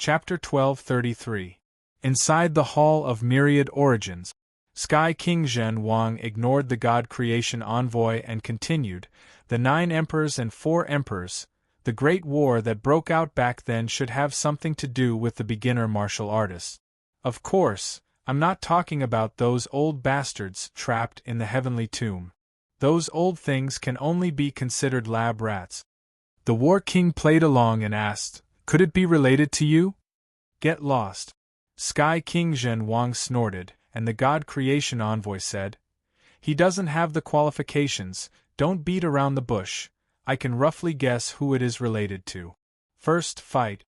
Chapter 1233. Inside the Hall of Myriad Origins. Sky King Zhen Wang ignored the God Creation Envoy and continued, "The 9 emperors and 4 emperors, the great war that broke out back then should have something to do with the beginner martial artists. Of course, I'm not talking about those old bastards trapped in the heavenly tomb. Those old things can only be considered lab rats." The War King played along and asked, "Could it be related to you?" "Get lost." Sky King Zhen Wang snorted, and the God Creation Envoy said, "He doesn't have the qualifications, don't beat around the bush, I can roughly guess who it is related to. First, fight.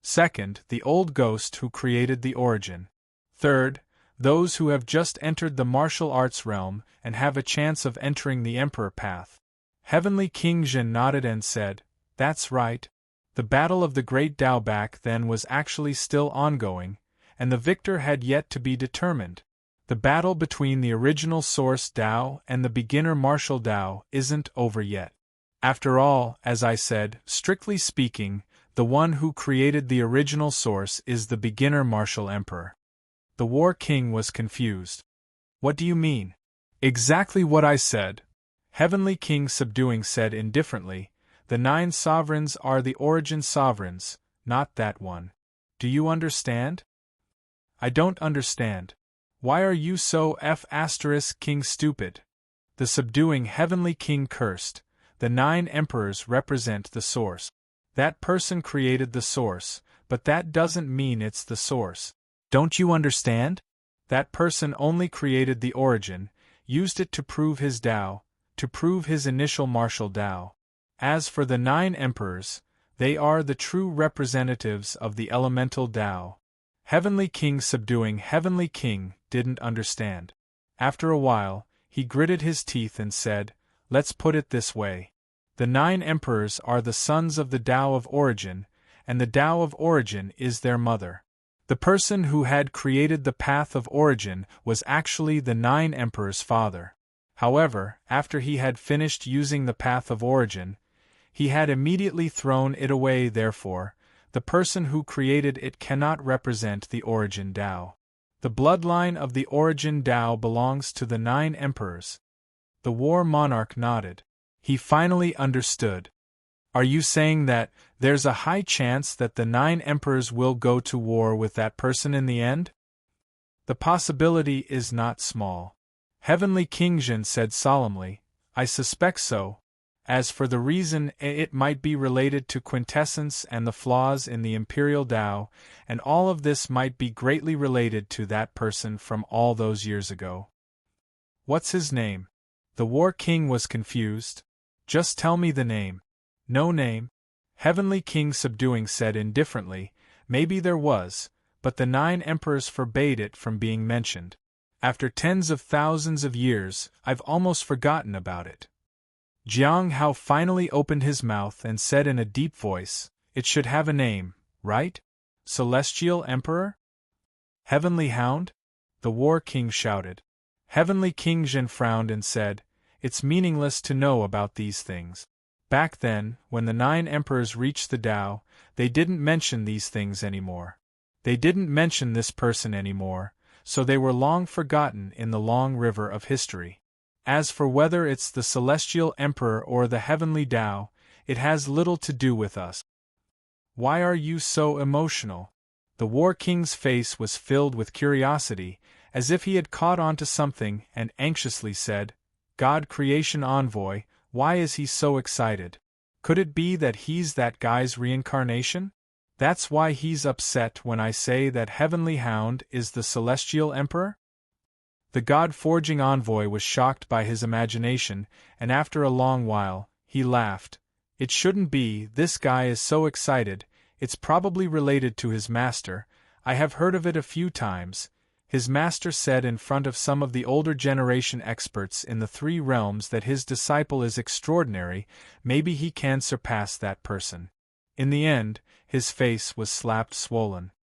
Second, the old ghost who created the origin. Third, those who have just entered the martial arts realm and have a chance of entering the Emperor path." Heavenly King Zhen nodded and said, "That's right. The battle of the Great Tao back then was actually still ongoing, and the victor had yet to be determined. The battle between the original source Tao and the beginner martial Tao isn't over yet. After all, as I said, strictly speaking, the one who created the original source is the beginner martial emperor." The War King was confused. "What do you mean?" "Exactly what I said." Heavenly King Subduing said indifferently, "The 9 sovereigns are the origin sovereigns, not that one. Do you understand?" "I don't understand. Why are you so King stupid?" The Subduing Heavenly King cursed. "The 9 emperors represent the source. That person created the source, but that doesn't mean it's the source. Don't you understand? That person only created the origin, used it to prove his Tao, to prove his initial martial Tao. As for the 9 emperors, they are the true representatives of the elemental Tao." Heavenly King Subduing Heavenly King didn't understand. After a while, he gritted his teeth and said, "Let's put it this way. The 9 emperors are the sons of the Tao of Origin, and the Tao of Origin is their mother. The person who had created the path of origin was actually the 9 emperors' father. However, after he had finished using the path of origin, he had immediately thrown it away. Therefore, the person who created it cannot represent the origin Tao. The bloodline of the origin Tao belongs to the 9 emperors." The War Monarch nodded. He finally understood. "Are you saying that there's a high chance that the 9 emperors will go to war with that person in the end?" "The possibility is not small." Heavenly King Zhen said solemnly, "I suspect so. As for the reason, it might be related to quintessence and the flaws in the Imperial Tao, and all of this might be greatly related to that person from all those years ago." "What's his name?" The War King was confused. "Just tell me the name." "No name." Heavenly King Subduing said indifferently, "Maybe there was, but the 9 emperors forbade it from being mentioned. After tens of thousands of years, I've almost forgotten about it." Jiang Hao finally opened his mouth and said in a deep voice, "It should have a name, right? Celestial Emperor? Heavenly Hound?" The War King shouted. Heavenly King Zhen frowned and said, "It's meaningless to know about these things. Back then, when the 9 emperors reached the Tao, they didn't mention these things anymore. They didn't mention this person anymore, so they were long forgotten in the long river of history. As for whether it's the Celestial Emperor or the Heavenly Tao, it has little to do with us." "Why are you so emotional?" The War King's face was filled with curiosity, as if he had caught on to something, and anxiously said, "God Creation Envoy, why is he so excited? Could it be that he's that guy's reincarnation? That's why he's upset when I say that Heavenly Hound is the Celestial Emperor?" The God-forging envoy was shocked by his imagination, and after a long while, he laughed. "It shouldn't be, this guy is so excited, it's probably related to his master, I have heard of it a few times. His master said in front of some of the older generation experts in the 3 realms that his disciple is extraordinary, maybe he can surpass that person." In the end, his face was slapped swollen.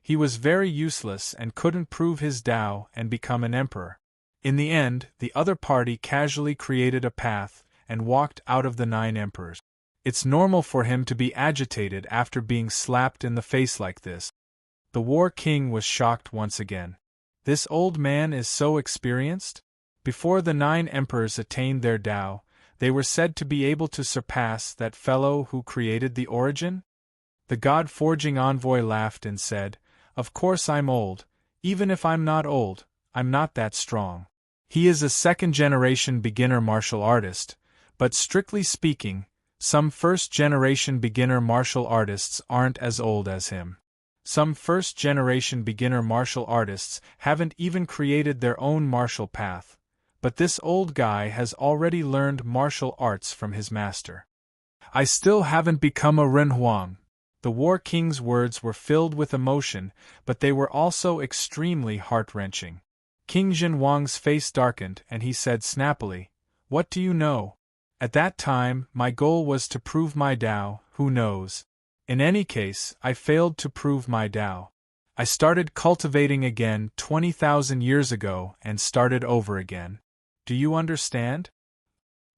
He was very useless and couldn't prove his Tao and become an emperor. In the end, the other party casually created a path and walked out of the 9 emperors. It's normal for him to be agitated after being slapped in the face like this. The War King was shocked once again. This old man is so experienced? Before the 9 emperors attained their Tao, they were said to be able to surpass that fellow who created the origin? The God-forging envoy laughed and said, "Of course I'm old. Even if I'm not old, I'm not that strong." He is a 2nd-generation beginner martial artist, but strictly speaking, some 1st-generation beginner martial artists aren't as old as him. Some 1st-generation beginner martial artists haven't even created their own martial path, but this old guy has already learned martial arts from his master. I still haven't become a Renhuang. The War King's words were filled with emotion, but they were also extremely heart-wrenching. King Zhenwang's face darkened and he said snappily, "What do you know? At that time, my goal was to prove my Tao, who knows? In any case, I failed to prove my Tao. I started cultivating again 20,000 years ago and started over again. Do you understand?"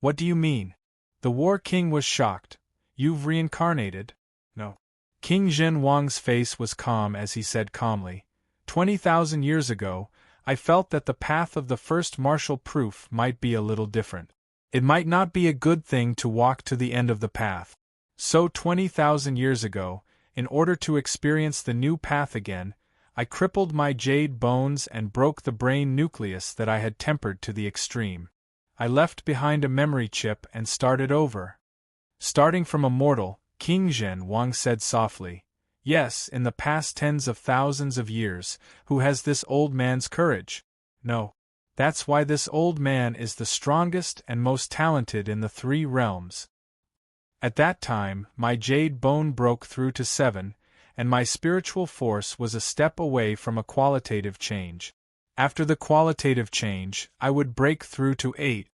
"What do you mean?" The War King was shocked. "You've reincarnated?" "No." King Zhenwang's face was calm as he said calmly, 20,000 years ago, I felt that the path of the first martial proof might be a little different. It might not be a good thing to walk to the end of the path. So 20,000 years ago, in order to experience the new path again, I crippled my jade bones and broke the brain nucleus that I had tempered to the extreme. I left behind a memory chip and started over. Starting from a mortal, King Zhenwang said softly, "Yes, in the past tens of thousands of years, who has this old man's courage? No. That's why this old man is the strongest and most talented in the 3 realms. At that time, my jade bone broke through to 7, and my spiritual force was a step away from a qualitative change. After the qualitative change, I would break through to 8.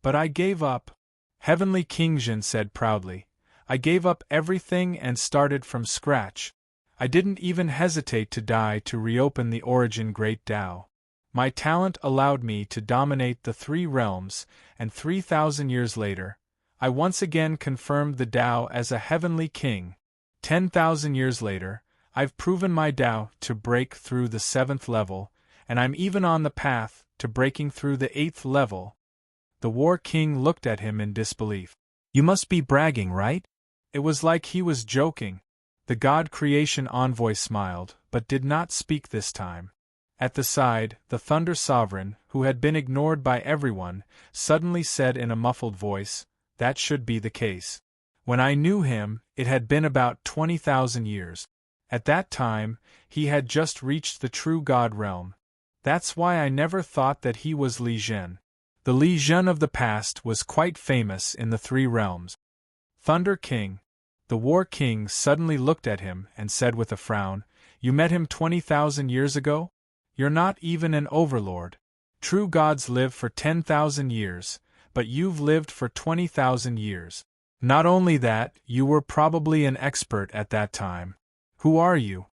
But I gave up." Heavenly King Zhen said proudly, "I gave up everything and started from scratch. I didn't even hesitate to die to reopen the origin Great Tao. My talent allowed me to dominate the 3 realms, and 3,000 years later, I once again confirmed the Tao as a heavenly king. 10,000 years later, I've proven my Tao to break through the 7th level, and I'm even on the path to breaking through the 8th level." The War King looked at him in disbelief. "You must be bragging, right?" It was like he was joking. The God Creation Envoy smiled, but did not speak this time. At the side, the Thunder Sovereign, who had been ignored by everyone, suddenly said in a muffled voice, "That should be the case. When I knew him, it had been about 20,000 years. At that time, he had just reached the true God realm. That's why I never thought that he was Li Zhen. The Li Zhen of the past was quite famous in the 3 realms." "Thunder King." The War King suddenly looked at him and said with a frown, "You met him 20,000 years ago? You're not even an overlord. True gods live for 10,000 years, but you've lived for 20,000 years. Not only that, you were probably an expert at that time. Who are you?"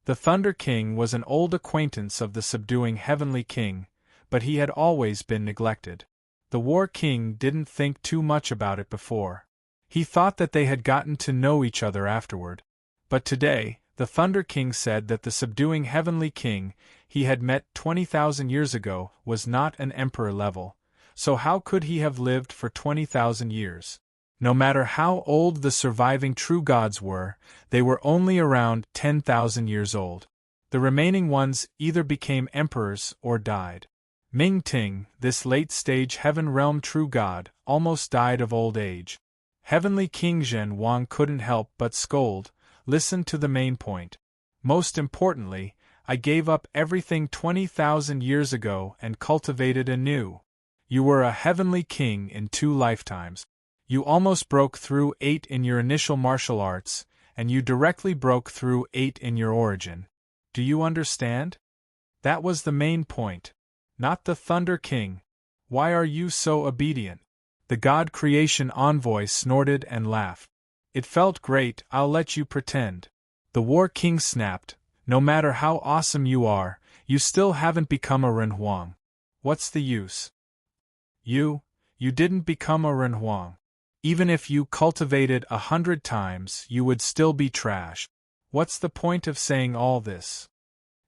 The Thunder King was an old acquaintance of the subduing Heavenly King, but he had always been neglected. The War King didn't think too much about it before. He thought that they had gotten to know each other afterward. But today, the Thunder King said that the subduing Heavenly King he had met 20,000 years ago was not an emperor level, so how could he have lived for 20,000 years? No matter how old the surviving true gods were, they were only around 10,000 years old. The remaining ones either became emperors or died. Ming Ting, this late-stage Heaven Realm true god, almost died of old age. Heavenly King Zhenwang couldn't help but scold, "Listen to the main point. Most importantly, I gave up everything 20,000 years ago and cultivated anew. You were a heavenly king in 2 lifetimes. You almost broke through 8 in your initial martial arts, and you directly broke through 8 in your origin. Do you understand? That was the main point. Not the Thunder King. Why are you so obedient?" The God Creation Envoy snorted and laughed. "It felt great, I'll let you pretend." The War King snapped, "No matter how awesome you are, you still haven't become a Renhuang. What's the use? You didn't become a Renhuang. Even if you cultivated 100 times, you would still be trash. What's the point of saying all this?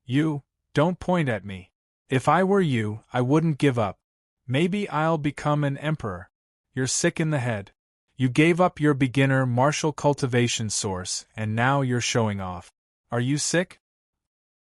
You, don't point at me. If I were you, I wouldn't give up. Maybe I'll become an emperor. You're sick in the head. You gave up your beginner martial cultivation source, and now you're showing off. Are you sick?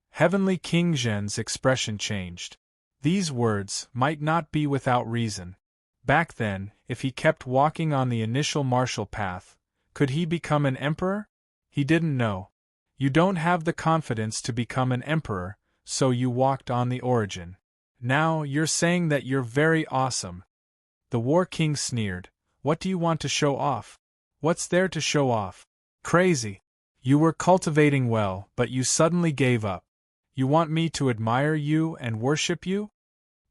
Heavenly King Zhen's expression changed. These words might not be without reason. Back then, if he kept walking on the initial martial path, could he become an emperor? He didn't know. You don't have the confidence to become an emperor, so you walked on the origin. Now you're saying that you're very awesome. The War King sneered. What do you want to show off? What's there to show off? Crazy. You were cultivating well, but you suddenly gave up. You want me to admire you and worship you?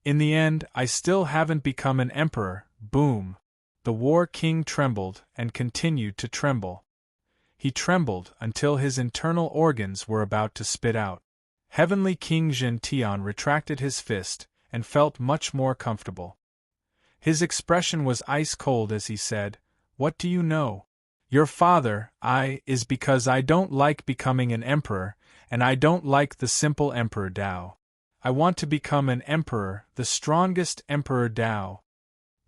In the end, I still haven't become an emperor. Boom. The War King trembled and continued to tremble. He trembled until his internal organs were about to spit out. Heavenly King Zhen Tian retracted his fist and felt much more comfortable. His expression was ice-cold as he said, "What do you know? Your father, is because I don't like becoming an emperor, and I don't like the simple Emperor Dao. I want to become an emperor, the strongest Emperor Dao."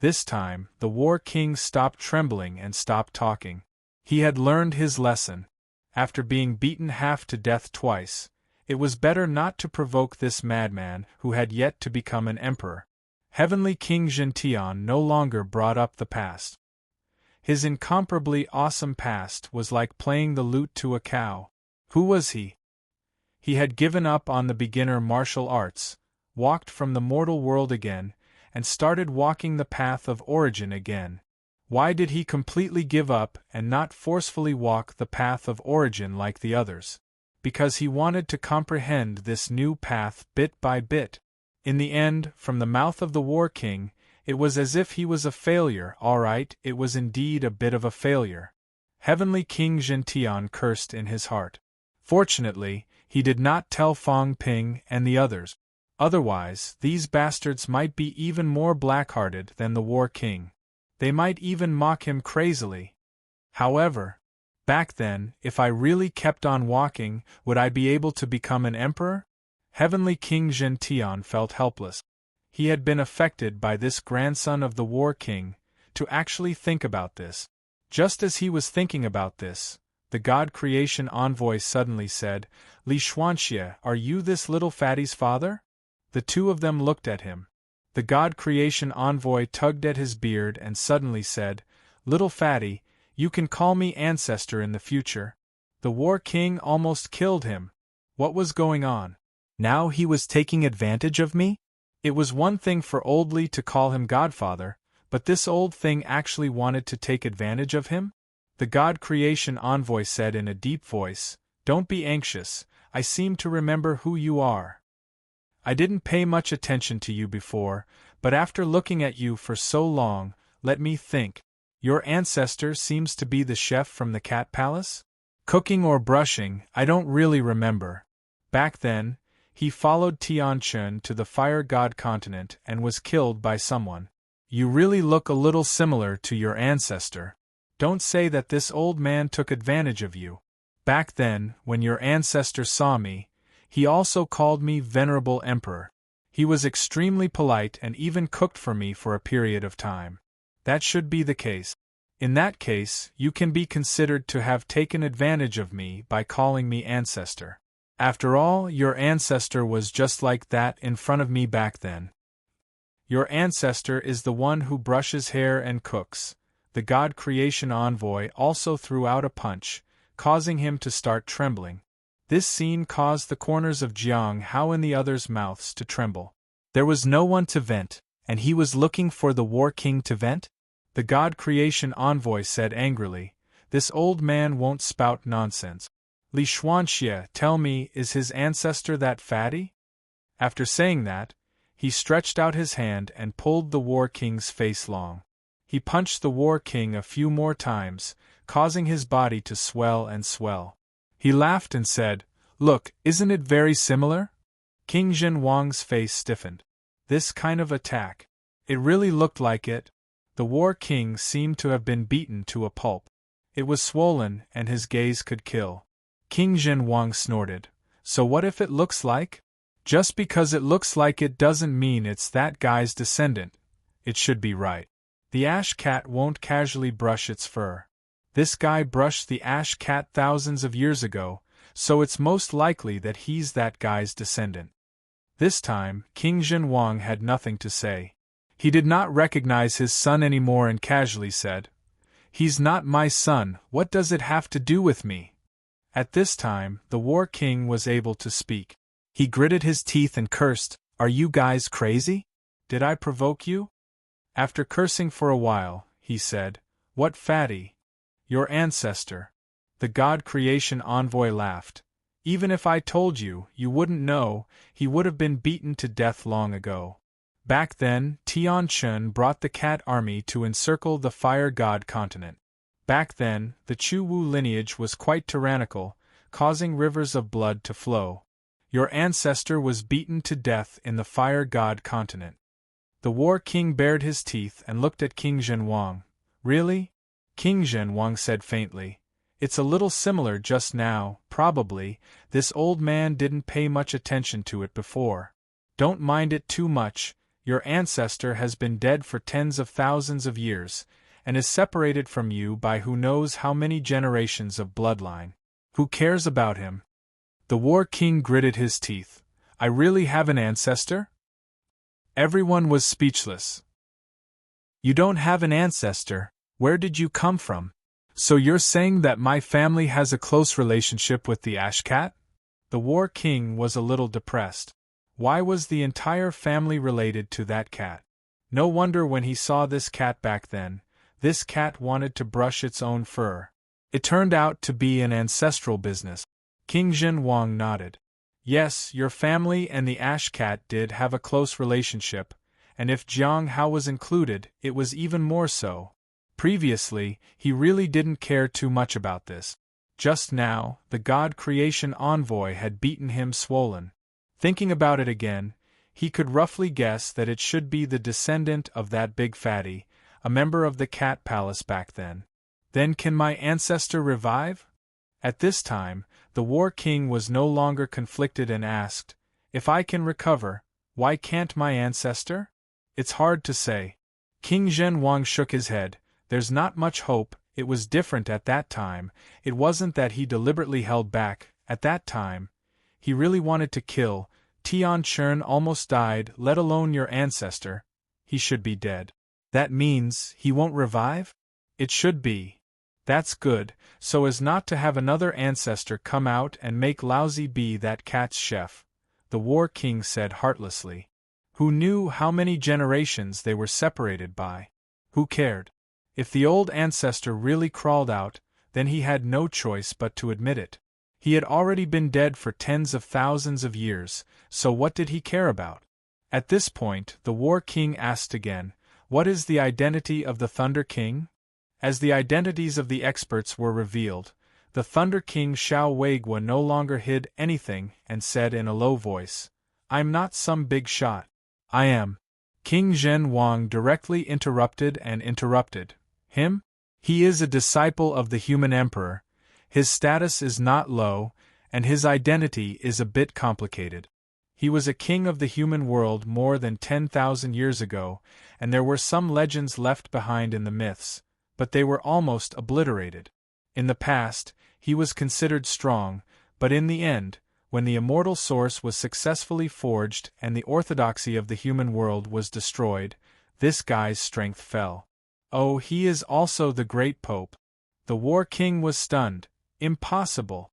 This time, the War King stopped trembling and stopped talking. He had learned his lesson. After being beaten half to death twice, it was better not to provoke this madman who had yet to become an emperor. Heavenly King Zhen Tian no longer brought up the past. His incomparably awesome past was like playing the lute to a cow. Who was he? He had given up on the beginner martial arts, walked from the mortal world again, and started walking the path of origin again. Why did he completely give up and not forcefully walk the path of origin like the others? Because he wanted to comprehend this new path bit by bit. In the end, from the mouth of the War King, it was as if he was a failure. All right, it was indeed a bit of a failure. Heavenly King Zhen Tian cursed in his heart. Fortunately, he did not tell Fang Ping and the others. Otherwise, these bastards might be even more black-hearted than the War King. They might even mock him crazily. However, back then, if I really kept on walking, would I be able to become an emperor? Heavenly King Zhen Tian felt helpless. He had been affected by this grandson of the War King, to actually think about this. Just as he was thinking about this, the God Creation Envoy suddenly said, "Li Xuanxie, are you this little fatty's father?" The two of them looked at him. The God Creation Envoy tugged at his beard and suddenly said, "Little fatty, you can call me ancestor in the future." The War King almost killed him. What was going on? Now he was taking advantage of me? It was one thing for Old Li to call him Godfather, but this old thing actually wanted to take advantage of him? The God Creation Envoy said in a deep voice, "Don't be anxious, I seem to remember who you are. I didn't pay much attention to you before, but after looking at you for so long, let me think. Your ancestor seems to be the chef from the Cat Palace? Cooking or brushing, I don't really remember. Back then, he followed Tianchen to the Fire God continent and was killed by someone. You really look a little similar to your ancestor. Don't say that this old man took advantage of you. Back then, when your ancestor saw me, he also called me Venerable Emperor. He was extremely polite and even cooked for me for a period of time. That should be the case. In that case, you can be considered to have taken advantage of me by calling me ancestor. After all, your ancestor was just like that in front of me back then. Your ancestor is the one who brushes hair and cooks." The God Creation Envoy also threw out a punch, causing him to start trembling. This scene caused the corners of Jiang Hao and the others' mouths to tremble. There was no one to vent, and he was looking for the War King to vent? The God Creation Envoy said angrily, "This old man won't spout nonsense. Li Xuanxie, tell me, is his ancestor that fatty?" After saying that, he stretched out his hand and pulled the War King's face long. He punched the War King a few more times, causing his body to swell and swell. He laughed and said, "Look, isn't it very similar?" King Zhen Wang's face stiffened. This kind of attack. It really looked like it. The War King seemed to have been beaten to a pulp. It was swollen, and his gaze could kill. King Zhenwang snorted. So what if it looks like? Just because it looks like it doesn't mean it's that guy's descendant. It should be right. The ash cat won't casually brush its fur. This guy brushed the ash cat thousands of years ago, so it's most likely that he's that guy's descendant. This time, King Zhenwang had nothing to say. He did not recognize his son anymore and casually said, "He's not my son, what does it have to do with me?" At this time, the War King was able to speak. He gritted his teeth and cursed, "Are you guys crazy? Did I provoke you?" After cursing for a while, he said, "What fatty? Your ancestor." The God Creation Envoy laughed. "Even if I told you, you wouldn't know, he would have been beaten to death long ago." Back then, Tian Chun brought the cat army to encircle the fire god continent. Back then, the Chu Wu lineage was quite tyrannical, causing rivers of blood to flow. Your ancestor was beaten to death in the fire god continent. The War King bared his teeth and looked at King Zhenwang. "Really?" King Zhenwang said faintly. "It's a little similar just now, probably. This old man didn't pay much attention to it before. Don't mind it too much. Your ancestor has been dead for tens of thousands of years, and is separated from you by who knows how many generations of bloodline. Who cares about him?" The War King gritted his teeth. "I really have an ancestor?" Everyone was speechless. "You don't have an ancestor? Where did you come from? So you're saying that my family has a close relationship with the Ash Cat?" The War King was a little depressed. Why was the entire family related to that cat? No wonder when he saw this cat back then, this cat wanted to brush its own fur. It turned out to be an ancestral business. King Zhenwang nodded. "Yes, your family and the Ash Cat did have a close relationship, and if Jiang Hao was included, it was even more so. Previously, he really didn't care too much about this. Just now, the God Creation Envoy had beaten him swollen. Thinking about it again, he could roughly guess that it should be the descendant of that big fatty, a member of the Cat Palace back then. Then can my ancestor revive? At this time, the War King was no longer conflicted and asked, "If I can recover, why can't my ancestor?" "It's hard to say." King Zhenwang shook his head. "There's not much hope. It was different at that time. It wasn't that he deliberately held back. At that time, he really wanted to kill. Tian Chun almost died, let alone your ancestor. He should be dead." "That means he won't revive?" "It should be. That's good, so as not to have another ancestor come out and make Lousy be that cat's chef," the War King said heartlessly. Who knew how many generations they were separated by? Who cared? If the old ancestor really crawled out, then he had no choice but to admit it. He had already been dead for tens of thousands of years, so what did he care about? At this point, the War King asked again, "What is the identity of the Thunder King?" As the identities of the experts were revealed, the Thunder King Xiao Weigua no longer hid anything and said in a low voice, "I'm not some big shot. I am." King Zhenwang directly interrupted. "Him? He is a disciple of the human emperor. His status is not low, and his identity is a bit complicated. He was a king of the human world more than 10,000 years ago, and there were some legends left behind in the myths, but they were almost obliterated. In the past, he was considered strong, but in the end, when the immortal source was successfully forged and the orthodoxy of the human world was destroyed, this guy's strength fell. Oh, he is also the Great Pope." The War King was stunned. "Impossible.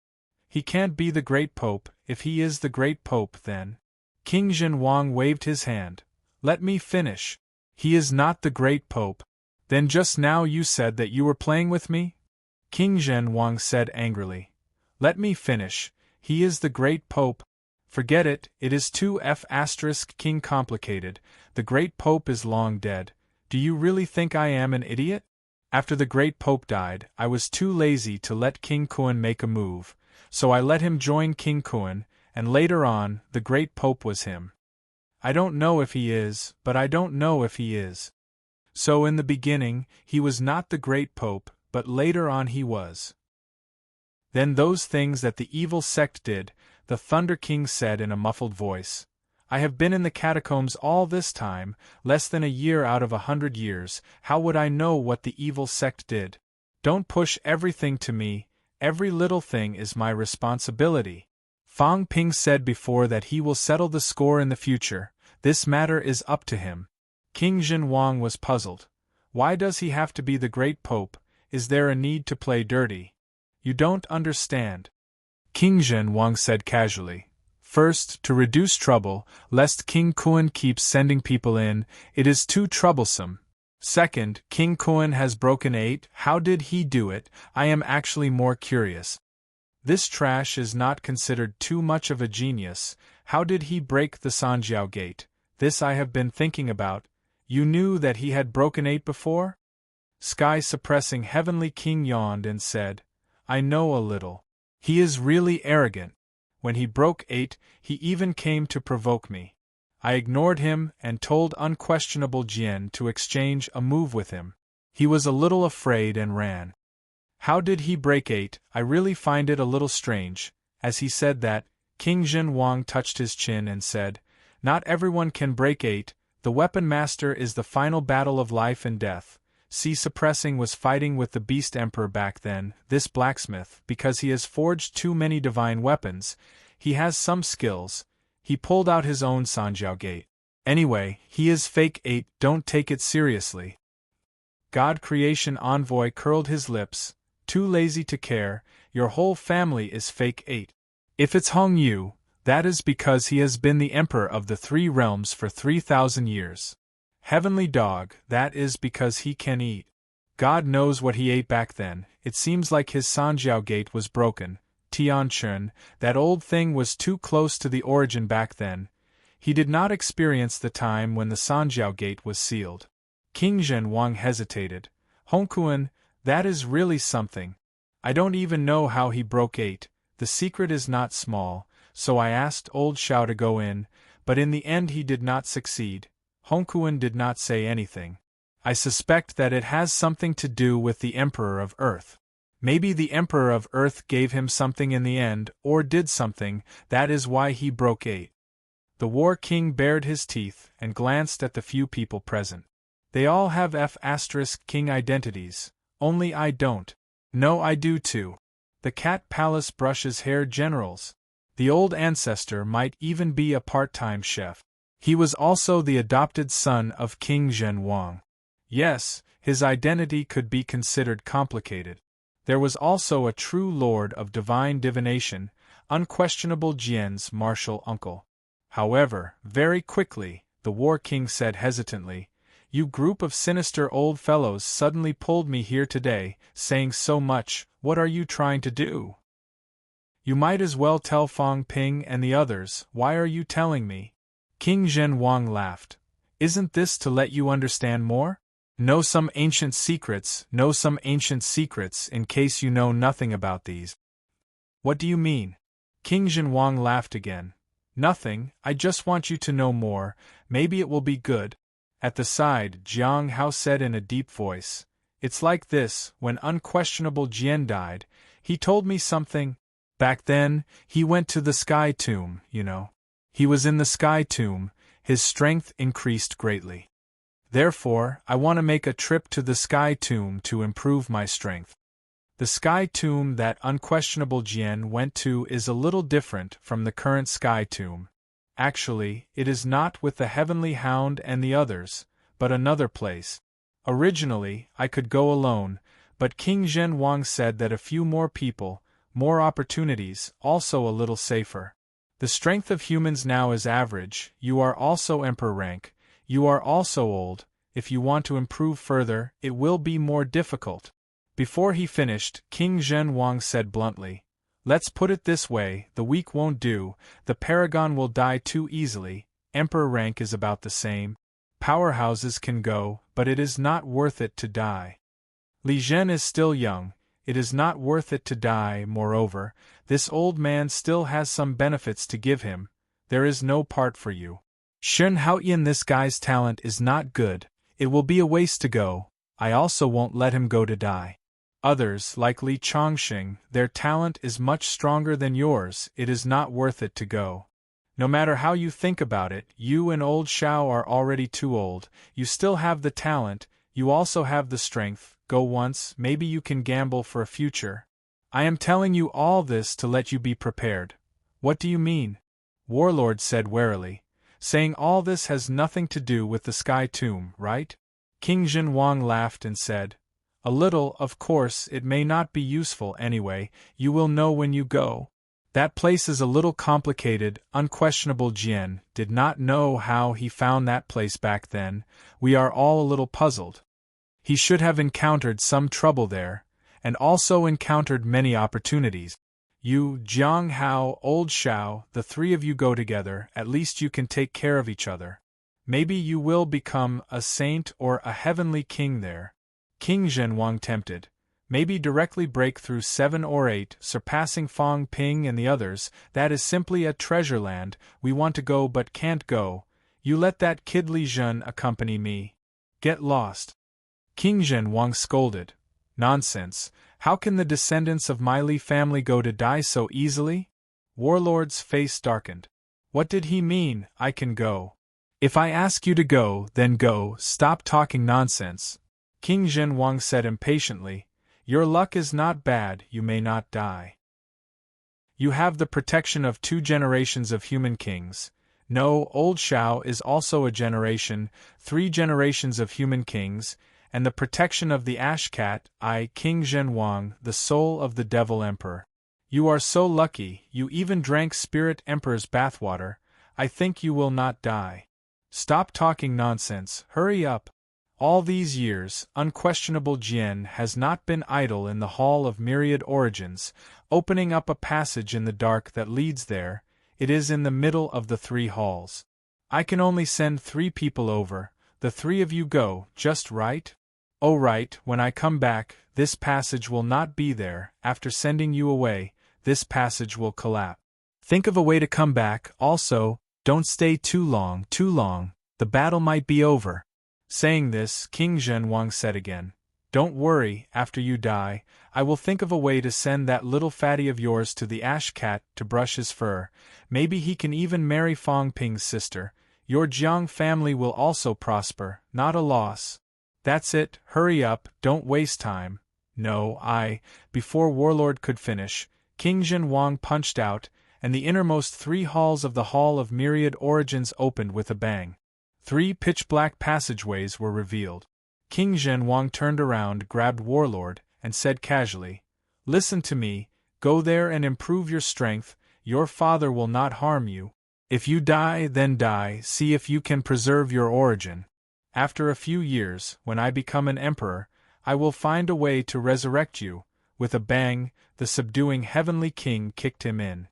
He can't be the Great Pope. If he is the Great Pope, then—" King Zhenwang waved his hand. "Let me finish. He is not the Great Pope. Then just now you said that you were playing with me?" King Zhenwang said angrily. "Let me finish. He is the Great Pope. Forget it, it is too King complicated. The Great Pope is long dead. Do you really think I am an idiot? After the Great Pope died, I was too lazy to let King Kuan make a move, so I let him join King Kuan, and later on, the Great Pope was him. I don't know if he is, but I don't know if he is." So in the beginning, he was not the great pope, but later on he was. Then those things that the evil sect did, the Thunder King said in a muffled voice. I have been in the catacombs all this time, less than a year out of 100 years, how would I know what the evil sect did? Don't push everything to me, every little thing is my responsibility. Fang Ping said before that he will settle the score in the future, this matter is up to him. King Zhenwang was puzzled. Why does he have to be the great pope? Is there a need to play dirty? You don't understand. King Zhenwang said casually. First, to reduce trouble, lest King Kuan keeps sending people in, it is too troublesome. Second, King Kuan has broken 8, how did he do it? I am actually more curious. This trash is not considered too much of a genius, how did he break the Sanjiao Gate? This I have been thinking about. You knew that he had broken 8 before? Sky suppressing Heavenly King yawned and said, I know a little. He is really arrogant. When he broke 8, he even came to provoke me. I ignored him and told unquestionable Jian to exchange a move with him. He was a little afraid and ran. How did he break 8? I really find it a little strange. As he said that, King Zhenwang touched his chin and said, Not everyone can break 8, the weapon master is the final battle of life and death. See, suppressing was fighting with the Beast Emperor back then, this blacksmith, because he has forged too many divine weapons, he has some skills, he pulled out his own Sanjiao Gate. Anyway, he is fake 8, don't take it seriously. God Creation Envoy curled his lips, too lazy to care, your whole family is fake 8. If it's Hong Yu, that is because he has been the emperor of the 3 realms for 3,000 years. Heavenly Dog, that is because he can eat. God knows what he ate back then, it seems like his Sanjiao Gate was broken. Tianchun, that old thing was too close to the origin back then. He did not experience the time when the Sanjiao Gate was sealed. King Zhenwang hesitated. Hongkuan, that is really something. I don't even know how he broke 8, the secret is not small, so I asked old Xiao to go in, but in the end he did not succeed. Hongkuan did not say anything. I suspect that it has something to do with the Emperor of Earth. Maybe the Emperor of Earth gave him something in the end, or did something, that is why he broke 8. The War King bared his teeth and glanced at the few people present. They all have F***king identities, only I don't. No, I do too. The Cat Palace brushes hair generals. The old ancestor might even be a part-time chef. He was also the adopted son of King Zhenwang. Yes, his identity could be considered complicated. There was also a true lord of divine divination, unquestionable Jian's martial uncle. However, very quickly, the War King said hesitantly, You group of sinister old fellows suddenly pulled me here today, saying so much, what are you trying to do? You might as well tell Fang Ping and the others, why are you telling me? King Zhenwang laughed. Isn't this to let you understand more? Know some ancient secrets, in case you know nothing about these. What do you mean? King Zhenwang laughed again. Nothing, I just want you to know more, maybe it will be good. At the side, Jiang Hao said in a deep voice, It's like this, when unquestionable Jian died, he told me something. Back then, he went to the Sky Tomb, you know. He was in the Sky Tomb, his strength increased greatly. Therefore, I want to make a trip to the Sky Tomb to improve my strength. The Sky Tomb that unquestionable Jian went to is a little different from the current Sky Tomb. Actually, it is not with the Heavenly Hound and the others, but another place. Originally, I could go alone, but King Zhenwang said that a few more people, more opportunities, also a little safer. The strength of humans now is average, you are also Emperor rank, you are also old, if you want to improve further, it will be more difficult. Before he finished, King Zhenwang said bluntly, Let's put it this way, the weak won't do, the paragon will die too easily, Emperor rank is about the same. Powerhouses can go, but it is not worth it to die. Li Zhen is still young. It is not worth it to die, moreover, this old man still has some benefits to give him, there is no part for you. Shen Haoyan, this guy's talent is not good, It will be a waste to go. I also won't let him go to die. Others, like Li Chongqing, their talent is much stronger than yours, it is not worth it to go. No matter how you think about it, you and old Shao are already too old, you still have the talent, you also have the strength, go once, maybe you can gamble for a future. I am telling you all this to let you be prepared. What do you mean? Warlord said warily. Saying all this has nothing to do with the Sky Tomb, right? King Jinwang laughed and said, a little, of course, it may not be useful anyway, you will know when you go. That place is a little complicated, unquestionable. Jian did not know how he found that place back then, we are all a little puzzled. He should have encountered some trouble there, and also encountered many opportunities. You, Jiang Hao, old Shao, the three of you go together, at least you can take care of each other. Maybe you will become a saint or a heavenly king there. King Zhenwang tempted. Maybe directly break through 7 or 8, surpassing Fang Ping and the others, that is simply a treasure land, we want to go but can't go. You let that kid Li Zhen accompany me. Get lost. King Zhenwang scolded. Nonsense, how can the descendants of my Li family go to die so easily? Warlord's face darkened. What did he mean, I can go? If I ask you to go, then go, stop talking nonsense. King Zhenwang said impatiently, your luck is not bad, you may not die. You have the protection of 2 generations of human kings. No, old Shao is also a generation, 3 generations of human kings, and the protection of the Ash Cat, I, King Zhenwang, the soul of the Devil Emperor. You are so lucky, you even drank Spirit Emperor's bathwater, I think you will not die. Stop talking nonsense, hurry up. All these years, unquestionable Jian has not been idle in the Hall of Myriad Origins, opening up a passage in the dark that leads there, it is in the middle of the 3 halls. I can only send 3 people over, the 3 of you go, just right? Oh right, when I come back, this passage will not be there, after sending you away, this passage will collapse. Think of a way to come back, also, don't stay too long, the battle might be over. Saying this, King Zhenwang said again, don't worry, after you die, I will think of a way to send that little fatty of yours to the Ash Cat to brush his fur, maybe he can even marry Fang Ping's sister, your Jiang family will also prosper, not a loss. That's it, hurry up, don't waste time. No, before Warlord could finish, King Zhenwang punched out, and the innermost 3 halls of the Hall of Myriad Origins opened with a bang. 3 pitch-black passageways were revealed. King Zhenwang turned around, grabbed Warlord, and said casually, listen to me, go there and improve your strength, your father will not harm you. If you die, then die, see if you can preserve your origin. After a few years, when I become an emperor, I will find a way to resurrect you. With a bang, the subduing heavenly king kicked him in.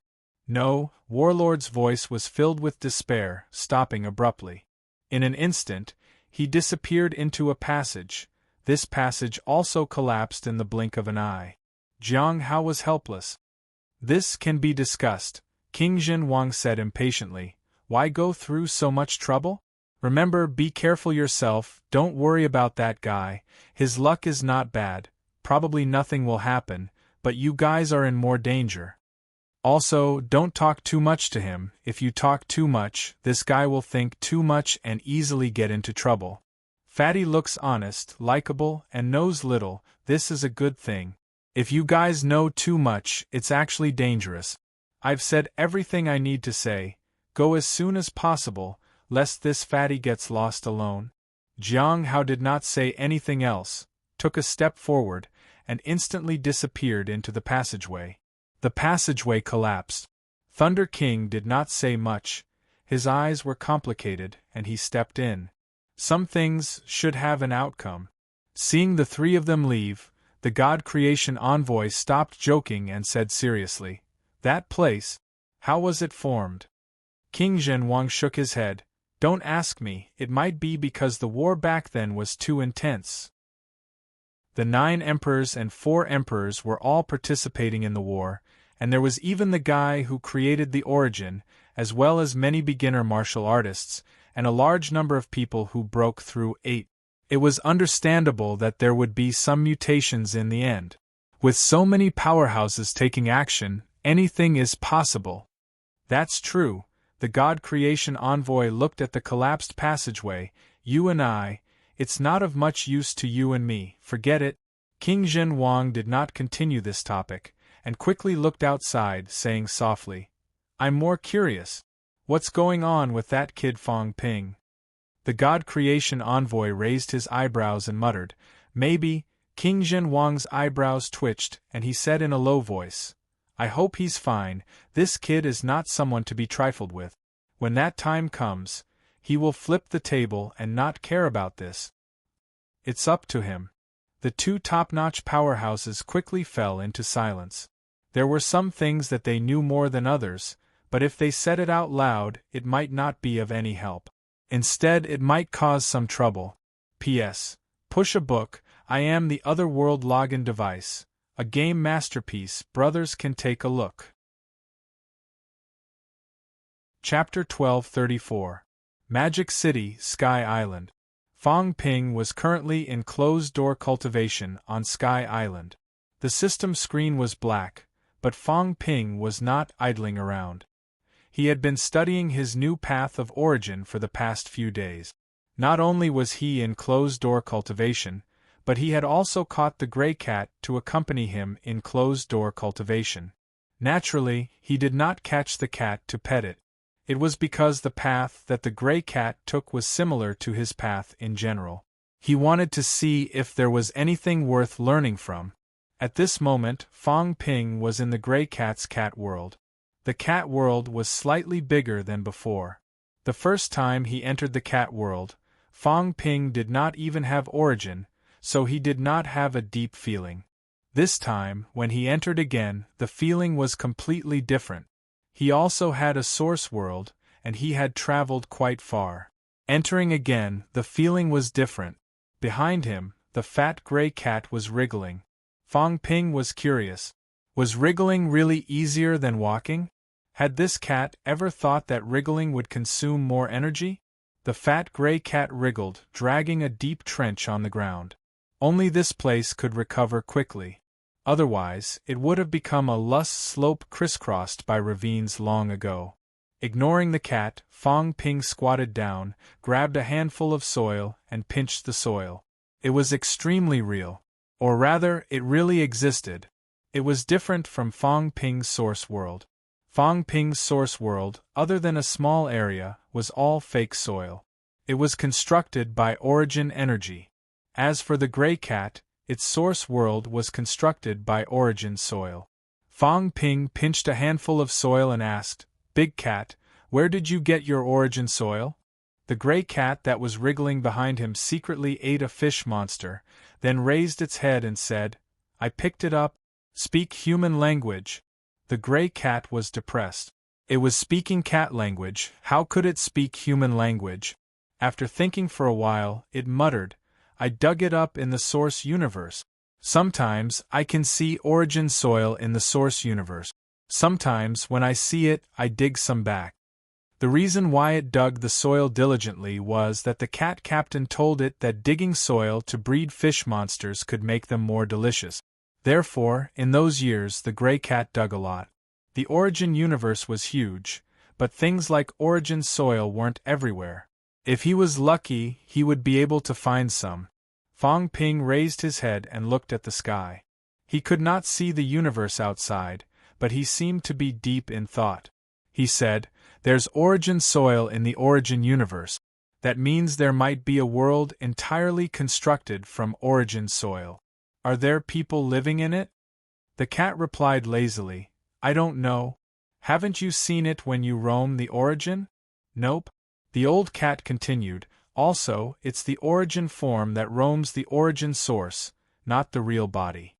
No, Warlord's voice was filled with despair, stopping abruptly. In an instant, he disappeared into a passage. This passage also collapsed in the blink of an eye. Jiang Hao was helpless. This can be discussed, King Zhenwang said impatiently. Why go through so much trouble? Remember, be careful yourself, don't worry about that guy, his luck is not bad, probably nothing will happen, but you guys are in more danger. Also, don't talk too much to him, if you talk too much, this guy will think too much and easily get into trouble. Fatty looks honest, likable, and knows little, this is a good thing. If you guys know too much, it's actually dangerous. I've said everything I need to say, go as soon as possible, lest this fatty gets lost alone. Jiang Hao did not say anything else, took a step forward, and instantly disappeared into the passageway. The passageway collapsed. Thunder King did not say much, his eyes were complicated, and he stepped in. Some things should have an outcome. Seeing the 3 of them leave, the God Creation envoy stopped joking and said seriously, that place, how was it formed? King Zhenwang shook his head, don't ask me, it might be because the war back then was too intense. The 9 emperors and 4 emperors were all participating in the war, and there was even the guy who created the origin, as well as many beginner martial artists, and a large number of people who broke through 8. It was understandable that there would be some mutations in the end. With so many powerhouses taking action, anything is possible. That's true. The God Creation Envoy looked at the collapsed passageway. You and I, it's not of much use to you and me, forget it. King Zhen Wang did not continue this topic, and quickly looked outside, saying softly, I'm more curious. What's going on with that kid Fong Ping? The God Creation Envoy raised his eyebrows and muttered, Maybe. King Zhen Wang's eyebrows twitched, and he said in a low voice, I hope he's fine. This kid is not someone to be trifled with. When that time comes, he will flip the table and not care about this. It's up to him. The two top-notch powerhouses quickly fell into silence. There were some things that they knew more than others, but if they said it out loud, it might not be of any help. Instead, it might cause some trouble. P.S. Push a book. I am the Otherworld login device. A game masterpiece. Brothers can take a look. Chapter 1234. Magic City, Sky Island. Fong Ping was currently in closed-door cultivation on Sky Island. The system screen was black, but Fong Ping was not idling around. He had been studying his new path of origin for the past few days. Not only was he in closed-door cultivation, but he had also caught the gray cat to accompany him in closed-door cultivation. Naturally, he did not catch the cat to pet it. It was because the path that the gray cat took was similar to his path in general. He wanted to see if there was anything worth learning from. At this moment, Fong Ping was in the gray cat's cat world. The cat world was slightly bigger than before. The first time he entered the cat world, Fong Ping did not even have origin, so he did not have a deep feeling. This time, when he entered again, the feeling was completely different. He also had a source world, and he had traveled quite far. Entering again, the feeling was different. Behind him, the fat gray cat was wriggling. Fong Ping was curious. Was wriggling really easier than walking? Had this cat ever thought that wriggling would consume more energy? The fat gray cat wriggled, dragging a deep trench on the ground. Only this place could recover quickly. Otherwise, it would have become a lush slope crisscrossed by ravines long ago. Ignoring the cat, Fong Ping squatted down, grabbed a handful of soil, and pinched the soil. It was extremely real. Or rather, it really existed. It was different from Fong Ping's source world. Fong Ping's source world, other than a small area, was all fake soil. It was constructed by origin energy. As for the gray cat, its source world was constructed by origin soil. Fong Ping pinched a handful of soil and asked, Big cat, where did you get your origin soil? The gray cat that was wriggling behind him secretly ate a fish monster, then raised its head and said, I picked it up. Speak human language. The gray cat was depressed. It was speaking cat language. How could it speak human language? After thinking for a while, it muttered, I dug it up in the source universe. Sometimes I can see origin soil in the source universe. Sometimes when I see it, I dig some back. The reason why it dug the soil diligently was that the cat captain told it that digging soil to breed fish monsters could make them more delicious. Therefore, in those years the gray cat dug a lot. The origin universe was huge, but things like origin soil weren't everywhere. If he was lucky, he would be able to find some. Fong Ping raised his head and looked at the sky. He could not see the universe outside, but he seemed to be deep in thought. He said, There's origin soil in the origin universe. That means there might be a world entirely constructed from origin soil. Are there people living in it? The cat replied lazily, I don't know. Haven't you seen it when you roam the origin? Nope. The old cat continued, Also, it's the origin form that roams the origin source, not the real body.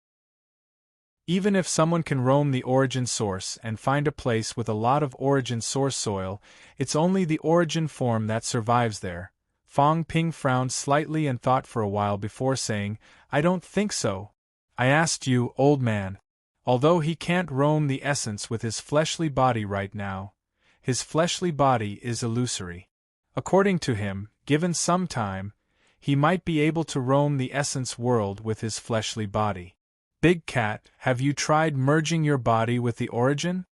Even if someone can roam the origin source and find a place with a lot of origin source soil, it's only the origin form that survives there. Fong Ping frowned slightly and thought for a while before saying, I don't think so. I asked you, old man. Although he can't roam the essence with his fleshly body right now, his fleshly body is illusory. According to him, given some time, he might be able to roam the essence world with his fleshly body. Big Cat, have you tried merging your body with the origin?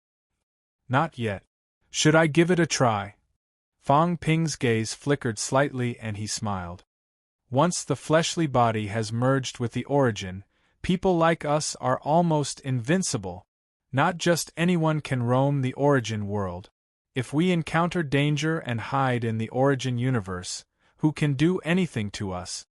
Not yet. Should I give it a try? Fong Ping's gaze flickered slightly and he smiled. Once the fleshly body has merged with the origin, people like us are almost invincible. Not just anyone can roam the origin world. If we encounter danger and hide in the origin universe, who can do anything to us?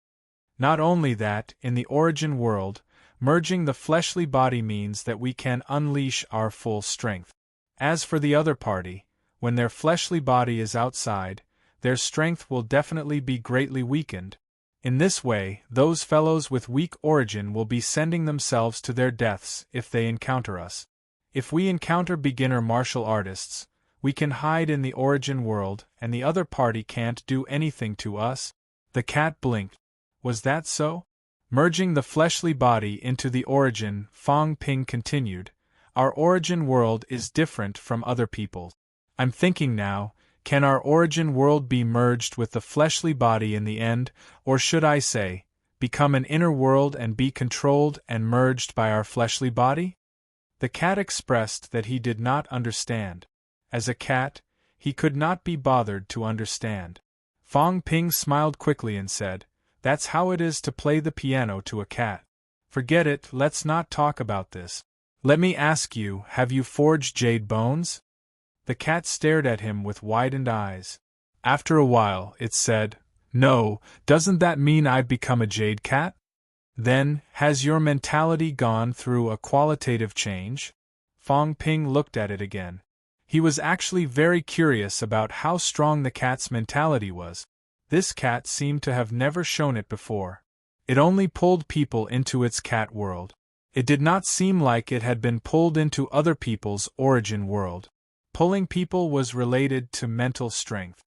Not only that, in the origin world, merging the fleshly body means that we can unleash our full strength. As for the other party, when their fleshly body is outside, their strength will definitely be greatly weakened. In this way, those fellows with weak origin will be sending themselves to their deaths if they encounter us. If we encounter beginner martial artists, we can hide in the origin world and the other party can't do anything to us. The cat blinked. Was that so? Merging the fleshly body into the origin, Fong Ping continued, our origin world is different from other people's. I'm thinking now, can our origin world be merged with the fleshly body in the end, or should I say, become an inner world and be controlled and merged by our fleshly body? The cat expressed that he did not understand. As a cat, he could not be bothered to understand. Fong Ping smiled quickly and said, that's how it is to play the piano to a cat. Forget it, let's not talk about this. Let me ask you, have you forged jade bones? The cat stared at him with widened eyes. After a while, it said, no, doesn't that mean I've become a jade cat? Then, has your mentality gone through a qualitative change? Fong Ping looked at it again. He was actually very curious about how strong the cat's mentality was. This cat seemed to have never shown it before. It only pulled people into its cat world. It did not seem like it had been pulled into other people's origin world. Pulling people was related to mental strength.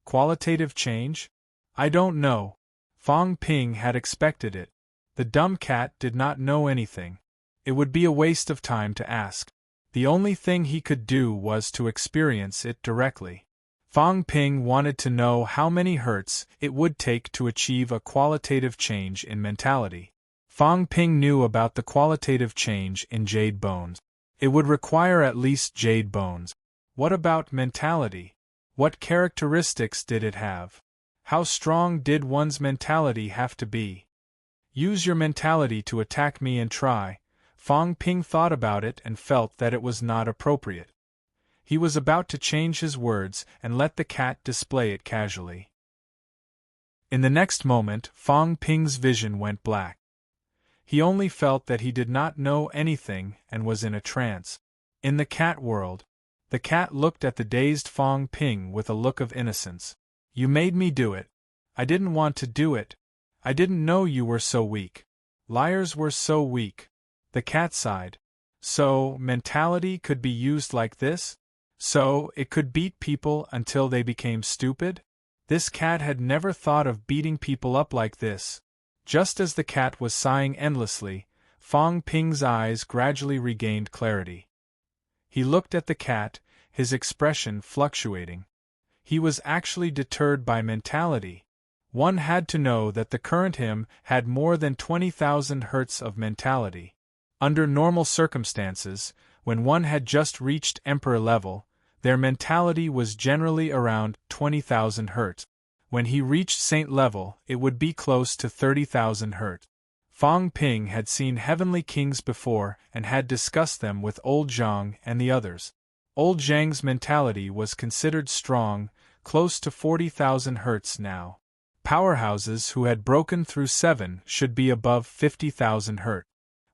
Qualitative change? I don't know. Fong Ping had expected it. The dumb cat did not know anything. It would be a waste of time to ask. The only thing he could do was to experience it directly. Fong Ping wanted to know how many hertz it would take to achieve a qualitative change in mentality. Fong Ping knew about the qualitative change in jade bones. It would require at least jade bones. What about mentality? What characteristics did it have? How strong did one's mentality have to be? Use your mentality to attack me and try. Fong Ping thought about it and felt that it was not appropriate. He was about to change his words and let the cat display it casually. In the next moment, Fong Ping's vision went black. He only felt that he did not know anything and was in a trance. In the cat world, the cat looked at the dazed Fong Ping with a look of innocence. You made me do it. I didn't want to do it. I didn't know you were so weak. Liars were so weak. The cat sighed. So, mentality could be used like this? So, it could beat people until they became stupid? This cat had never thought of beating people up like this. Just as the cat was sighing endlessly, Fong Ping's eyes gradually regained clarity. He looked at the cat, his expression fluctuating. He was actually deterred by mentality. One had to know that the current him had more than 20,000 hertz of mentality. Under normal circumstances, when one had just reached emperor level, their mentality was generally around 20,000 hertz. When he reached saint level, it would be close to 30,000 hertz. Fong Ping had seen heavenly kings before and had discussed them with old Zhang and the others. Old Zhang's mentality was considered strong, close to 40,000 hertz now. Powerhouses who had broken through 7 should be above 50,000 hertz.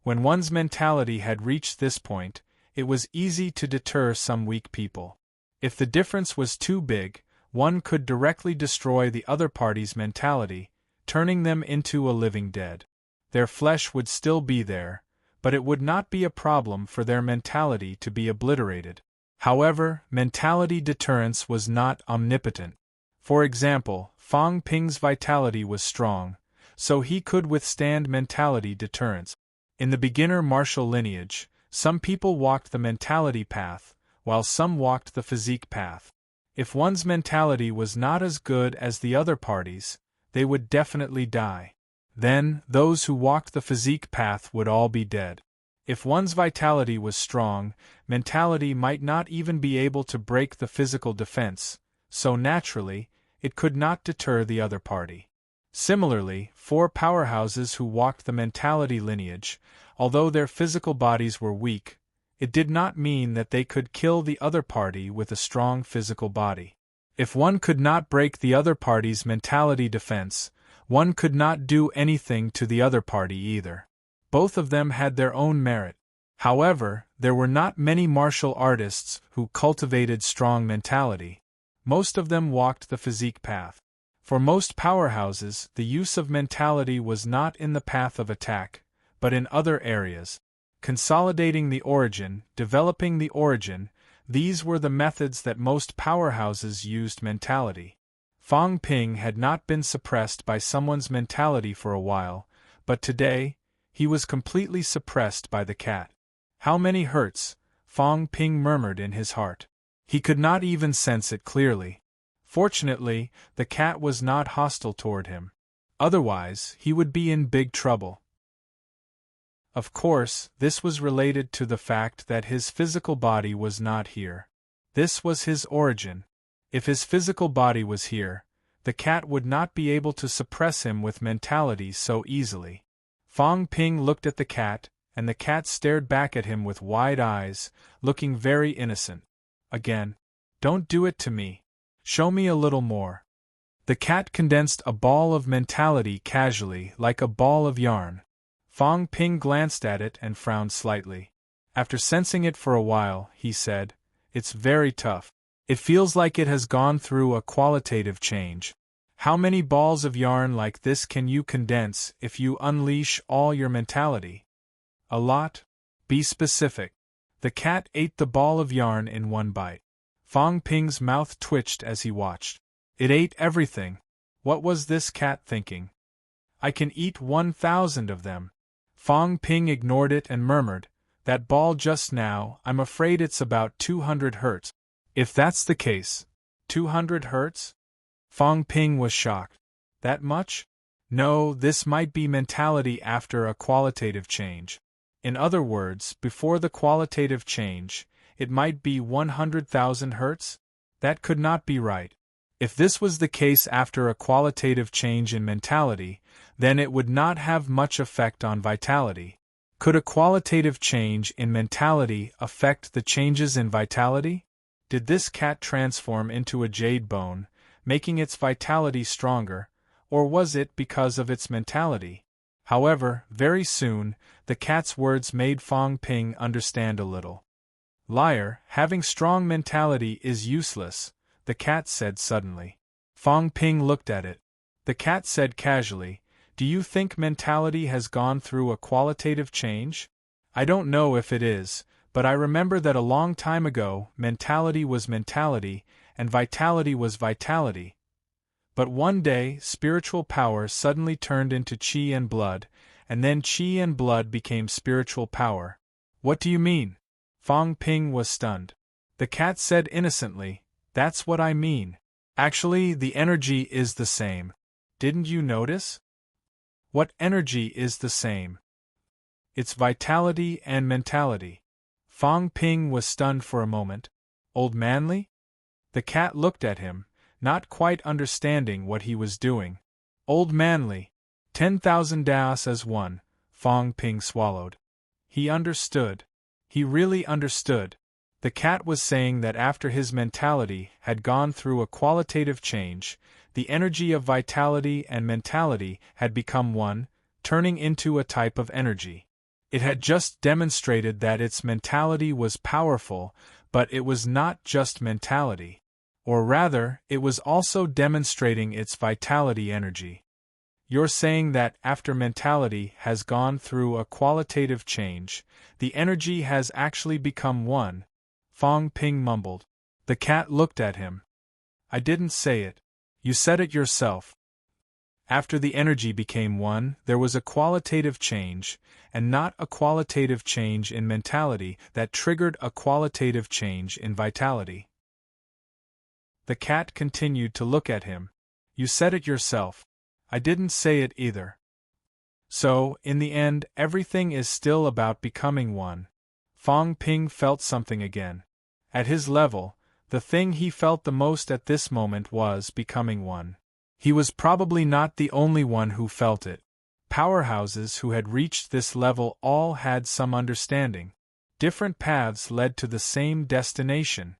When one's mentality had reached this point, it was easy to deter some weak people. If the difference was too big, one could directly destroy the other party's mentality, turning them into a living dead. Their flesh would still be there, but it would not be a problem for their mentality to be obliterated. However, mentality deterrence was not omnipotent. For example, Fong Ping's vitality was strong, so he could withstand mentality deterrence. In the beginner martial lineage, some people walked the mentality path, while some walked the physique path. If one's mentality was not as good as the other party's, they would definitely die. Then, those who walked the physique path would all be dead. If one's vitality was strong, mentality might not even be able to break the physical defense, so naturally, it could not deter the other party. Similarly, 4 powerhouses who walked the mentality lineage, although their physical bodies were weak, it did not mean that they could kill the other party with a strong physical body. If one could not break the other party's mentality defense, one could not do anything to the other party either. Both of them had their own merit. However, there were not many martial artists who cultivated strong mentality. Most of them walked the physique path. For most powerhouses, the use of mentality was not in the path of attack, but in other areas. Consolidating the origin, developing the origin, these were the methods that most powerhouses used mentality. Fang Ping had not been suppressed by someone's mentality for a while, but today, he was completely suppressed by the cat. How many hurts? Fang Ping murmured in his heart. He could not even sense it clearly. Fortunately, the cat was not hostile toward him. Otherwise, he would be in big trouble. Of course, this was related to the fact that his physical body was not here. This was his origin. If his physical body was here, the cat would not be able to suppress him with mentality so easily. Fang Ping looked at the cat, and the cat stared back at him with wide eyes, looking very innocent. Again, "Don't do it to me. Show me a little more." The cat condensed a ball of mentality casually, like a ball of yarn. Fang Ping glanced at it and frowned slightly. After sensing it for a while, he said, "It's very tough. It feels like it has gone through a qualitative change. How many balls of yarn like this can you condense if you unleash all your mentality?" "A lot. Be specific." The cat ate the ball of yarn in one bite. Fang Ping's mouth twitched as he watched. It ate everything. What was this cat thinking? "I can eat 1,000 of them." Fang Ping ignored it and murmured, "That ball just now, I'm afraid it's about 200 hertz. If that's the case, 200 hertz? Fang Ping was shocked. That much? No, this might be mentality after a qualitative change. In other words, before the qualitative change, it might be 100,000 hertz? That could not be right. If this was the case after a qualitative change in mentality, then it would not have much effect on vitality. Could a qualitative change in mentality affect the changes in vitality? Did this cat transform into a jade bone, making its vitality stronger, or was it because of its mentality? However, very soon, the cat's words made Fang Ping understand a little. "Liar, having strong mentality is useless," the cat said suddenly. Fang Ping looked at it. The cat said casually, "Do you think mentality has gone through a qualitative change?" "I don't know if it is, but I remember that a long time ago, mentality was mentality, and vitality was vitality. But one day, spiritual power suddenly turned into qi and blood, and then qi and blood became spiritual power." "What do you mean?" Fang Ping was stunned. The cat said innocently, "That's what I mean. Actually, the energy is the same. Didn't you notice?" "What energy is the same?" "It's vitality and mentality." Fang Ping was stunned for a moment. "Old Manly?" The cat looked at him, not quite understanding what he was doing. "Old Manly. 10,000 daos as one," Fang Ping swallowed. He understood. He really understood. The cat was saying that after his mentality had gone through a qualitative change, the energy of vitality and mentality had become one, turning into a type of energy. It had just demonstrated that its mentality was powerful, but it was not just mentality. Or rather, it was also demonstrating its vitality energy. "You're saying that after mentality has gone through a qualitative change, the energy has actually become one," Fang Ping mumbled. The cat looked at him. "I didn't say it. You said it yourself. After the energy became one, there was a qualitative change, and not a qualitative change in mentality that triggered a qualitative change in vitality." The cat continued to look at him. "You said it yourself. I didn't say it either. So, in the end, everything is still about becoming one. Fong Ping felt something again. At his level, the thing he felt the most at this moment was becoming one. He was probably not the only one who felt it. Powerhouses who had reached this level all had some understanding. Different paths led to the same destination.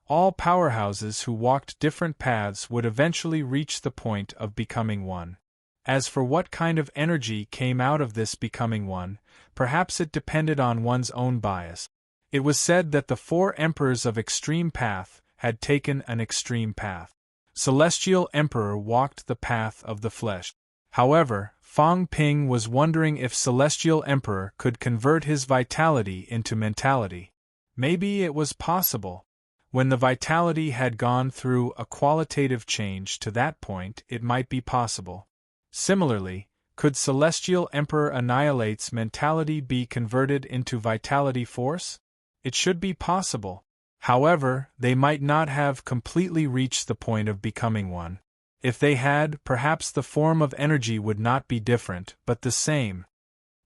All powerhouses who walked different paths would eventually reach the point of becoming one. As for what kind of energy came out of this becoming one, perhaps it depended on one's own bias. It was said that the 4 emperors of extreme path had taken an extreme path. Celestial Emperor walked the path of the flesh. However, Fong Ping was wondering if Celestial Emperor could convert his vitality into mentality. Maybe it was possible. When the vitality had gone through a qualitative change to that point, it might be possible. Similarly, could Celestial Emperor Annihilate's mentality be converted into vitality force? It should be possible. However, they might not have completely reached the point of becoming one. If they had, perhaps the form of energy would not be different, but the same.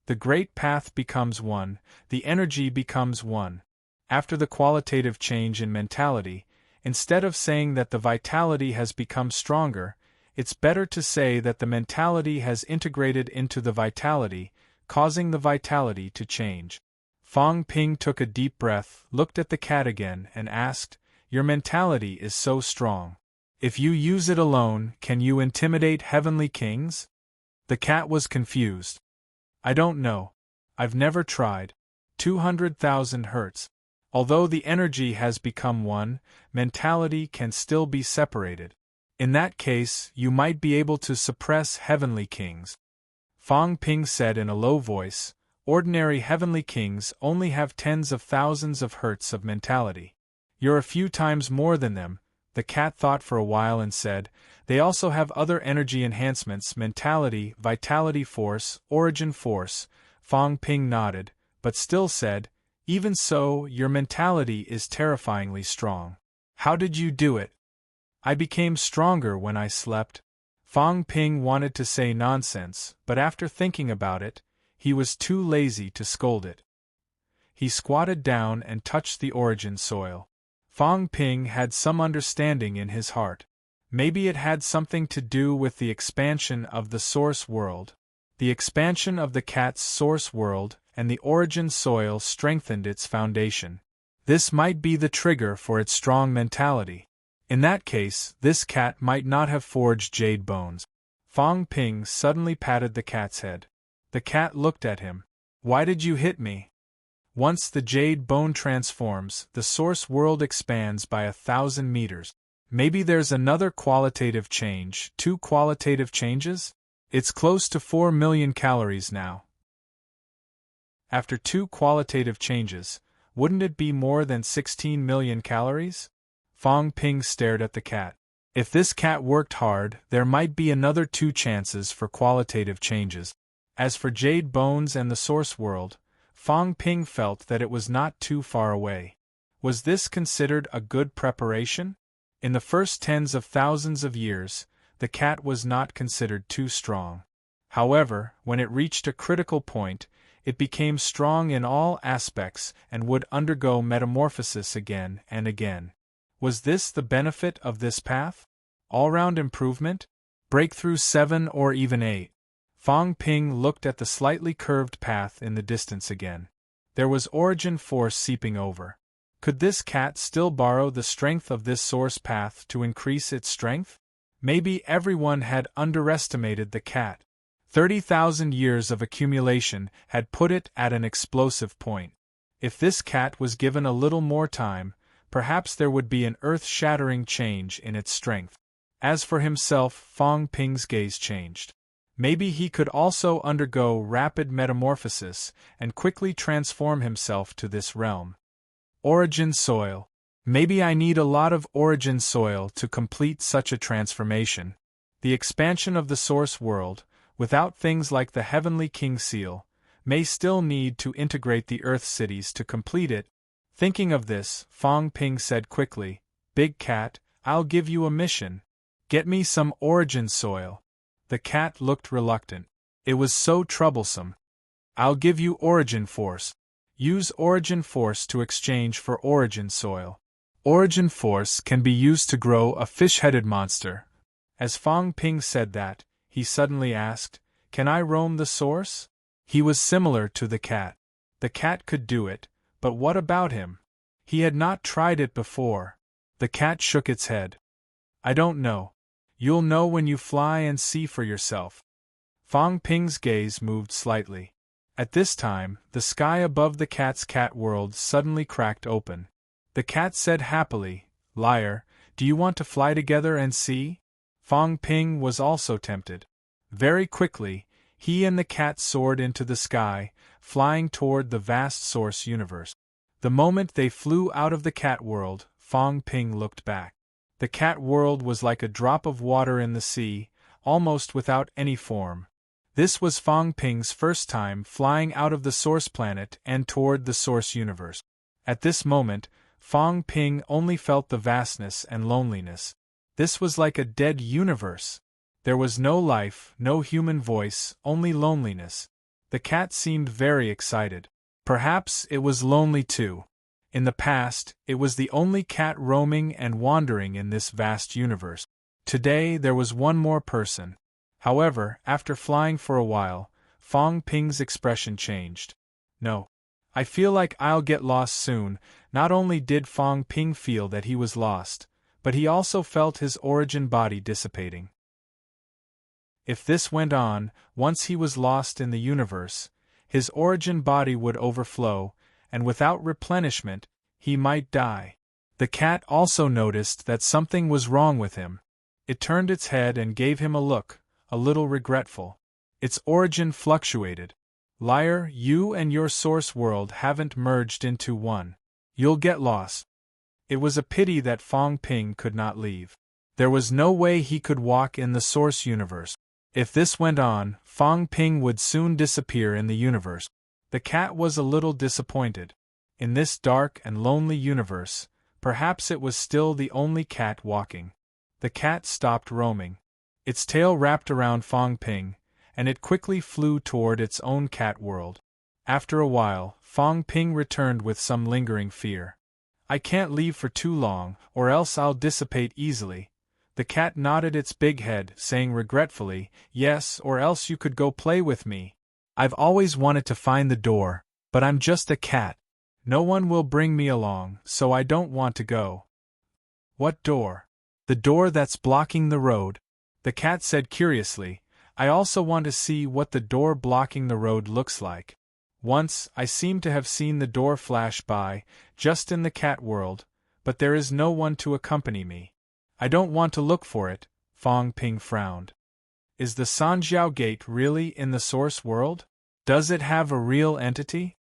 The great path becomes one, the energy becomes one. After the qualitative change in mentality, instead of saying that the vitality has become stronger, it's better to say that the mentality has integrated into the vitality, causing the vitality to change. Fong Ping took a deep breath, looked at the cat again, and asked, "Your mentality is so strong. If you use it alone, can you intimidate heavenly kings?" The cat was confused. "I don't know. I've never tried. 200,000 hertz. Although the energy has become one, mentality can still be separated. In that case, you might be able to suppress heavenly kings." Fong Ping said in a low voice, "Ordinary heavenly kings only have tens of thousands of hertz of mentality. You're a few times more than them." The cat thought for a while and said, "They also have other energy enhancements, mentality, vitality force, origin force." Fong Ping nodded, but still said, "Even so, your mentality is terrifyingly strong. How did you do it?" "I became stronger when I slept." Fong Ping wanted to say nonsense, but after thinking about it, he was too lazy to scold it. He squatted down and touched the origin soil. Fong Ping had some understanding in his heart. Maybe it had something to do with the expansion of the source world. The expansion of the cat's source world and the origin soil strengthened its foundation. This might be the trigger for its strong mentality. In that case, this cat might not have forged jade bones. Fong Ping suddenly patted the cat's head. The cat looked at him. "Why did you hit me?" "Once the jade bone transforms, the source world expands by 1,000 meters. Maybe there's another qualitative change, 2 qualitative changes? It's close to 4 million calories now. After 2 qualitative changes, wouldn't it be more than 16 million calories? Fong Ping stared at the cat. If this cat worked hard, there might be another 2 chances for qualitative changes. As for jade bones and the source world, Fong Ping felt that it was not too far away. Was this considered a good preparation? In the first tens of thousands of years, the cat was not considered too strong. However, when it reached a critical point, it became strong in all aspects and would undergo metamorphosis again and again. Was this the benefit of this path? All-round improvement? Breakthrough 7 or even 8? Fong Ping looked at the slightly curved path in the distance again. There was origin force seeping over. Could this cat still borrow the strength of this source path to increase its strength? Maybe everyone had underestimated the cat. 30,000 years of accumulation had put it at an explosive point. If this cat was given a little more time, perhaps there would be an earth-shattering change in its strength. As for himself, Fong Ping's gaze changed. Maybe he could also undergo rapid metamorphosis and quickly transform himself to this realm. Origin soil. Maybe I need a lot of origin soil to complete such a transformation. The expansion of the source world, without things like the Heavenly King seal, may still need to integrate the Earth cities to complete it. Thinking of this, Fong Ping said quickly, "Big Cat, I'll give you a mission. Get me some origin soil." The cat looked reluctant. It was so troublesome. I'll give you origin force. Use origin force to exchange for origin soil. Origin force can be used to grow a fish-headed monster. As Fong Ping said that, he suddenly asked, "Can I roam the source?" He was similar to the cat. The cat could do it, but what about him? He had not tried it before. The cat shook its head. "I don't know. You'll know when you fly and see for yourself." Fong Ping's gaze moved slightly. At this time, the sky above the cat's cat world suddenly cracked open. The cat said happily, "Liar, do you want to fly together and see?" Fong Ping was also tempted. Very quickly, he and the cat soared into the sky, flying toward the vast source universe. The moment they flew out of the cat world, Fong Ping looked back. The cat world was like a drop of water in the sea, almost without any form. This was Fong Ping's first time flying out of the source planet and toward the source universe. At this moment, Fong Ping only felt the vastness and loneliness. This was like a dead universe. There was no life, no human voice, only loneliness. The cat seemed very excited. Perhaps it was lonely too. In the past, it was the only cat roaming and wandering in this vast universe. Today there was one more person. However, after flying for a while, Fong Ping's expression changed. "No. I feel like I'll get lost soon." Not only did Fong Ping feel that he was lost, but he also felt his origin body dissipating. If this went on, once he was lost in the universe, his origin body would overflow, and without replenishment, he might die. The cat also noticed that something was wrong with him. It turned its head and gave him a look, a little regretful. Its origin fluctuated. "Liar, you and your source world haven't merged into one. You'll get lost." It was a pity that Fong Ping could not leave. There was no way he could walk in the source universe. If this went on, Fong Ping would soon disappear in the universe. The cat was a little disappointed. In this dark and lonely universe, perhaps it was still the only cat walking. The cat stopped roaming. Its tail wrapped around Fong Ping, and it quickly flew toward its own cat world. After a while, Fong Ping returned with some lingering fear. "I can't leave for too long, or else I'll dissipate easily." The cat nodded its big head, saying regretfully, "Yes, or else you could go play with me. I've always wanted to find the door, but I'm just a cat. No one will bring me along, so I don't want to go." "What door?" "The door that's blocking the road," the cat said curiously. "I also want to see what the door blocking the road looks like. Once, I seem to have seen the door flash by, just in the cat world, but there is no one to accompany me. I don't want to look for it." Fong Ping frowned. "Is the Sanjiao Gate really in the source world? Does it have a real entity?"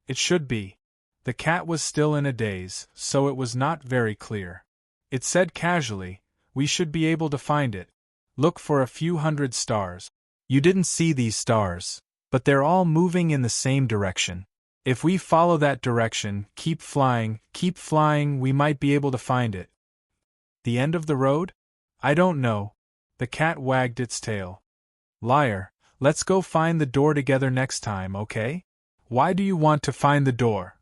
"It should be." The cat was still in a daze, so it was not very clear. It said casually, "We should be able to find it. Look for a few hundred stars. You didn't see these stars, but they're all moving in the same direction. If we follow that direction, keep flying, we might be able to find it." "The end of the road?" "I don't know." The cat wagged its tail. "Liar, let's go find the door together next time, okay? Why do you want to find the door?"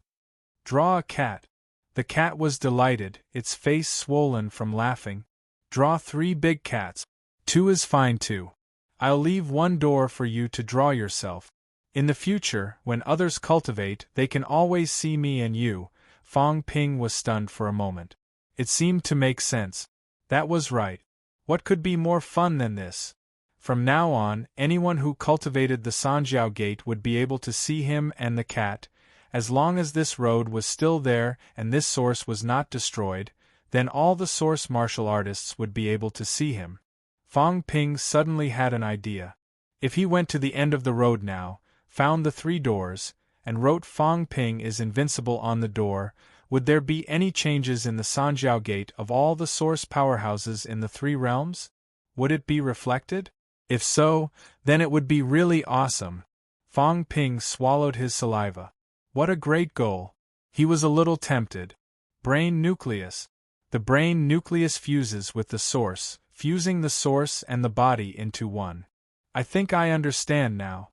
"Draw a cat." The cat was delighted, its face swollen from laughing. "Draw 3 big cats. 2 is fine too. I'll leave 1 door for you to draw yourself. In the future, when others cultivate, they can always see me and you." Fong Ping was stunned for a moment. It seemed to make sense. That was right. What could be more fun than this? From now on, anyone who cultivated the Sanjiao Gate would be able to see him and the cat. As long as this road was still there and this source was not destroyed, then all the source martial artists would be able to see him. Fong Ping suddenly had an idea. If he went to the end of the road now, found the 3 doors, and wrote "Fong Ping is invincible" on the door, would there be any changes in the Sanjiao Gate of all the source powerhouses in the 3 realms? Would it be reflected? If so, then it would be really awesome. Fong Ping swallowed his saliva. What a great goal. He was a little tempted. Brain nucleus. The brain nucleus fuses with the source, fusing the source and the body into one. I think I understand now.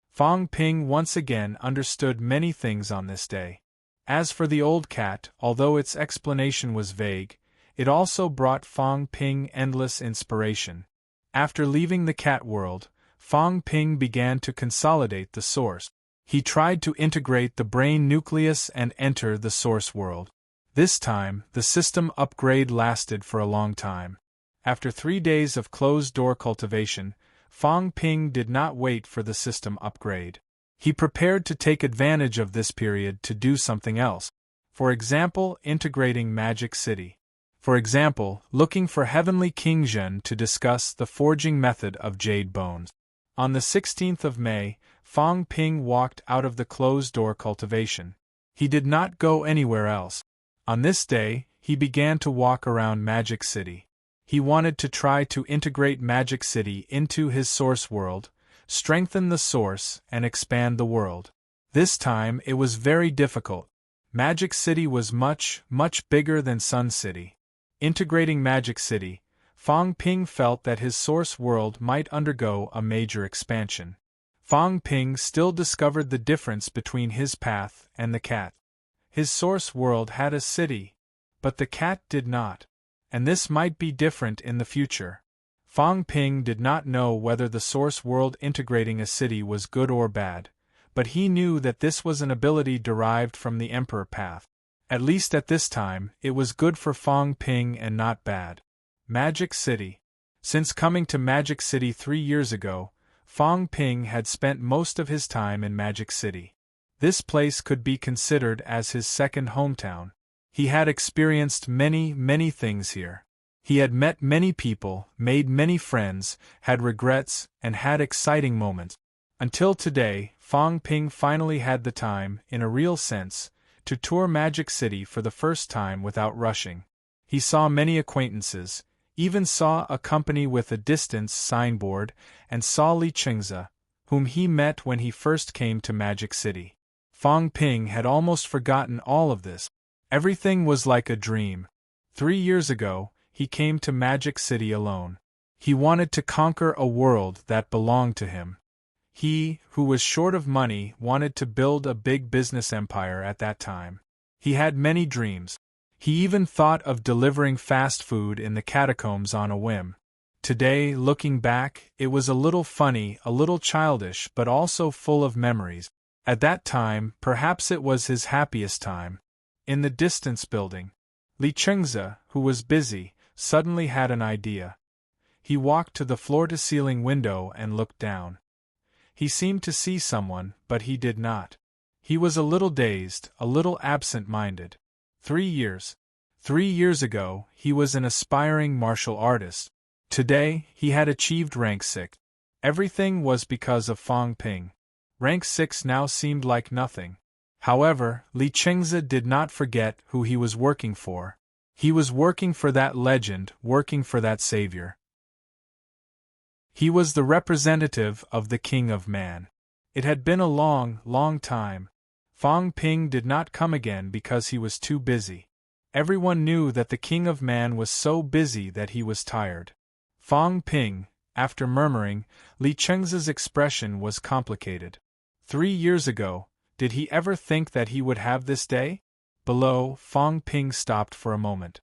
Fong Ping once again understood many things on this day. As for the old cat, although its explanation was vague, it also brought Fong Ping endless inspiration. After leaving the cat world, Fong Ping began to consolidate the source. He tried to integrate the brain nucleus and enter the source world. This time, the system upgrade lasted for a long time. After 3 days of closed-door cultivation, Fong Ping did not wait for the system upgrade. He prepared to take advantage of this period to do something else. For example, integrating Magic City. For example, looking for Heavenly King Zhen to discuss the forging method of jade bones. On the 16th of May, Fong Ping walked out of the closed-door cultivation. He did not go anywhere else. On this day, he began to walk around Magic City. He wanted to try to integrate Magic City into his source world, strengthen the source, and expand the world. This time it was very difficult. Magic City was much, much bigger than Sun City. Integrating Magic City, Fong Ping felt that his source world might undergo a major expansion. Fong Ping still discovered the difference between his path and the cat. His source world had a city, but the cat did not. And this might be different in the future. Fong Ping did not know whether the source world integrating a city was good or bad, but he knew that this was an ability derived from the Emperor path. At least at this time, it was good for Fong Ping and not bad. Magic City. Since coming to Magic City 3 years ago, Fong Ping had spent most of his time in Magic City. This place could be considered as his second hometown. He had experienced many, many things here. He had met many people, made many friends, had regrets, and had exciting moments. Until today, Fong Ping finally had the time, in a real sense, to tour Magic City for the first time without rushing. He saw many acquaintances, even saw a company with a distance signboard, and saw Li Chengze, whom he met when he first came to Magic City. Fong Ping had almost forgotten all of this. Everything was like a dream. 3 years ago, he came to Magic City alone. He wanted to conquer a world that belonged to him. He, who was short of money, wanted to build a big business empire at that time. He had many dreams. He even thought of delivering fast food in the catacombs on a whim. Today, looking back, it was a little funny, a little childish, but also full of memories. At that time, perhaps it was his happiest time. In the distance building, Li Chengze, who was busy, suddenly had an idea. He walked to the floor-to-ceiling window and looked down. He seemed to see someone, but he did not. He was a little dazed, a little absent-minded. 3 years. 3 years ago, he was an aspiring martial artist. Today, he had achieved rank 6. Everything was because of Fong Ping. Rank 6 now seemed like nothing. However, Li Chengze did not forget who he was working for. He was working for that legend, working for that savior. He was the representative of the King of Man. It had been a long, long time. Fong Ping did not come again because he was too busy. Everyone knew that the King of Man was so busy that he was tired. Fong Ping, after murmuring, Li Chengze's expression was complicated. 3 years ago, did he ever think that he would have this day? Below, Fong Ping stopped for a moment.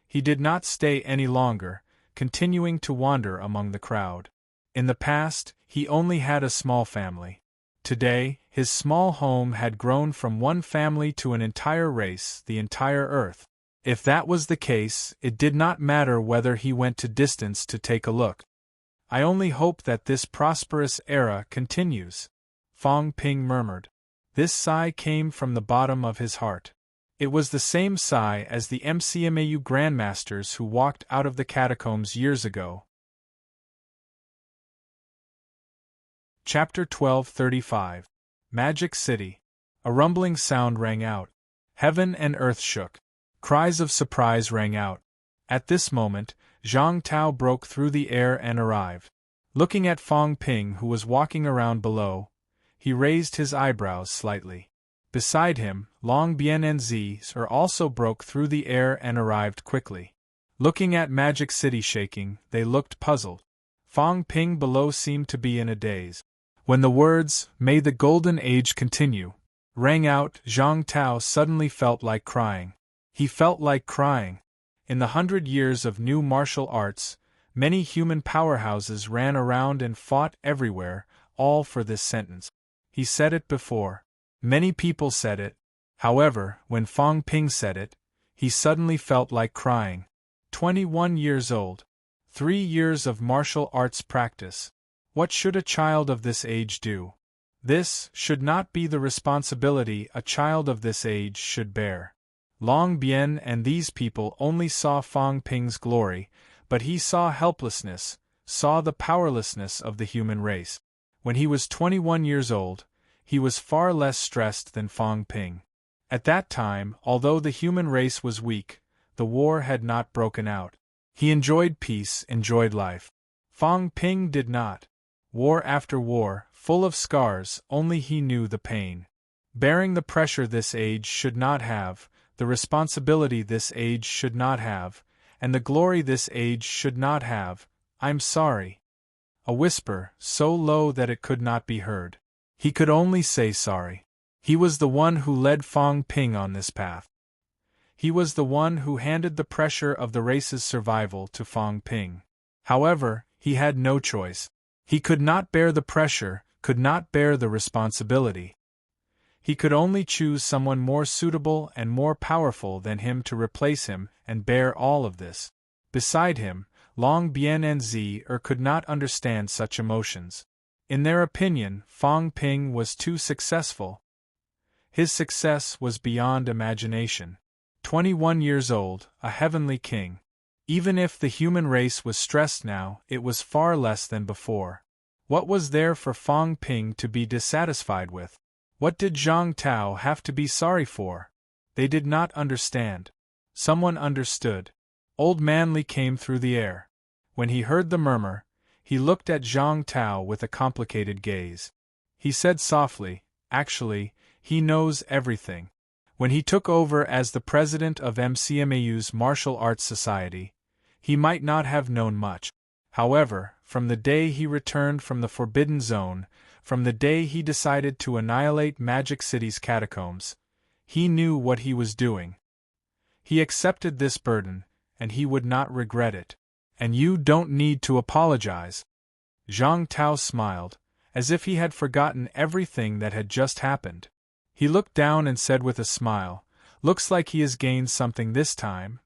He did not stay any longer, continuing to wander among the crowd. In the past, he only had a small family. Today, his small home had grown from one family to an entire race, the entire earth. If that was the case, it did not matter whether he went to distance to take a look. I only hope that this prosperous era continues, Fong Ping murmured. This sigh came from the bottom of his heart. It was the same sigh as the MCMAU grandmasters who walked out of the catacombs years ago. Chapter 12:35. Magic City. A rumbling sound rang out. Heaven and earth shook. Cries of surprise rang out. At this moment, Zhang Tao broke through the air and arrived. Looking at Fong Ping, who was walking around below, he raised his eyebrows slightly. Beside him, Long Bian and Zi also broke through the air and arrived quickly. Looking at Magic City shaking, they looked puzzled. Fong Ping below seemed to be in a daze. When the words, "May the Golden Age continue," rang out, Zhang Tao suddenly felt like crying. He felt like crying. In the 100 years of new martial arts, many human powerhouses ran around and fought everywhere, all for this sentence. He said it before. Many people said it. However, when Fong Ping said it, he suddenly felt like crying. 21 years old. 3 years of martial arts practice. What should a child of this age do? This should not be the responsibility a child of this age should bear. Long Bian and these people only saw Fong Ping's glory, but he saw helplessness, saw the powerlessness of the human race. When he was 21 years old, he was far less stressed than Fong Ping. At that time, although the human race was weak, the war had not broken out. He enjoyed peace, enjoyed life. Fong Ping did not. War after war, full of scars, only he knew the pain. Bearing the pressure this age should not have, the responsibility this age should not have, and the glory this age should not have. I'm sorry. A whisper, so low that it could not be heard. He could only say sorry. He was the one who led Fong Ping on this path. He was the one who handed the pressure of the race's survival to Fong Ping. However, he had no choice. He could not bear the pressure, could not bear the responsibility. He could only choose someone more suitable and more powerful than him to replace him and bear all of this. Beside him, Long Bian and Zi could not understand such emotions. In their opinion, Fong Ping was too successful. His success was beyond imagination. 21 years old, a heavenly king. Even if the human race was stressed now, it was far less than before. What was there for Fong Ping to be dissatisfied with? What did Zhang Tao have to be sorry for? They did not understand. Someone understood. Old Manly came through the air. When he heard the murmur, he looked at Zhang Tao with a complicated gaze. He said softly, "Actually, he knows everything." When he took over as the president of MCMAU's Martial Arts Society, he might not have known much. However, from the day he returned from the Forbidden Zone, from the day he decided to annihilate Magic City's catacombs, he knew what he was doing. He accepted this burden, and he would not regret it. And you don't need to apologize. Zhang Tao smiled, as if he had forgotten everything that had just happened. He looked down and said with a smile, "Looks like he has gained something this time."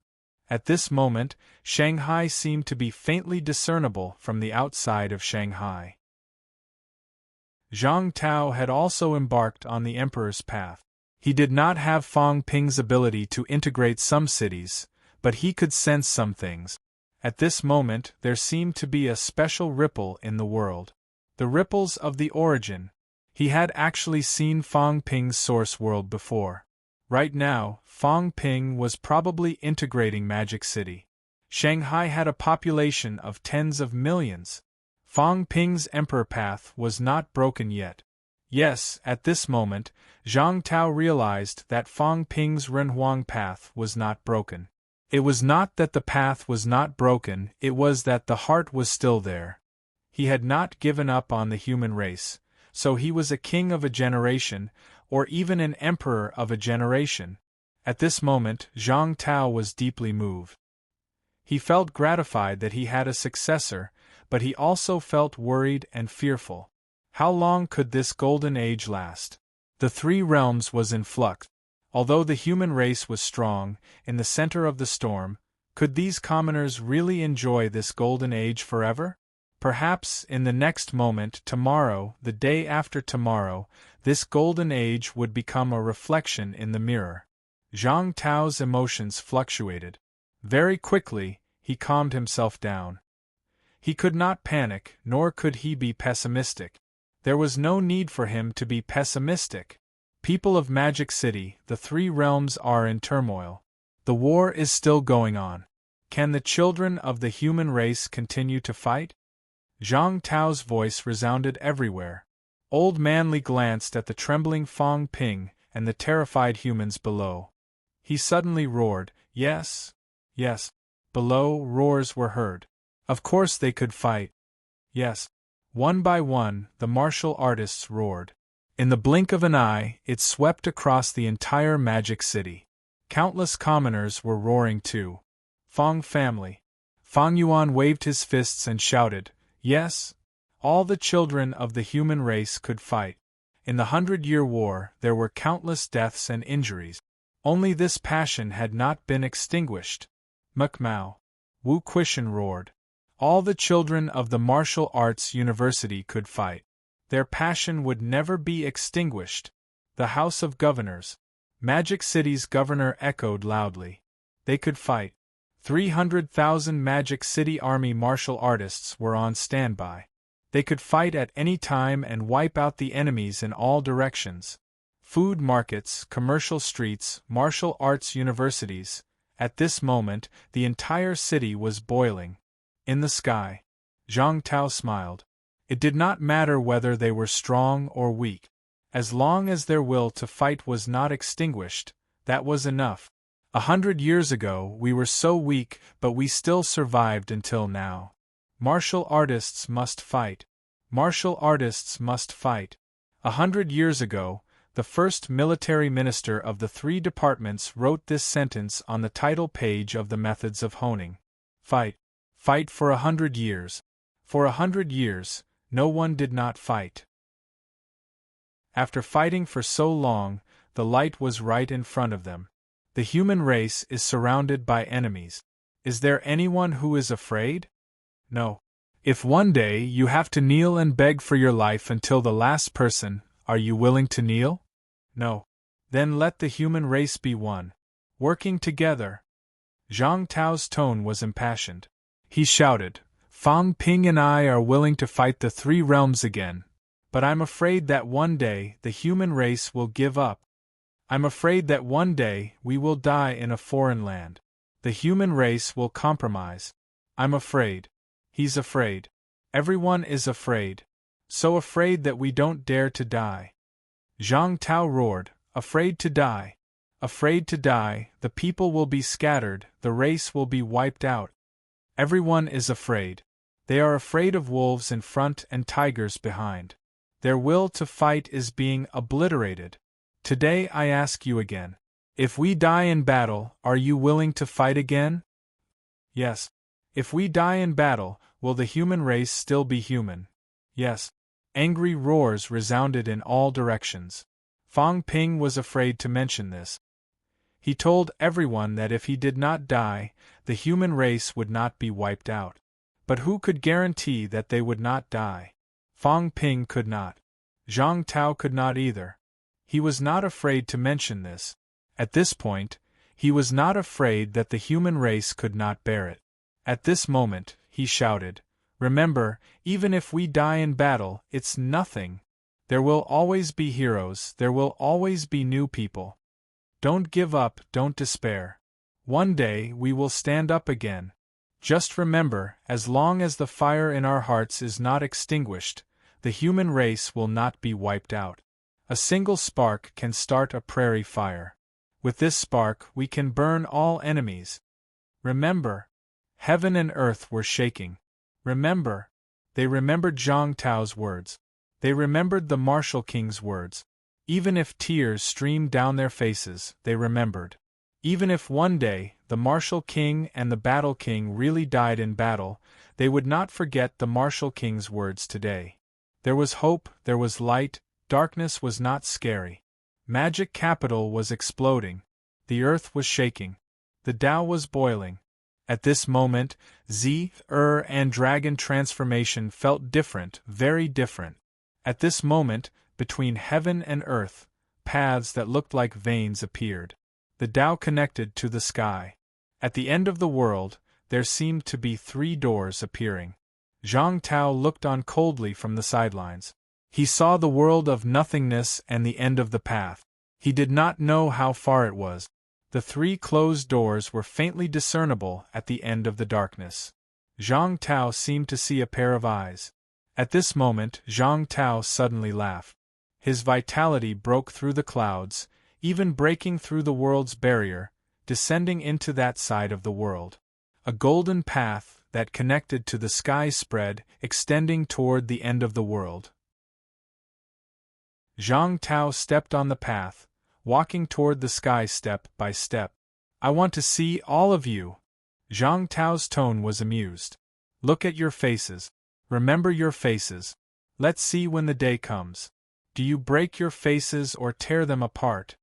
At this moment, Shanghai seemed to be faintly discernible from the outside of Shanghai. Zhang Tao had also embarked on the Emperor's path. He did not have Fong Ping's ability to integrate some cities, but he could sense some things. At this moment, there seemed to be a special ripple in the world. The ripples of the origin. He had actually seen Fong Ping's source world before. Right now, Fong Ping was probably integrating Magic City. Shanghai had a population of tens of millions. Fong Ping's emperor path was not broken yet. Yes, at this moment, Zhang Tao realized that Fong Ping's Renhuang path was not broken. It was not that the path was not broken, it was that the heart was still there. He had not given up on the human race, so he was a king of a generation, or even an emperor of a generation. At this moment, Zhang Tao was deeply moved. He felt gratified that he had a successor, but he also felt worried and fearful. How long could this golden age last? The three realms was in flux. Although the human race was strong, in the center of the storm, could these commoners really enjoy this golden age forever? Perhaps, in the next moment, tomorrow, the day after tomorrow, this golden age would become a reflection in the mirror. Zhang Tao's emotions fluctuated. Very quickly, he calmed himself down. He could not panic, nor could he be pessimistic. There was no need for him to be pessimistic. People of Magic City, the three realms are in turmoil. The war is still going on. Can the children of the human race continue to fight? Zhang Tao's voice resounded everywhere. Old Manly glanced at the trembling Fong Ping and the terrified humans below. He suddenly roared, "Yes, yes." Below, roars were heard. Of course they could fight. Yes. One by one, the martial artists roared. In the blink of an eye, it swept across the entire magic city. Countless commoners were roaring too. Fang family. Fang Yuan waved his fists and shouted, "Yes! All the children of the human race could fight." In the 100-Year War, there were countless deaths and injuries. Only this passion had not been extinguished. Mao. Wu Quishan roared. All the children of the martial arts university could fight. Their passion would never be extinguished. The House of Governors. Magic City's governor echoed loudly. They could fight. 300,000 Magic City Army martial artists were on standby. They could fight at any time and wipe out the enemies in all directions. Food markets, commercial streets, martial arts universities. At this moment, the entire city was boiling. In the sky, Zhang Tao smiled. It did not matter whether they were strong or weak. As long as their will to fight was not extinguished, that was enough. 100 years ago we were so weak, but we still survived until now. Martial artists must fight. Martial artists must fight. 100 years ago, the first military minister of the 3 departments wrote this sentence on the title page of the Methods of Honing. Fight. Fight for 100 years. For 100 years, no one did not fight. After fighting for so long, the light was right in front of them. The human race is surrounded by enemies. Is there anyone who is afraid? No. If one day you have to kneel and beg for your life until the last person, are you willing to kneel? No. Then let the human race be one. Working together. Zhang Tao's tone was impassioned. He shouted, "Fang Ping and I are willing to fight the 3 realms again. But I'm afraid that one day the human race will give up. I'm afraid that one day we will die in a foreign land. The human race will compromise. I'm afraid." He's afraid. Everyone is afraid. So afraid that we don't dare to die. Zhang Tao roared, "Afraid to die. Afraid to die, the people will be scattered, the race will be wiped out. Everyone is afraid. They are afraid of wolves in front and tigers behind. Their will to fight is being obliterated. Today I ask you again. If we die in battle, are you willing to fight again? Yes. If we die in battle, will the human race still be human? Yes. Angry roars resounded in all directions. Fang Ping was afraid to mention this. He told everyone that if he did not die, the human race would not be wiped out. But who could guarantee that they would not die? Fang Ping could not. Zhang Tao could not either. He was not afraid to mention this. At this point, he was not afraid that the human race could not bear it. At this moment, he shouted, "Remember, even if we die in battle, it's nothing. There will always be heroes, there will always be new people. Don't give up, don't despair. One day we will stand up again. Just remember, as long as the fire in our hearts is not extinguished, the human race will not be wiped out. A single spark can start a prairie fire. With this spark we can burn all enemies. Remember." Heaven and earth were shaking. Remember. They remembered Zhang Tao's words. They remembered the martial king's words. Even if tears streamed down their faces, they remembered. Even if one day the martial king and the battle king really died in battle, they would not forget the martial king's words today. There was hope, there was light, darkness was not scary. Magic capital was exploding. The earth was shaking. The Tao was boiling. At this moment, and dragon transformation felt different, very different. At this moment, between heaven and earth, paths that looked like veins appeared. The Tao connected to the sky. At the end of the world, there seemed to be 3 doors appearing. Zhang Tao looked on coldly from the sidelines. He saw the world of nothingness and the end of the path. He did not know how far it was. The 3 closed doors were faintly discernible at the end of the darkness. Zhang Tao seemed to see a pair of eyes. At this moment, Zhang Tao suddenly laughed. His vitality broke through the clouds, even breaking through the world's barrier, descending into that side of the world. a golden path that connected to the sky spread, extending toward the end of the world. Zhang Tao stepped on the path, walking toward the sky step by step. I want to see all of you. Zhang Tao's tone was amused. Look at your faces. Remember your faces. Let's see when the day comes. Do you break your faces or tear them apart?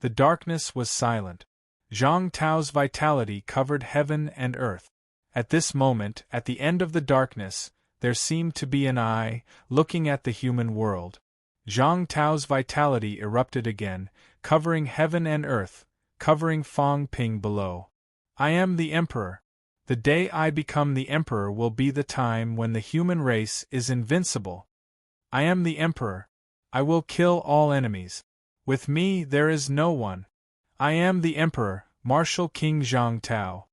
The darkness was silent. Zhang Tao's vitality covered heaven and earth. At this moment, at the end of the darkness, there seemed to be an eye, looking at the human world. Zhang Tao's vitality erupted again, covering heaven and earth, covering Fang Ping below. I am the Emperor. The day I become the Emperor will be the time when the human race is invincible. I am the Emperor. I will kill all enemies. With me there is no one. I am the Emperor, Martial King Zhang Tao.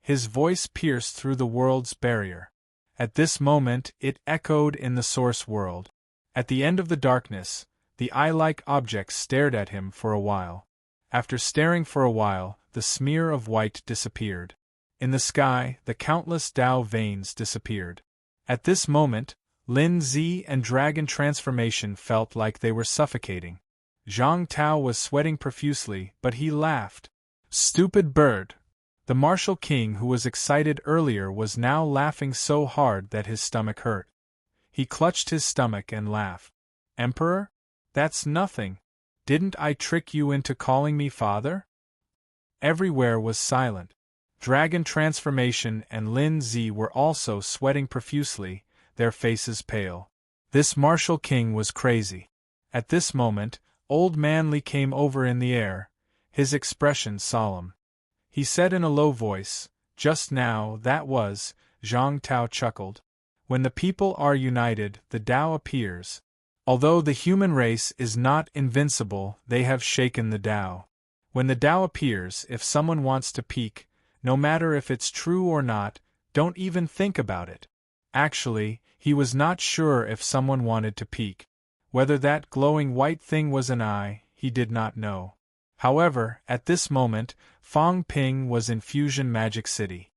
His voice pierced through the world's barrier. At this moment it echoed in the source world. At the end of the darkness, the eye-like objects stared at him for a while. After staring for a while, the smear of white disappeared. In the sky, the countless Tao veins disappeared. At this moment, Lin Zi and Dragon Transformation felt like they were suffocating. Zhang Tao was sweating profusely, but he laughed. Stupid bird! The martial king who was excited earlier was now laughing so hard that his stomach hurt. He clutched his stomach and laughed. Emperor? That's nothing. Didn't I trick you into calling me father? Everywhere was silent. Dragon Transformation and Lin Zi were also sweating profusely, their faces pale. This martial king was crazy. At this moment, Old Man Li came over in the air, his expression solemn. He said in a low voice, "Just now, that was," Zhang Tao chuckled. "When the people are united, the Tao appears. Although the human race is not invincible, they have shaken the Tao. When the Tao appears, if someone wants to peek, no matter if it's true or not, don't even think about it." Actually, he was not sure if someone wanted to peek. Whether that glowing white thing was an eye, he did not know. However, at this moment, Fang Ping was in Fusion Magic City.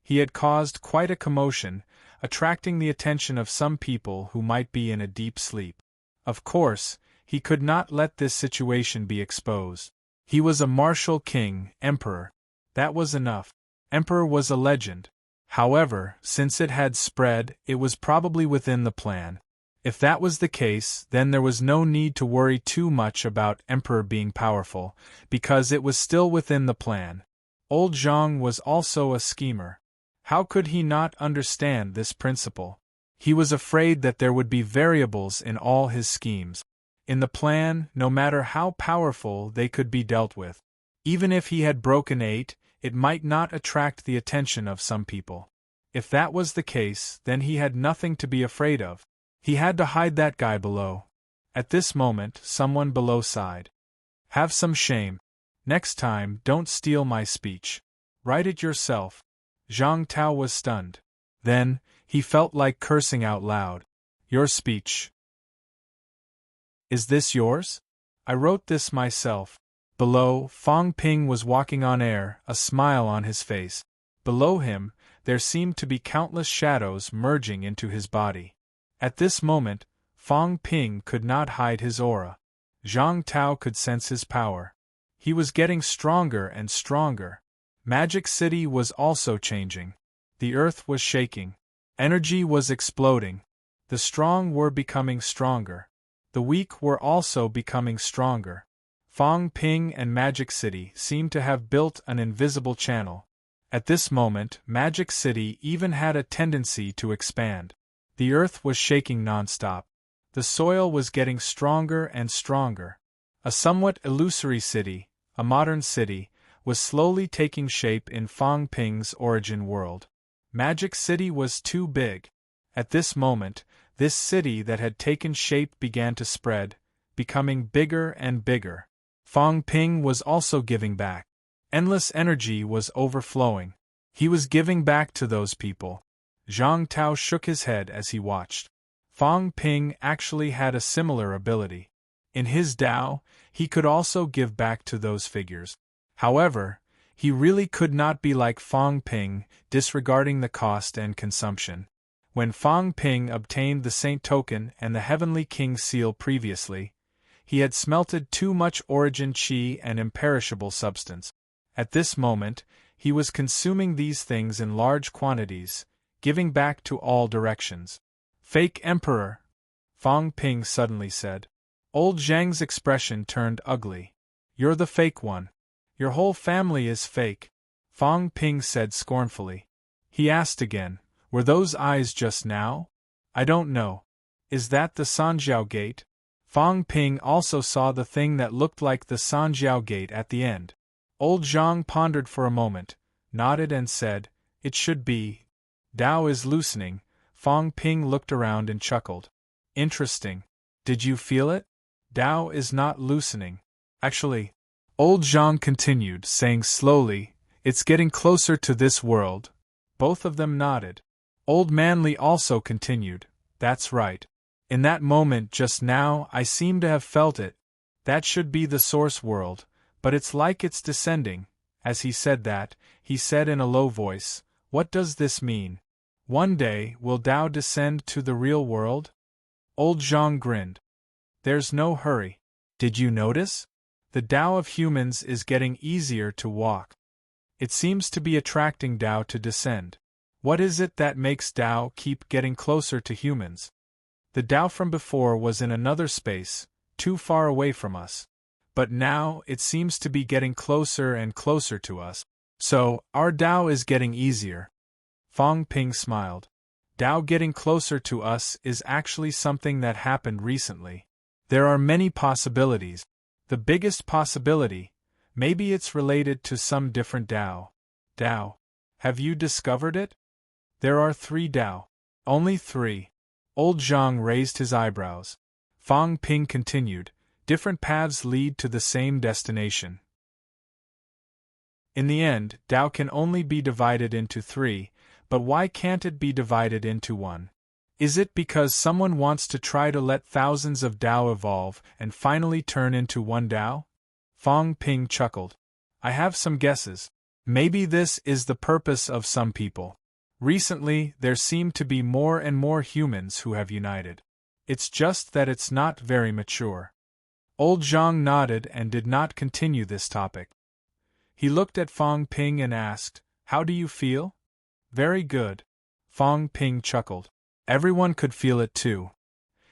He had caused quite a commotion, attracting the attention of some people who might be in a deep sleep. Of course, he could not let this situation be exposed. He was a martial king, emperor. That was enough. Emperor was a legend. However, since it had spread, it was probably within the plan. If that was the case, then there was no need to worry too much about Emperor being powerful, because it was still within the plan. Old Zhang was also a schemer. How could he not understand this principle? He was afraid that there would be variables in all his schemes. In the plan, no matter how powerful they could be dealt with. Even if he had broken 8, it might not attract the attention of some people. If that was the case, then he had nothing to be afraid of. He had to hide that guy below. At this moment, someone below sighed. Have some shame. Next time, don't steal my speech. Write it yourself. Zhang Tao was stunned. Then, he felt like cursing out loud. Your speech. Is this yours? I wrote this myself. Below, Fang Ping was walking on air, a smile on his face. Below him, there seemed to be countless shadows merging into his body. At this moment, Fang Ping could not hide his aura. Zhang Tao could sense his power. He was getting stronger and stronger. Magic City was also changing. The earth was shaking. Energy was exploding. The strong were becoming stronger. The weak were also becoming stronger. Fang Ping and Magic City seemed to have built an invisible channel. At this moment, Magic City even had a tendency to expand. The earth was shaking non-stop. The soil was getting stronger and stronger. A somewhat illusory city, a modern city, was slowly taking shape in Fang Ping's origin world. Magic City was too big. At this moment, this city that had taken shape began to spread, becoming bigger and bigger. Fang Ping was also giving back. Endless energy was overflowing. He was giving back to those people. Zhang Tao shook his head as he watched. Fang Ping actually had a similar ability. In his Tao, he could also give back to those figures. However, He really could not be like Fong Ping, disregarding the cost and consumption. When Fong Ping obtained the Saint Token and the Heavenly King Seal previously, he had smelted too much origin qi and imperishable substance. At this moment, he was consuming these things in large quantities, giving back to all directions. Fake Emperor, Fong Ping suddenly said. Old Zhang's expression turned ugly. You're the fake one. Your whole family is fake, Fong Ping said scornfully. He asked again, were those eyes just now? I don't know. Is that the Sanjiao Gate? Fong Ping also saw the thing that looked like the Sanjiao Gate at the end. Old Zhang pondered for a moment, nodded and said, it should be. Dao is loosening. Fong Ping looked around and chuckled. Interesting. Did you feel it? Dao is not loosening. Actually, Old Zhang continued, saying slowly, it's getting closer to this world. Both of them nodded. Old Manly also continued, that's right. In that moment just now I seem to have felt it. That should be the source world, but it's like it's descending. As he said that, he said in a low voice, what does this mean? One day, will Dao descend to the real world? Old Zhang grinned. There's no hurry. Did you notice? The Dao of humans is getting easier to walk. It seems to be attracting Dao to descend. What is it that makes Dao keep getting closer to humans? The Dao from before was in another space, too far away from us. But now it seems to be getting closer and closer to us. So, our Dao is getting easier. Fong Ping smiled. Dao getting closer to us is actually something that happened recently. There are many possibilities. The biggest possibility, maybe it's related to some different Dao. Dao. Have you discovered it? There are 3 Dao. Only 3. Old Zhang raised his eyebrows. Fong Ping continued, different paths lead to the same destination. In the end, Dao can only be divided into 3, but why can't it be divided into 1? Is it because someone wants to try to let thousands of Dao evolve and finally turn into 1 Dao? Fong Ping chuckled. I have some guesses. Maybe this is the purpose of some people. Recently, there seem to be more and more humans who have united. It's just that it's not very mature. Old Zhang nodded and did not continue this topic. He looked at Fong Ping and asked, how do you feel? Very good. Fong Ping chuckled. Everyone could feel it too.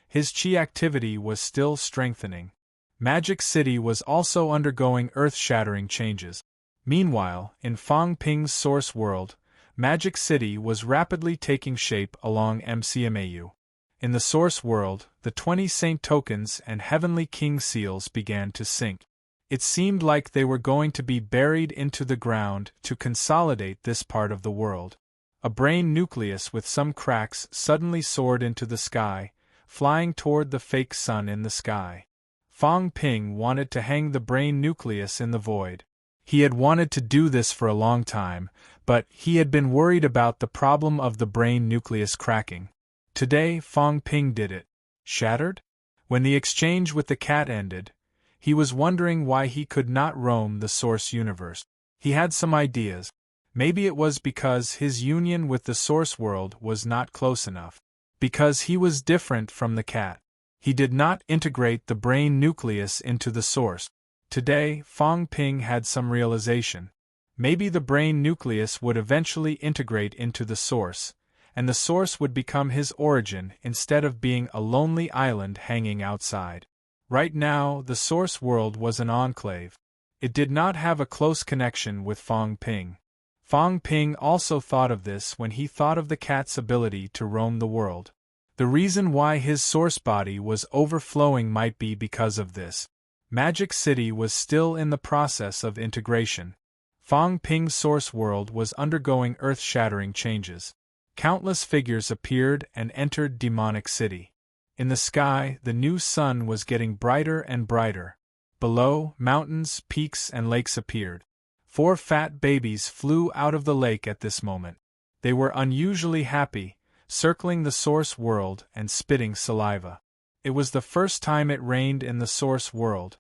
His qi activity was still strengthening. Magic City was also undergoing earth-shattering changes. Meanwhile, in Fong Ping's source world, Magic City was rapidly taking shape along MCMAU. In the source world, the 20 Saint Tokens and Heavenly King Seals began to sink. It seemed like they were going to be buried into the ground to consolidate this part of the world. A brain nucleus with some cracks suddenly soared into the sky, flying toward the fake sun in the sky. Fong Ping wanted to hang the brain nucleus in the void. He had wanted to do this for a long time, but he had been worried about the problem of the brain nucleus cracking. Today, Fong Ping did it. Shattered? When the exchange with the cat ended, he was wondering why he could not roam the source universe. He had some ideas. Maybe it was because his union with the source world was not close enough. Because he was different from the cat. He did not integrate the brain nucleus into the source. Today, Fong Ping had some realization. Maybe the brain nucleus would eventually integrate into the source, and the source would become his origin instead of being a lonely island hanging outside. Right now, the source world was an enclave. It did not have a close connection with Fong Ping. Fong Ping also thought of this when he thought of the cat's ability to roam the world. The reason why his source body was overflowing might be because of this. Magic City was still in the process of integration. Fong Ping's source world was undergoing earth-shattering changes. Countless figures appeared and entered Demonic City. In the sky, the new sun was getting brighter and brighter. Below, mountains, peaks, and lakes appeared. 4 fat babies flew out of the lake at this moment. They were unusually happy, circling the source world and spitting saliva. It was the first time it rained in the source world.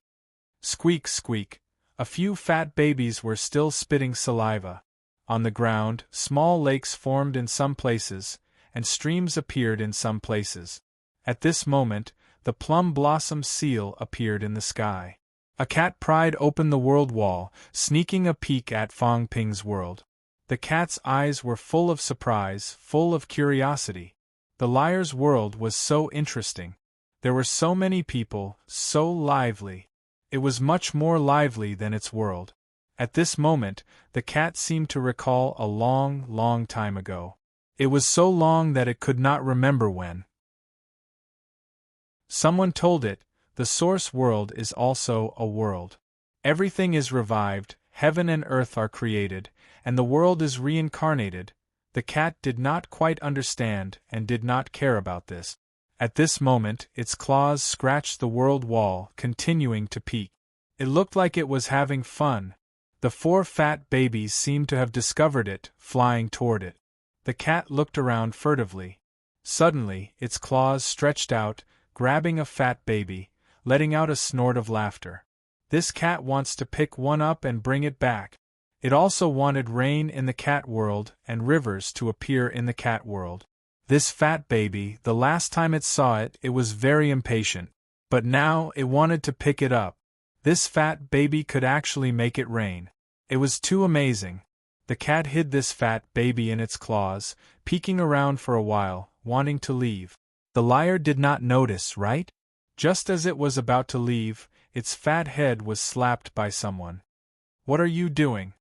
Squeak, squeak. A few fat babies were still spitting saliva. On the ground, small lakes formed in some places, and streams appeared in some places. At this moment, the plum blossom seal appeared in the sky. A cat pried open the world wall, sneaking a peek at Fong Ping's world. The cat's eyes were full of surprise, full of curiosity. The liar's world was so interesting. There were so many people, so lively. It was much more lively than its world. At this moment, the cat seemed to recall a long, long time ago. It was so long that it could not remember when. Someone told it, the source world is also a world. Everything is revived, heaven and earth are created, and the world is reincarnated. The cat did not quite understand and did not care about this. At this moment, its claws scratched the world wall, continuing to peek. It looked like it was having fun. The 4 fat babies seemed to have discovered it, flying toward it. The cat looked around furtively. Suddenly, its claws stretched out, grabbing a fat baby, letting out a snort of laughter. This cat wants to pick one up and bring it back. It also wanted rain in the cat world and rivers to appear in the cat world. This fat baby, the last time it saw it, it was very impatient. But now it wanted to pick it up. This fat baby could actually make it rain. It was too amazing. The cat hid this fat baby in its claws, peeking around for a while, wanting to leave. The liar did not notice, right? Just as it was about to leave, its fat head was slapped by someone. What are you doing?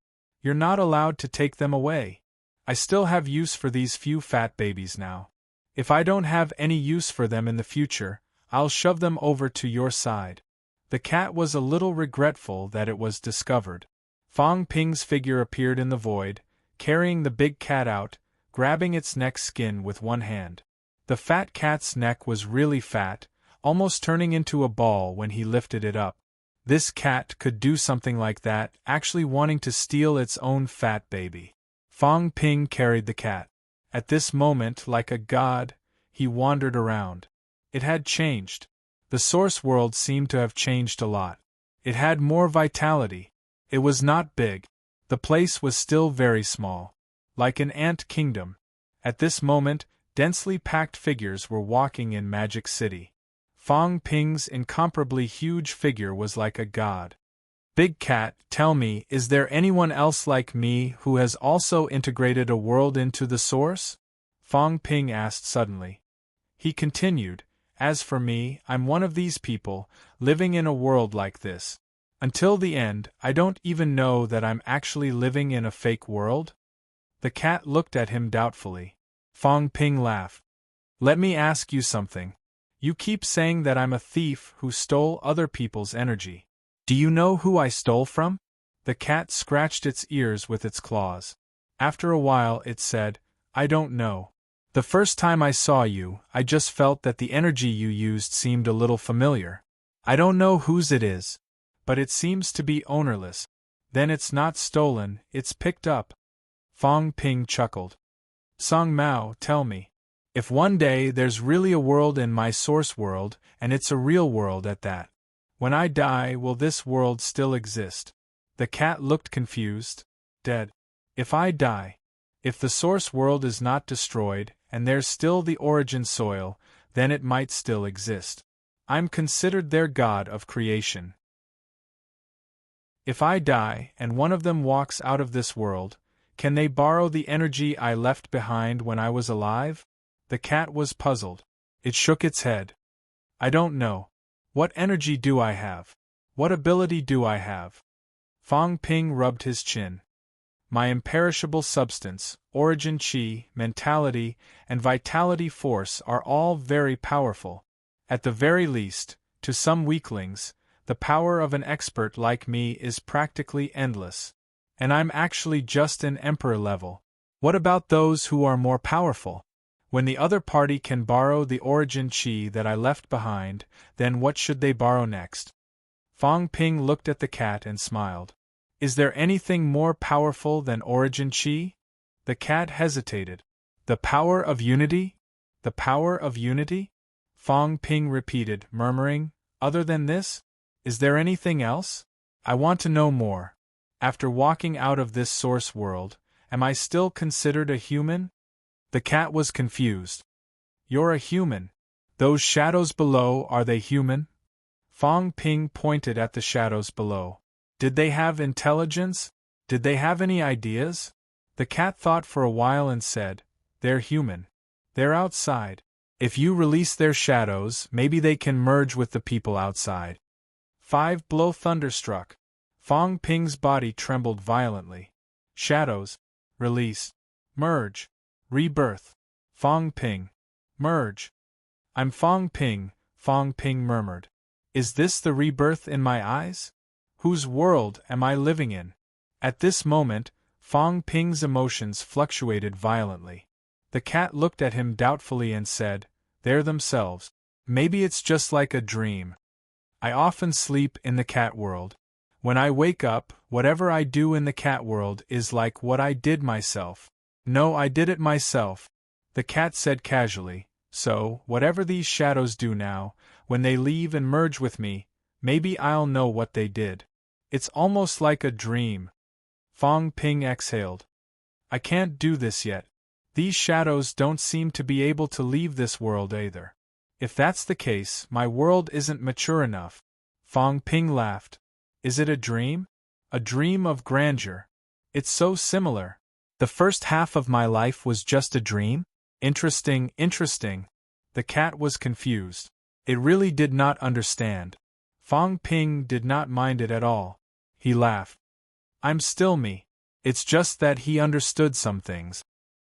You're not allowed to take them away. I still have use for these few fat babies now. If I don't have any use for them in the future, I'll shove them over to your side. The cat was a little regretful that it was discovered. Fong Ping's figure appeared in the void, carrying the big cat out, grabbing its neck skin with one hand. The fat cat's neck was really fat, almost turning into a ball when he lifted it up. This cat could do something like that, actually wanting to steal its own fat baby. Fong Ping carried the cat. At this moment, like a god, he wandered around. It had changed. The source world seemed to have changed a lot. It had more vitality. It was not big. The place was still very small. Like an ant kingdom. At this moment, densely packed figures were walking in Magic City. Fong Ping's incomparably huge figure was like a god. Big Cat, tell me, is there anyone else like me who has also integrated a world into the source? Fong Ping asked suddenly. He continued, as for me, I'm one of these people, living in a world like this. Until the end, I don't even know that I'm actually living in a fake world? The cat looked at him doubtfully. Fong Ping laughed. Let me ask you something. You keep saying that I'm a thief who stole other people's energy. Do you know who I stole from? The cat scratched its ears with its claws. After a while it said, I don't know. The first time I saw you, I just felt that the energy you used seemed a little familiar. I don't know whose it is. But it seems to be ownerless. Then it's not stolen, it's picked up. Fong Ping chuckled. Song Mao, tell me. If one day there's really a world in my source world, and it's a real world at that, when I die, will this world still exist? The cat looked confused. Dead. If I die, if the source world is not destroyed, and there's still the origin soil, then it might still exist. I'm considered their god of creation. If I die, and one of them walks out of this world, can they borrow the energy I left behind when I was alive? The cat was puzzled. It shook its head. I don't know. What energy do I have? What ability do I have? Fong Ping rubbed his chin. My imperishable substance, origin chi, mentality, and vitality force are all very powerful. At the very least, to some weaklings, the power of an expert like me is practically endless. And I'm actually just an emperor level. What about those who are more powerful? When the other party can borrow the origin chi that I left behind, then what should they borrow next? Fong Ping looked at the cat and smiled. Is there anything more powerful than origin chi? The cat hesitated. The power of unity? The power of unity? Fong Ping repeated, murmuring, other than this? Is there anything else? I want to know more. After walking out of this source world, am I still considered a human? The cat was confused. You're a human. Those shadows below, are they human? Fong Ping pointed at the shadows below. Did they have intelligence? Did they have any ideas? The cat thought for a while and said, they're human. They're outside. If you release their shadows, maybe they can merge with the people outside. 5 Blow thunderstruck. Fong Ping's body trembled violently. Shadows. Release. Merge. Rebirth. Fong Ping. Merge. I'm Fong Ping, Fong Ping murmured. Is this the rebirth in my eyes? Whose world am I living in? At this moment, Fong Ping's emotions fluctuated violently. The cat looked at him doubtfully and said, they're themselves. Maybe it's just like a dream. I often sleep in the cat world. When I wake up, whatever I do in the cat world is like what I did myself. No, I did it myself, the cat said casually. So, whatever these shadows do now, when they leave and merge with me, maybe I'll know what they did. It's almost like a dream. Fong Ping exhaled. I can't do this yet. These shadows don't seem to be able to leave this world either. If that's the case, my world isn't mature enough. Fong Ping laughed. Is it a dream? A dream of grandeur. It's so similar. The first half of my life was just a dream? Interesting, interesting. The cat was confused. It really did not understand. Fong Ping did not mind it at all. He laughed. I'm still me. It's just that he understood some things.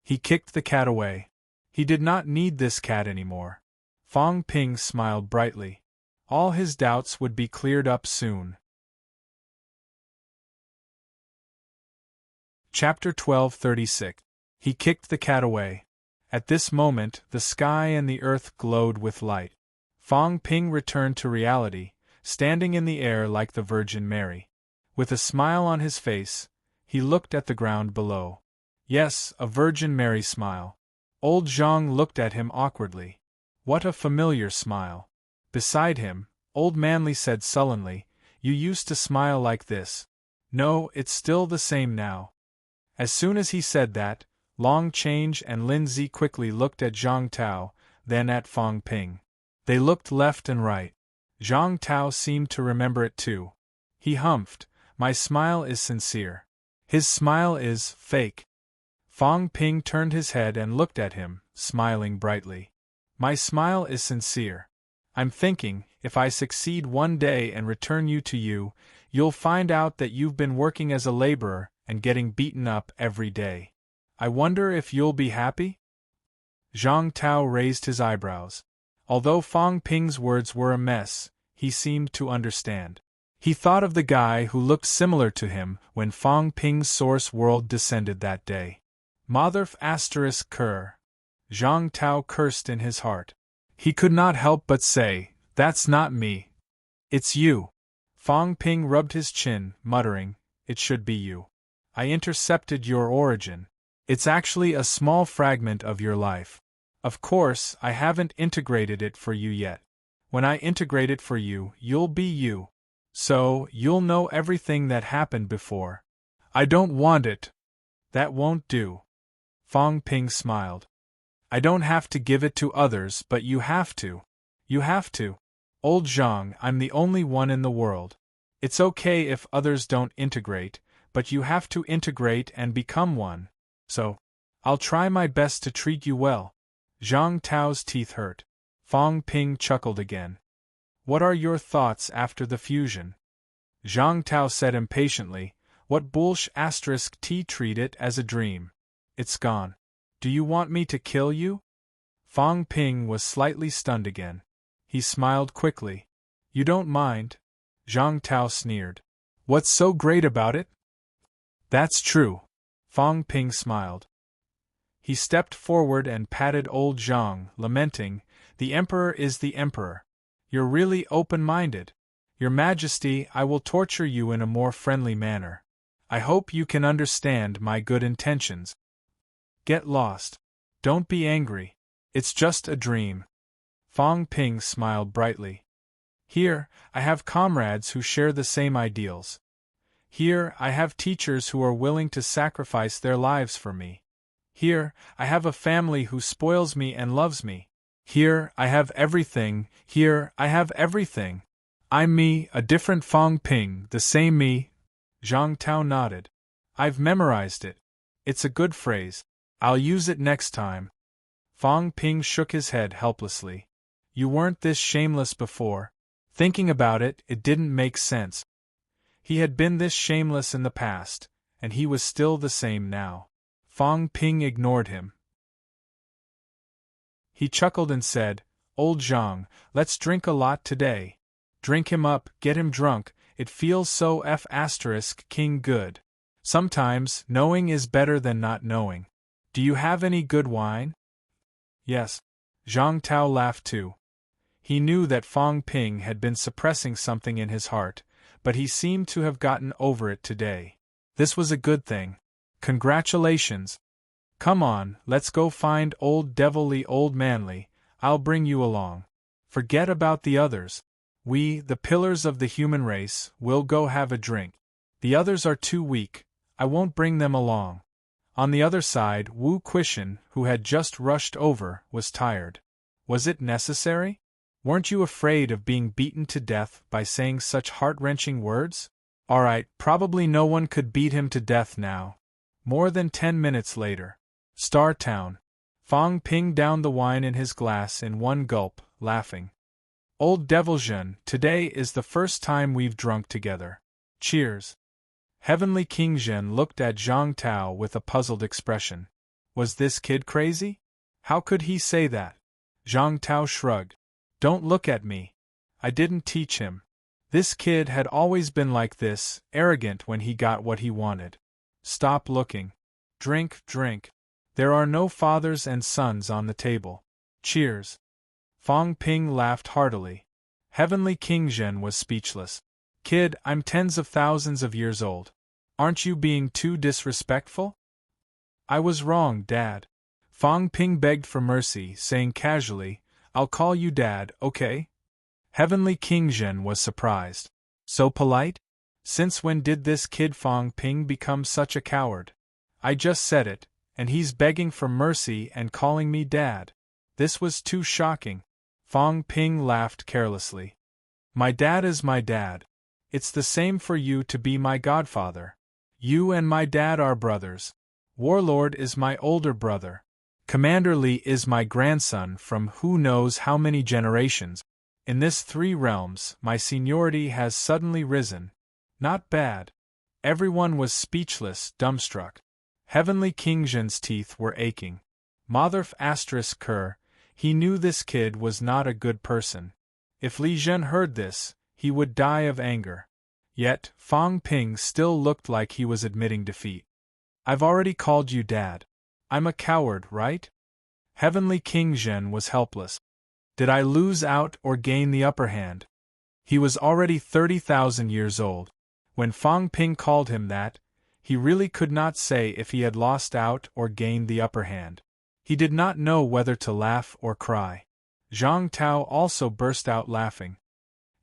He kicked the cat away. He did not need this cat anymore. Fong Ping smiled brightly. All his doubts would be cleared up soon. Chapter 12:36. He kicked the cat away. At this moment, the sky and the earth glowed with light. Fong Ping returned to reality, standing in the air like the Virgin Mary. With a smile on his face, he looked at the ground below. Yes, a Virgin Mary smile. Old Zhang looked at him awkwardly. What a familiar smile. Beside him, Old Manly said sullenly, you used to smile like this. No, it's still the same now. As soon as he said that, Long Change and Lin Zi quickly looked at Zhang Tao, then at Fong Ping. They looked left and right. Zhang Tao seemed to remember it too. He humphed, my smile is sincere. His smile is fake. Fong Ping turned his head and looked at him, smiling brightly. My smile is sincere. I'm thinking, if I succeed one day and return you to you, you'll find out that you've been working as a laborer and getting beaten up every day. I wonder if you'll be happy? Zhang Tao raised his eyebrows. Although Fong Ping's words were a mess, he seemed to understand. He thought of the guy who looked similar to him when Fong Ping's source world descended that day. Motherf ****. Zhang Tao cursed in his heart. He could not help but say, that's not me. It's you. Fong Ping rubbed his chin, muttering, it should be you. I intercepted your origin. It's actually a small fragment of your life. Of course, I haven't integrated it for you yet. When I integrate it for you, you'll be you. So, you'll know everything that happened before. I don't want it. That won't do. Fong Ping smiled. I don't have to give it to others, but you have to. You have to. Old Zhang, I'm the only one in the world. It's okay if others don't integrate, but you have to integrate and become one. So, I'll try my best to treat you well. Zhang Tao's teeth hurt. Fong Ping chuckled again. What are your thoughts after the fusion? Zhang Tao said impatiently, what bullsh****, treat it as a dream. It's gone. Do you want me to kill you? Fong Ping was slightly stunned again. He smiled quickly. You don't mind? Zhang Tao sneered. What's so great about it? That's true. Fong Ping smiled. He stepped forward and patted old Zhang, lamenting, the Emperor is the Emperor. You're really open-minded. Your Majesty, I will torture you in a more friendly manner. I hope you can understand my good intentions. Get lost. Don't be angry. It's just a dream. Fong Ping smiled brightly. Here, I have comrades who share the same ideals. Here, I have teachers who are willing to sacrifice their lives for me. Here, I have a family who spoils me and loves me. Here, I have everything. Here, I have everything. I'm me, a different Fong Ping, the same me. Zhang Tao nodded. I've memorized it. It's a good phrase. I'll use it next time. Fong Ping shook his head helplessly. You weren't this shameless before. Thinking about it, it didn't make sense. He had been this shameless in the past, and he was still the same now. Fong Ping ignored him. He chuckled and said, Old Zhang, let's drink a lot today. Drink him up, get him drunk, it feels so King good. Sometimes, knowing is better than not knowing. Do you have any good wine? Yes. Zhang Tao laughed too. He knew that Fong Ping had been suppressing something in his heart, but he seemed to have gotten over it today. This was a good thing. Congratulations. Come on, let's go find old Devilly Old Manly, I'll bring you along. Forget about the others. We, the pillars of the human race, will go have a drink. The others are too weak, I won't bring them along. On the other side, Wu Quishan, who had just rushed over, was tired. Was it necessary? Weren't you afraid of being beaten to death by saying such heart-wrenching words? All right, probably no one could beat him to death now. More than 10 minutes later. Star Town. Fong Ping downed the wine in his glass in one gulp, laughing. Old Devilzhen, today is the first time we've drunk together. Cheers. Heavenly King Zhen looked at Zhang Tao with a puzzled expression. Was this kid crazy? How could he say that? Zhang Tao shrugged. Don't look at me. I didn't teach him. This kid had always been like this, arrogant when he got what he wanted. Stop looking. Drink, drink. There are no fathers and sons on the table. Cheers. Fong Ping laughed heartily. Heavenly King Zhen was speechless. Kid, I'm tens of thousands of years old. Aren't you being too disrespectful? I was wrong, Dad. Fong Ping begged for mercy, saying casually, I'll call you Dad, okay? Heavenly King Zhen was surprised. So polite? Since when did this kid Fong Ping become such a coward? I just said it, and he's begging for mercy and calling me Dad. This was too shocking. Fong Ping laughed carelessly. My dad is my dad. It's the same for you to be my godfather. You and my dad are brothers. Warlord is my older brother. Commander Li is my grandson from who knows how many generations. In this 3 realms, my seniority has suddenly risen. Not bad. Everyone was speechless, dumbstruck. Heavenly King Zhen's teeth were aching. Motherf *Ker, he knew this kid was not a good person. If Li Zhen heard this, he would die of anger. Yet, Fong Ping still looked like he was admitting defeat. I've already called you Dad. I'm a coward, right? Heavenly King Zhen was helpless. Did I lose out or gain the upper hand? He was already 30,000 years old. When Fong Ping called him that, he really could not say if he had lost out or gained the upper hand. He did not know whether to laugh or cry. Zhang Tao also burst out laughing.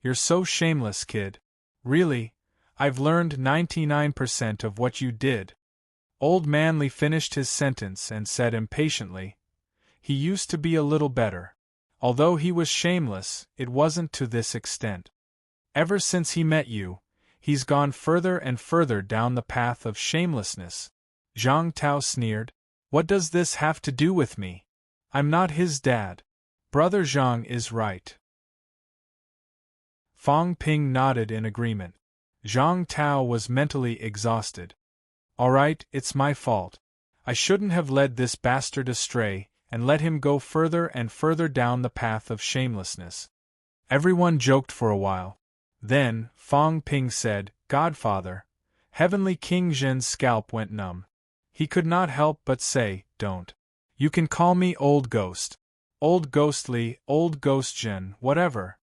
You're so shameless, kid. Really, I've learned 99% of what you did. Old Manly finished his sentence and said impatiently, he used to be a little better. Although he was shameless, it wasn't to this extent. Ever since he met you, he's gone further and further down the path of shamelessness. Zhang Tao sneered. What does this have to do with me? I'm not his dad. Brother Zhang is right. Fong Ping nodded in agreement. Zhang Tao was mentally exhausted. All right, it's my fault. I shouldn't have led this bastard astray and let him go further and further down the path of shamelessness. Everyone joked for a while. Then, Fong Ping said, Godfather. Heavenly King Zhen's scalp went numb. He could not help but say, don't. You can call me Old Ghost. Old Ghostly, Old Ghost Zhen, whatever.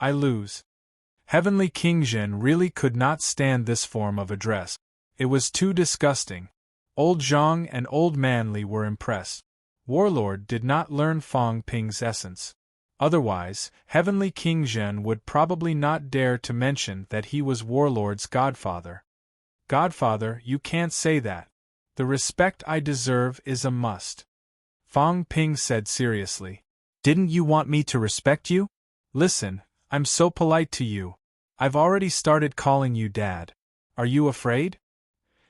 I lose. Heavenly King Zhen really could not stand this form of address. It was too disgusting. Old Zhang and Old Manly were impressed. Warlord did not learn Fong Ping's essence. Otherwise, Heavenly King Zhen would probably not dare to mention that he was Warlord's godfather. Godfather, you can't say that. The respect I deserve is a must. Fang Ping said seriously. Didn't you want me to respect you? Listen, I'm so polite to you. I've already started calling you Dad. Are you afraid?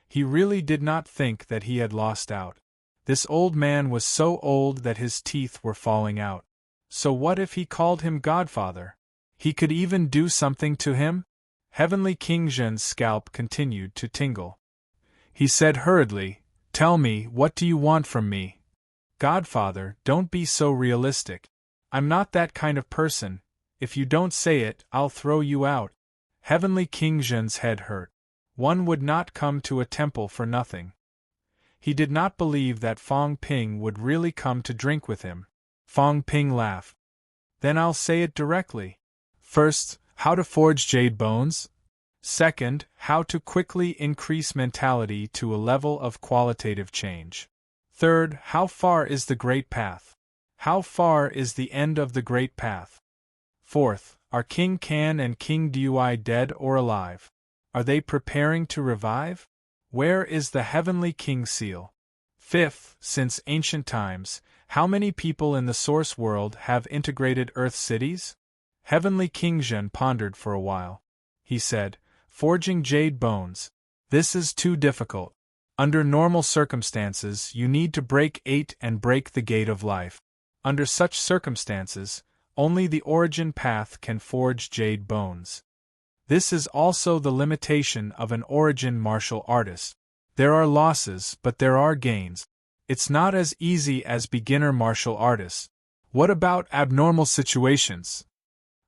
He really did not think that he had lost out. This old man was so old that his teeth were falling out. So what if he called him Godfather? He could even do something to him? Heavenly King Zhen's scalp continued to tingle. He said hurriedly, "Tell me, what do you want from me?" "Godfather, don't be so realistic. I'm not that kind of person. If you don't say it, I'll throw you out." Heavenly King Zhen's head hurt. One would not come to a temple for nothing. He did not believe that Fang Ping would really come to drink with him. Fang Ping laughed. "Then I'll say it directly. First, how to forge jade bones. Second, how to quickly increase mentality to a level of qualitative change. Third, how far is the Great Path? How far is the end of the Great Path? Fourth, are King Can and King Dui dead or alive? Are they preparing to revive? Where is the Heavenly King Seal? Fifth, since ancient times, how many people in the Source World have integrated Earth cities?" Heavenly King Zhen pondered for a while. He said, "Forging jade bones. This is too difficult. Under normal circumstances, you need to break 8 and break the gate of life. Under such circumstances, only the origin path can forge jade bones. This is also the limitation of an origin martial artist. There are losses, but there are gains. It's not as easy as beginner martial artists. What about abnormal situations?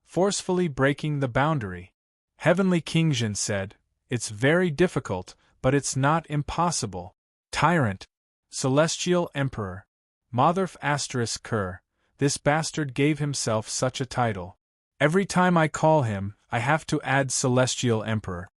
Forcefully breaking the boundary." Heavenly King Zhen said, "It's very difficult, but it's not impossible. Tyrant. Celestial Emperor. Motherf ****, this bastard gave himself such a title. Every time I call him, I have to add Celestial Emperor.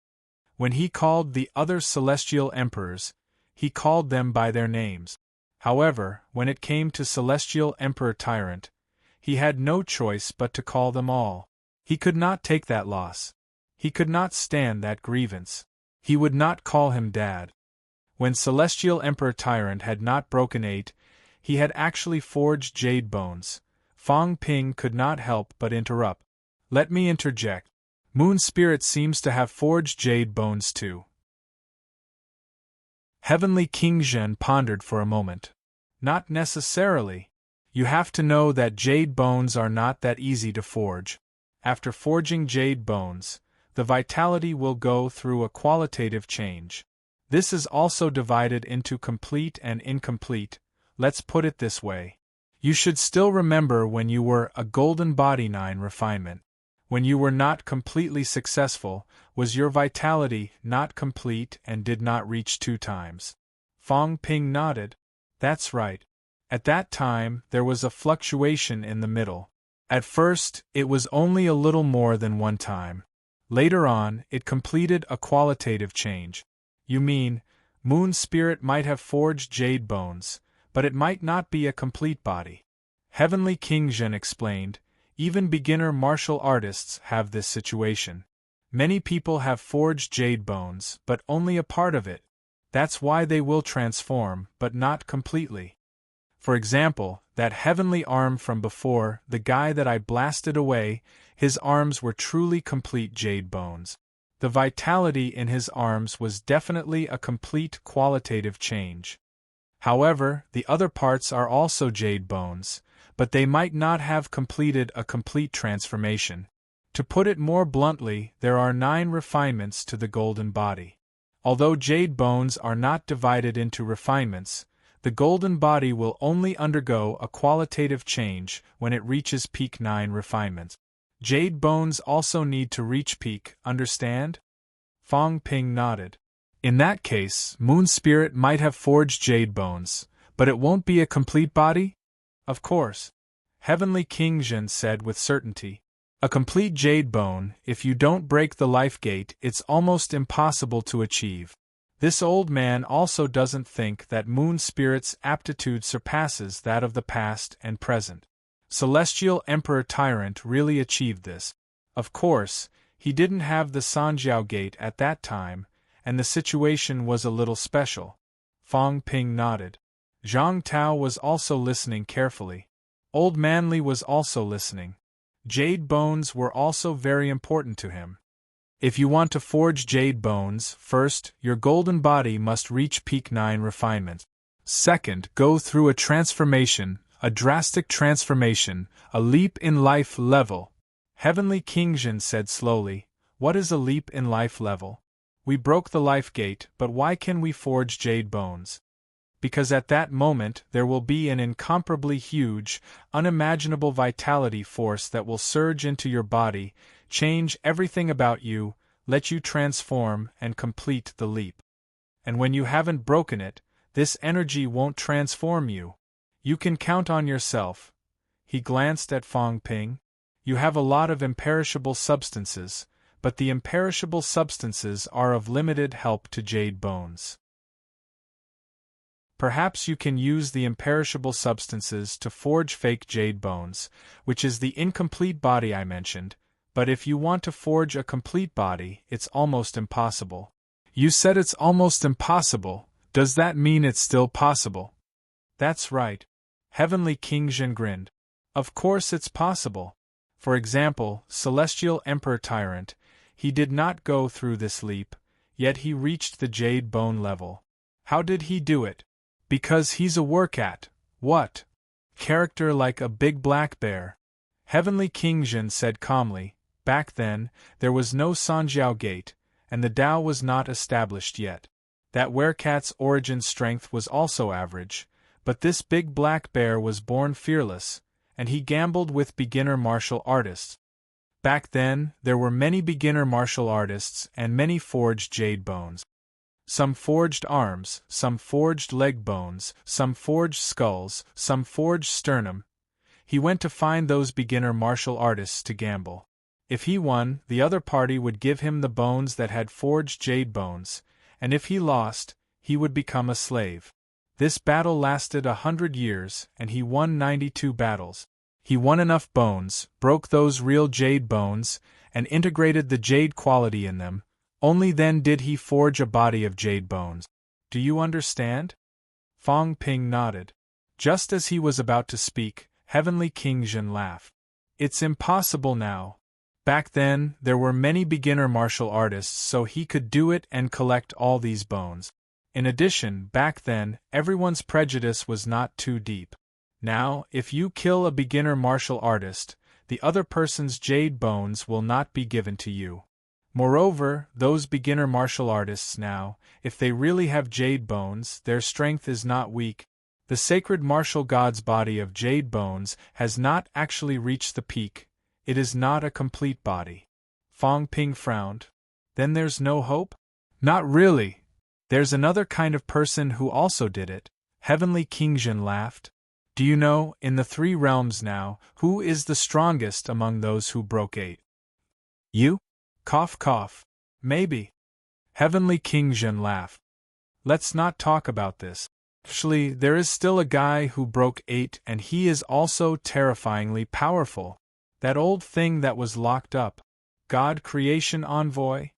When he called the other Celestial Emperors, he called them by their names. However, when it came to Celestial Emperor Tyrant, he had no choice but to call them all. He could not take that loss. He could not stand that grievance. He would not call him Dad. When Celestial Emperor Tyrant had not broken 8, he had actually forged jade bones. Fang Ping could not help but interrupt. "Let me interject. Moon Spirit seems to have forged jade bones too." Heavenly King Zhen pondered for a moment. "Not necessarily. You have to know that jade bones are not that easy to forge. After forging jade bones, the vitality will go through a qualitative change. This is also divided into complete and incomplete. Let's put it this way. You should still remember when you were a golden body 9 refinement. When you were not completely successful, was your vitality not complete and did not reach 2 times? Fang Ping nodded. "That's right. At that time, there was a fluctuation in the middle. At first, it was only a little more than 1 time. Later on, it completed a qualitative change." "You mean, Moon Spirit might have forged jade bones, but it might not be a complete body." Heavenly King Zhen explained, "Even beginner martial artists have this situation. Many people have forged jade bones, but only a part of it. That's why they will transform, but not completely. For example, that heavenly arm from before, the guy that I blasted away, his arms were truly complete jade bones. The vitality in his arms was definitely a complete qualitative change. However, the other parts are also jade bones, but they might not have completed a complete transformation. To put it more bluntly, there are 9 refinements to the golden body. Although jade bones are not divided into refinements, the golden body will only undergo a qualitative change when it reaches peak 9 refinements. Jade bones also need to reach peak, understand?" Fang Ping nodded. "In that case, Moon Spirit might have forged jade bones, but it won't be a complete body?" "Of course," Heavenly King Zhen said with certainty. "A complete jade bone, if you don't break the life gate, it's almost impossible to achieve. This old man also doesn't think that Moon Spirit's aptitude surpasses that of the past and present. Celestial Emperor Tyrant really achieved this. Of course, he didn't have the Sanjiao Gate at that time, and the situation was a little special. Fang Ping nodded. Zhang Tao was also listening carefully. Old Manly was also listening. Jade bones were also very important to him. If you want to forge jade bones, first, your golden body must reach peak 9 refinement. Second, go through a transformation, a drastic transformation, a leap in life level. Heavenly King Jin said slowly, "What is a leap in life level? We broke the life gate, but why can we forge jade bones? Because at that moment there will be an incomparably huge, unimaginable vitality force that will surge into your body, change everything about you, let you transform and complete the leap. And when you haven't broken it, this energy won't transform you. You can count on yourself." He glanced at Fang Ping. "You have a lot of imperishable substances, but the imperishable substances are of limited help to jade bones. Perhaps you can use the imperishable substances to forge fake jade bones, which is the incomplete body I mentioned, but if you want to forge a complete body, it's almost impossible." "You said it's almost impossible. Does that mean it's still possible?" "That's right." Heavenly King Jin grinned. "Of course it's possible. For example, Celestial Emperor Tyrant, he did not go through this leap, yet he reached the jade bone level. How did he do it? Because he's a workat. What? Character like a big black bear." Heavenly King Jin said calmly, "Back then, there was no Sanjiao Gate, and the Tao was not established yet. That werekat's origin strength was also average, but this big black bear was born fearless, and he gambled with beginner martial artists. Back then, there were many beginner martial artists and many forged jade bones. Some forged arms, some forged leg bones, some forged skulls, some forged sternum. He went to find those beginner martial artists to gamble. If he won, the other party would give him the bones that had forged jade bones, and if he lost, he would become a slave. This battle lasted 100 years, and he won 92 battles. He won enough bones, broke those real jade bones, and integrated the jade quality in them. Only then did he forge a body of jade bones. Do you understand?" Fang Ping nodded. Just as he was about to speak, Heavenly King Jin laughed. "It's impossible now. Back then, there were many beginner martial artists, so he could do it and collect all these bones. In addition, back then, everyone's prejudice was not too deep. Now, if you kill a beginner martial artist, the other person's jade bones will not be given to you. Moreover, those beginner martial artists now, if they really have jade bones, their strength is not weak. The sacred martial god's body of jade bones has not actually reached the peak. It is not a complete body." Fang Ping frowned. "Then there's no hope?" "Not really. There's another kind of person who also did it." Heavenly King Jin laughed. "Do you know, in the 3 realms now, who is the strongest among those who broke 8? You? Cough cough. Maybe." Heavenly King Jin laughed. "Let's not talk about this. Actually, there is still a guy who broke 8 and he is also terrifyingly powerful. That old thing that was locked up. God Creation Envoy?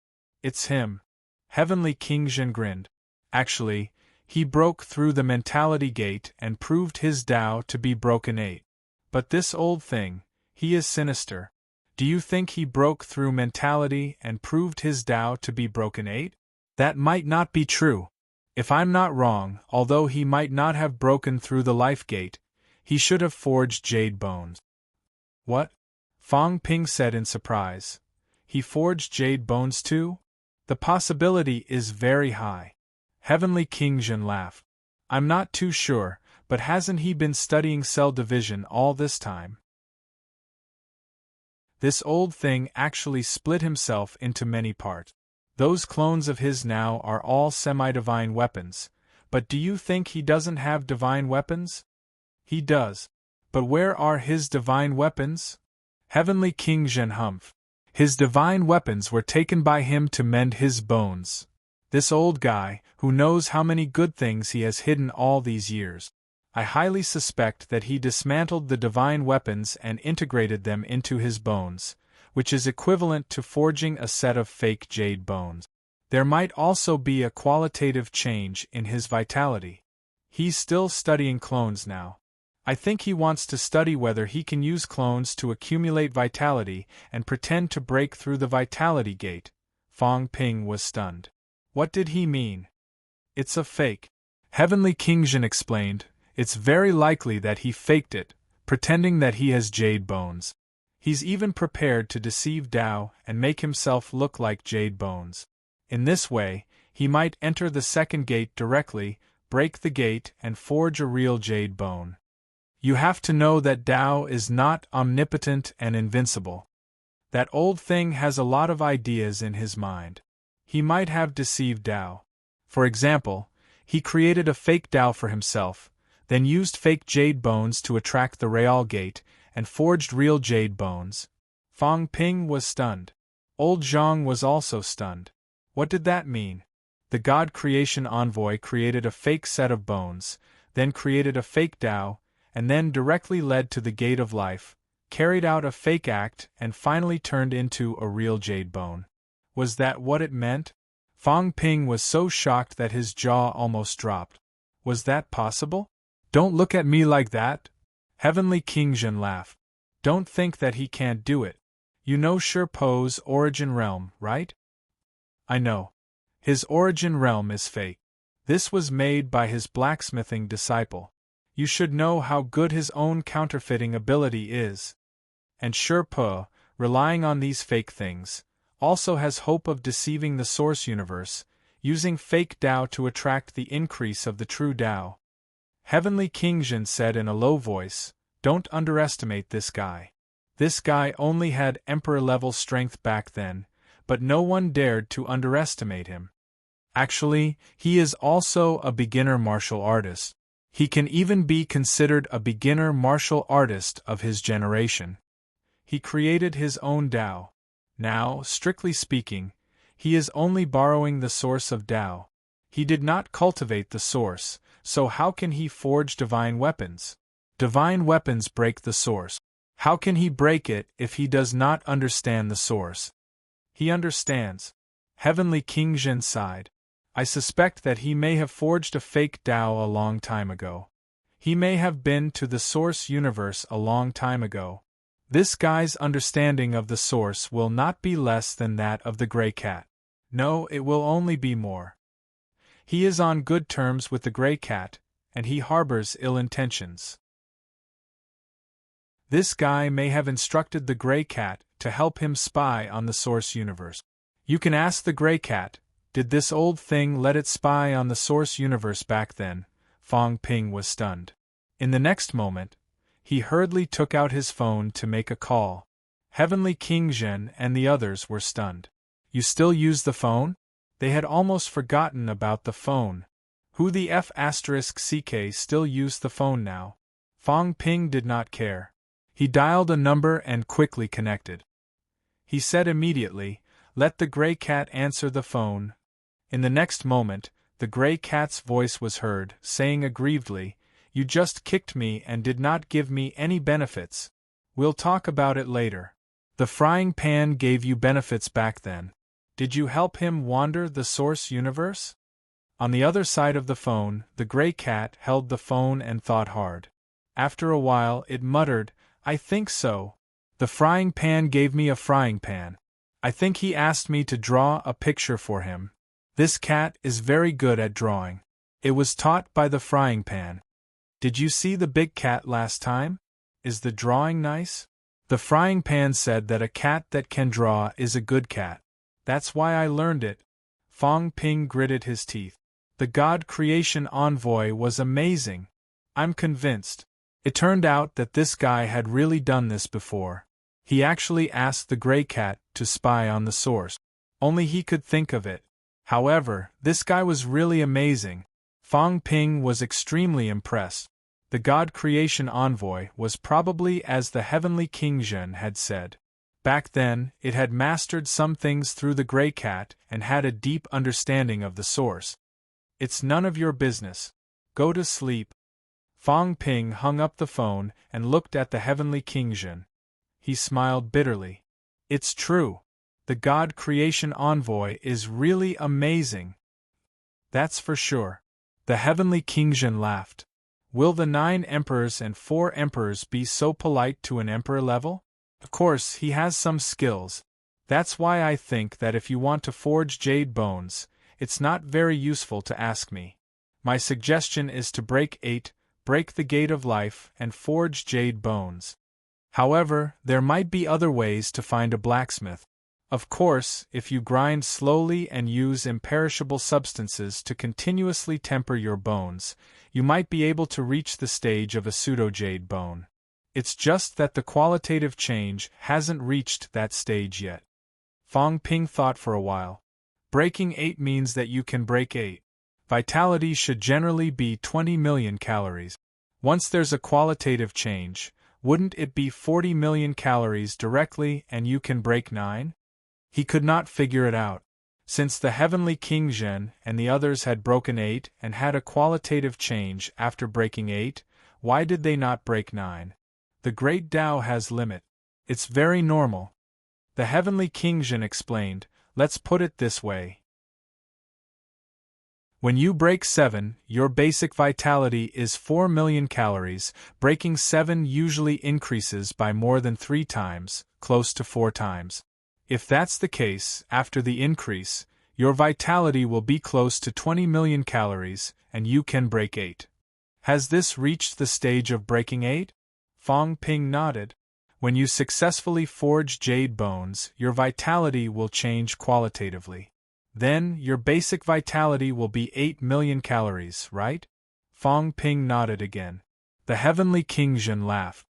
It's him." Heavenly King Jin grinned. "Actually, he broke through the mentality gate and proved his Tao to be broken 8. But this old thing, he is sinister. Do you think he broke through mentality and proved his Tao to be broken 8? That might not be true. If I'm not wrong, although he might not have broken through the life gate, he should have forged jade bones." "What?" Fang Ping said in surprise. "He forged jade bones too? The possibility is very high." Heavenly King Jin laughed. "I'm not too sure, but hasn't he been studying cell division all this time? This old thing actually split himself into many parts. Those clones of his now are all semi-divine weapons, but do you think he doesn't have divine weapons? He does. But where are his divine weapons?" Heavenly King Jin humphed. "His divine weapons were taken by him to mend his bones. This old guy, who knows how many good things he has hidden all these years." I highly suspect that he dismantled the divine weapons and integrated them into his bones, which is equivalent to forging a set of fake jade bones. There might also be a qualitative change in his vitality. He's still studying clones now. I think he wants to study whether he can use clones to accumulate vitality and pretend to break through the vitality gate. Fang Ping was stunned. What did he mean? It's a fake. Heavenly King Zhen explained. It's very likely that he faked it, pretending that he has jade bones. He's even prepared to deceive Dao and make himself look like jade bones. In this way, he might enter the second gate directly, break the gate, and forge a real jade bone. You have to know that Dao is not omnipotent and invincible. That old thing has a lot of ideas in his mind. He might have deceived Dao. For example, he created a fake Dao for himself, then used fake jade bones to attract the Real Gate, and forged real jade bones. Fang Ping was stunned. Old Zhang was also stunned. What did that mean? The God Creation Envoy created a fake set of bones, then created a fake Dao, and then directly led to the Gate of Life, carried out a fake act, and finally turned into a real jade bone. Was that what it meant? Fang Ping was so shocked that his jaw almost dropped. Was that possible? Don't look at me like that. Heavenly King Zhen laughed. Don't think that he can't do it. You know Shi Po's origin realm, right? I know. His origin realm is fake. This was made by his blacksmithing disciple. You should know how good his own counterfeiting ability is. And Shi Po, relying on these fake things, also has hope of deceiving the source universe, using fake Dao to attract the increase of the true Dao. Heavenly King Zhen said in a low voice, "Don't underestimate this guy. This guy only had emperor-level strength back then, but no one dared to underestimate him. Actually, he is also a beginner martial artist. He can even be considered a beginner martial artist of his generation. He created his own Dao. Now, strictly speaking, he is only borrowing the source of Dao. He did not cultivate the source, so how can he forge divine weapons? Divine weapons break the source. How can he break it if he does not understand the source?" "He understands." Heavenly King Zhen sighed. "I suspect that he may have forged a fake Dao a long time ago. He may have been to the source universe a long time ago. This guy's understanding of the source will not be less than that of the gray cat. No, it will only be more. He is on good terms with the gray cat, and he harbors ill intentions. This guy may have instructed the gray cat to help him spy on the source universe. You can ask the gray cat, did this old thing let it spy on the source universe back then?" Fang Ping was stunned. In the next moment, he hurriedly took out his phone to make a call. Heavenly King Zhen and the others were stunned. "You still use the phone?" They had almost forgotten about the phone. Who the F***ck still used the phone now? Fang Ping did not care. He dialed a number and quickly connected. He said immediately, "Let the gray cat answer the phone." In the next moment, the gray cat's voice was heard, saying aggrievedly, "You just kicked me and did not give me any benefits. We'll talk about it later. The frying pan gave you benefits back then. Did you help him wander the source universe?" On the other side of the phone, the gray cat held the phone and thought hard. After a while it muttered, "I think so. The frying pan gave me a frying pan. I think he asked me to draw a picture for him. This cat is very good at drawing. It was taught by the frying pan. Did you see the big cat last time? Is the drawing nice?" The frying pan said that a cat that can draw is a good cat. "That's why I learned it." Fang Ping gritted his teeth. The God Creation Envoy was amazing. I'm convinced. It turned out that this guy had really done this before. He actually asked the gray cat to spy on the source. Only he could think of it. However, this guy was really amazing. Fang Ping was extremely impressed. The God Creation Envoy was probably as the Heavenly King Zhen had said. Back then, it had mastered some things through the gray cat and had a deep understanding of the source. "It's none of your business. Go to sleep." Fang Ping hung up the phone and looked at the heavenly King Zhen. He smiled bitterly. It's true. The God creation envoy is really amazing. That's for sure. The heavenly King Zhen laughed. Will the 9 emperors and 4 emperors be so polite to an emperor level? Of course, he has some skills. That's why I think that if you want to forge jade bones, it's not very useful to ask me. My suggestion is to break the gate of life and forge jade bones. However, there might be other ways to find a blacksmith. Of course, if you grind slowly and use imperishable substances to continuously temper your bones, you might be able to reach the stage of a pseudo-jade bone. It's just that the qualitative change hasn't reached that stage yet. Fang Ping thought for a while. Breaking 8 means that you can break 8. Vitality should generally be 20 million calories. Once there's a qualitative change, wouldn't it be 40 million calories directly and you can break 9? He could not figure it out. Since the heavenly King Zhen and the others had broken 8 and had a qualitative change after breaking 8, why did they not break 9? The great Tao has limit. It's very normal. The heavenly King Zhen explained, let's put it this way. When you break 7, your basic vitality is 4 million calories. Breaking 7 usually increases by more than 3 times, close to 4 times. If that's the case, after the increase, your vitality will be close to 20 million calories, and you can break 8. Has this reached the stage of breaking 8? Fang Ping nodded. When you successfully forge jade bones, your vitality will change qualitatively. Then, your basic vitality will be 8 million calories, right? Fang Ping nodded again. The heavenly King Zhen laughed.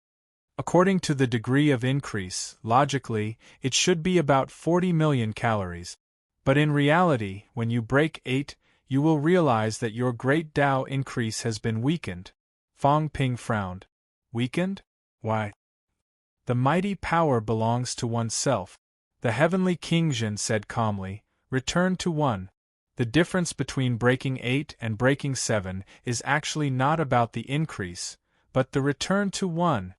According to the degree of increase, logically, it should be about 40 million calories. But in reality, when you break 8, you will realize that your great Tao increase has been weakened. Fang Ping frowned. Weakened? Why? The mighty power belongs to oneself. The heavenly King Zhen said calmly, return to 1. The difference between breaking 8 and breaking 7 is actually not about the increase, but the return to 1.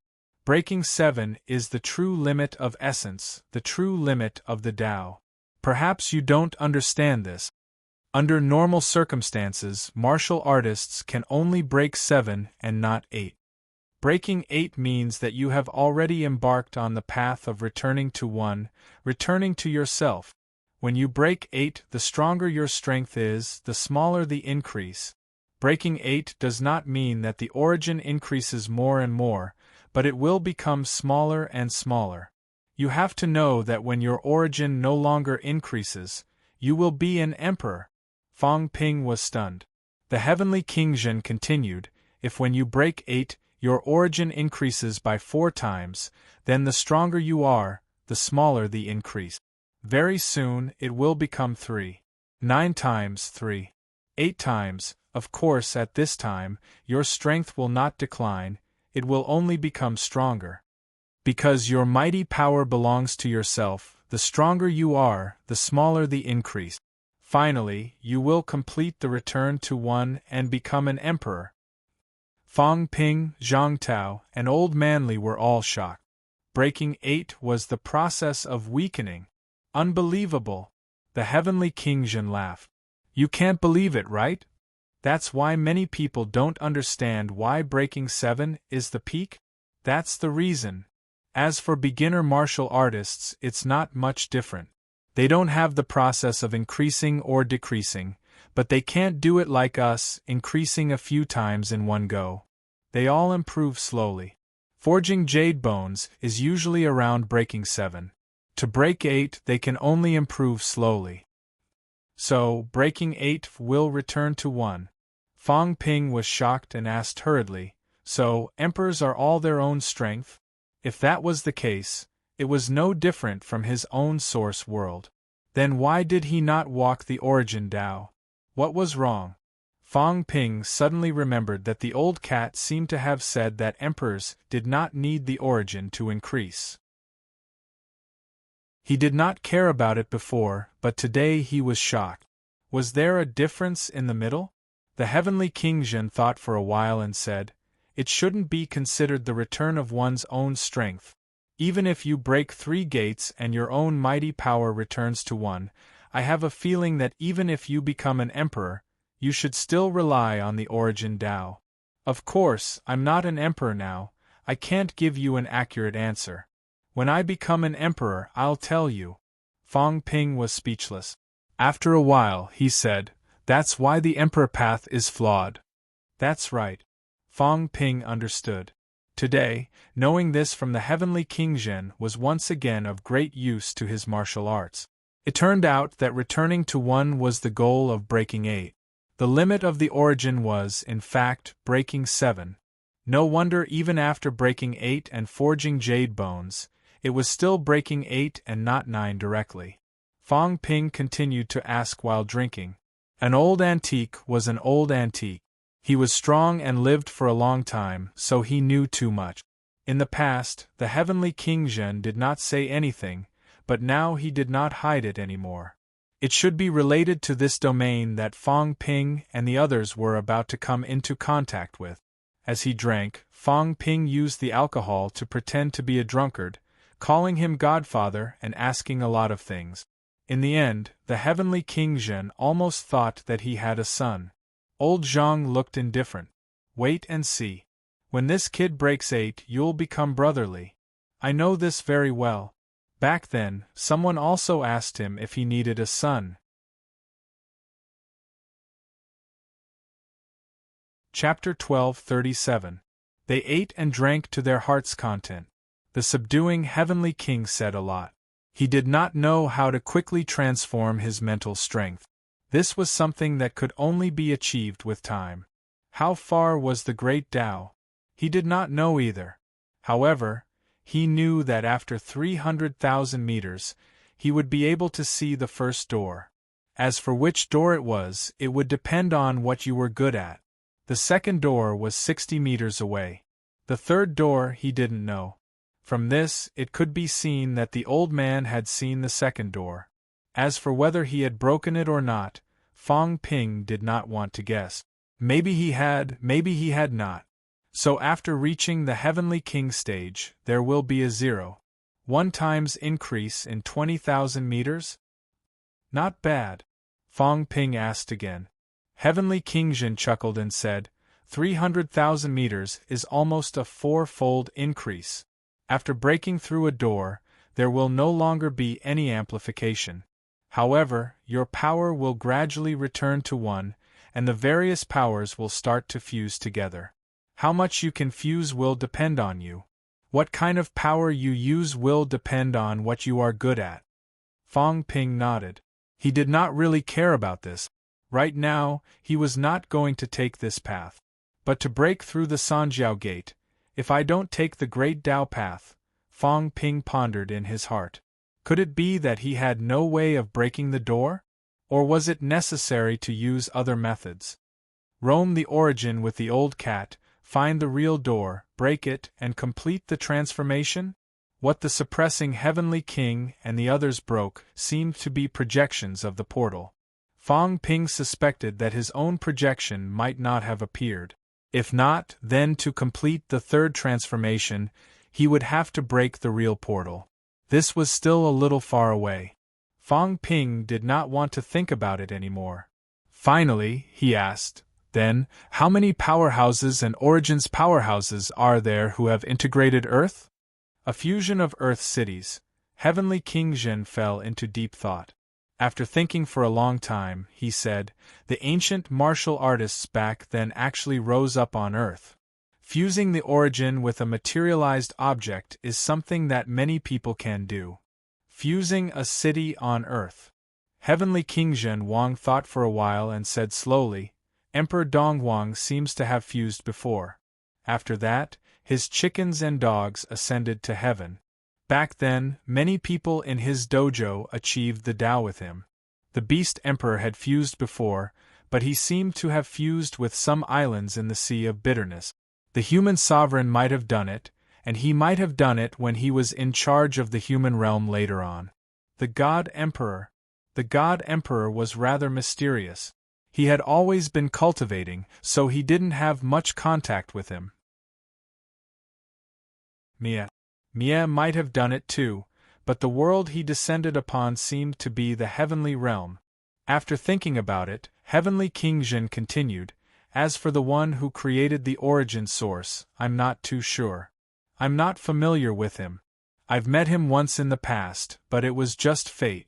Breaking 7 is the true limit of essence, the true limit of the Tao. Perhaps you don't understand this. Under normal circumstances, martial artists can only break 7 and not 8. Breaking 8 means that you have already embarked on the path of returning to 1, returning to yourself. When you break 8, the stronger your strength is, the smaller the increase. Breaking 8 does not mean that the origin increases more and more, but it will become smaller and smaller. You have to know that when your origin no longer increases, you will be an emperor. Fang Ping was stunned. The heavenly King Zhen continued, if when you break 8, your origin increases by 4 times, then the stronger you are, the smaller the increase. Very soon it will become 3. 9 times 3. 8 times, of course at this time, your strength will not decline, it will only become stronger. Because your mighty power belongs to yourself, the stronger you are, the smaller the increase. Finally, you will complete the return to 1 and become an emperor. Fang Ping, Zhang Tao, and Old Manly were all shocked. Breaking 8 was the process of weakening. Unbelievable! The heavenly King Zhen laughed. You can't believe it, right? That's why many people don't understand why breaking 7 is the peak? That's the reason. As for beginner martial artists, it's not much different. They don't have the process of increasing or decreasing, but they can't do it like us, increasing a few times in one go. They all improve slowly. Forging jade bones is usually around breaking 7. To break 8, they can only improve slowly. So, breaking 8 will return to 1. Fang Ping was shocked and asked hurriedly, so, emperors are all their own strength? If that was the case, it was no different from his own source world. Then why did he not walk the origin Tao? What was wrong? Fang Ping suddenly remembered that the old cat seemed to have said that emperors did not need the origin to increase. He did not care about it before, but today he was shocked. Was there a difference in the middle? The heavenly King Zhen thought for a while and said, It shouldn't be considered the return of one's own strength. Even if you break 3 gates and your own mighty power returns to one, I have a feeling that even if you become an emperor, you should still rely on the origin Tao. Of course, I'm not an emperor now, I can't give you an accurate answer. When I become an emperor, I'll tell you. Fang Ping was speechless. After a while, he said, "That's why the emperor path is flawed." That's right. Fang Ping understood. Today, knowing this from the heavenly King Zhen was once again of great use to his martial arts. It turned out that returning to one was the goal of breaking 8. The limit of the origin was, in fact, breaking 7. No wonder even after breaking 8 and forging jade bones, it was still breaking 8 and not 9 directly. Fang Ping continued to ask while drinking. An old antique was an old antique. He was strong and lived for a long time, so he knew too much. In the past, the heavenly King Zhen did not say anything, but now he did not hide it anymore. It should be related to this domain that Fang Ping and the others were about to come into contact with. As he drank, Fang Ping used the alcohol to pretend to be a drunkard, calling him Godfather and asking a lot of things. In the end, the heavenly King Zhen almost thought that he had a son. Old Zhang looked indifferent. Wait and see. When this kid breaks 8, you'll become brotherly. I know this very well. Back then, someone also asked him if he needed a son. Chapter 12:37. They ate and drank to their heart's content. The subduing heavenly king said a lot. He did not know how to quickly transform his mental strength. This was something that could only be achieved with time. How far was the great Tao? He did not know either. However, he knew that after 300,000 meters, he would be able to see the first door. As for which door it was, it would depend on what you were good at. The second door was 60 meters away. The third door he didn't know. From this, it could be seen that the old man had seen the second door. As for whether he had broken it or not, Fang Ping did not want to guess. Maybe he had not. So after reaching the Heavenly King stage, there will be a 0. 1 times increase in 20,000 meters? Not bad. Fang Ping asked again. Heavenly King Zhen chuckled and said, 300,000 meters is almost a 4-fold increase. After breaking through a door, there will no longer be any amplification. However, your power will gradually return to 1, and the various powers will start to fuse together. How much you can fuse will depend on you. What kind of power you use will depend on what you are good at. Fang Ping nodded. He did not really care about this. Right now, he was not going to take this path. But to break through the Sanjiao gate, if I don't take the Great Tao path, Fang Ping pondered in his heart. Could it be that he had no way of breaking the door? Or was it necessary to use other methods? Roam the origin with the old cat, find the real door, break it, and complete the transformation? What the suppressing Heavenly King and the others broke seemed to be projections of the portal. Fang Ping suspected that his own projection might not have appeared. If not, then to complete the third transformation, he would have to break the real portal. This was still a little far away. Fang Ping did not want to think about it anymore. Finally, he asked, then, how many powerhouses and origins powerhouses are there who have integrated Earth? A fusion of Earth cities. Heavenly King Zhen fell into deep thought. After thinking for a long time, he said, the ancient martial artists back then actually rose up on Earth. Fusing the origin with a materialized object is something that many people can do. Fusing a city on Earth. Heavenly King Zhen Wang thought for a while and said slowly, Emperor Donghuang seems to have fused before. After that, his chickens and dogs ascended to heaven. Back then, many people in his dojo achieved the Tao with him. The Beast Emperor had fused before, but he seemed to have fused with some islands in the Sea of Bitterness. The human sovereign might have done it, and he might have done it when he was in charge of the human realm later on. The God Emperor. The God Emperor was rather mysterious. He had always been cultivating, so he didn't have much contact with him. Mie might have done it too, but the world he descended upon seemed to be the heavenly realm. After thinking about it, Heavenly King Zhen continued, as for the one who created the origin source, I'm not too sure. I'm not familiar with him. I've met him once in the past, but it was just fate.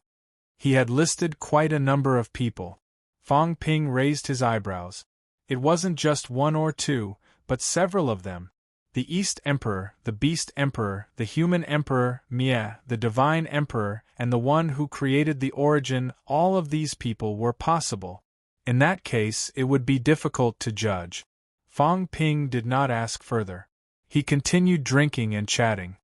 He had listed quite a number of people. Fang Ping raised his eyebrows. It wasn't just one or two, but several of them. The East Emperor, the Beast Emperor, the Human Emperor, Mie, the Divine Emperor, and the one who created the origin, all of these people were possible. In that case, it would be difficult to judge. Fang Ping did not ask further. He continued drinking and chatting.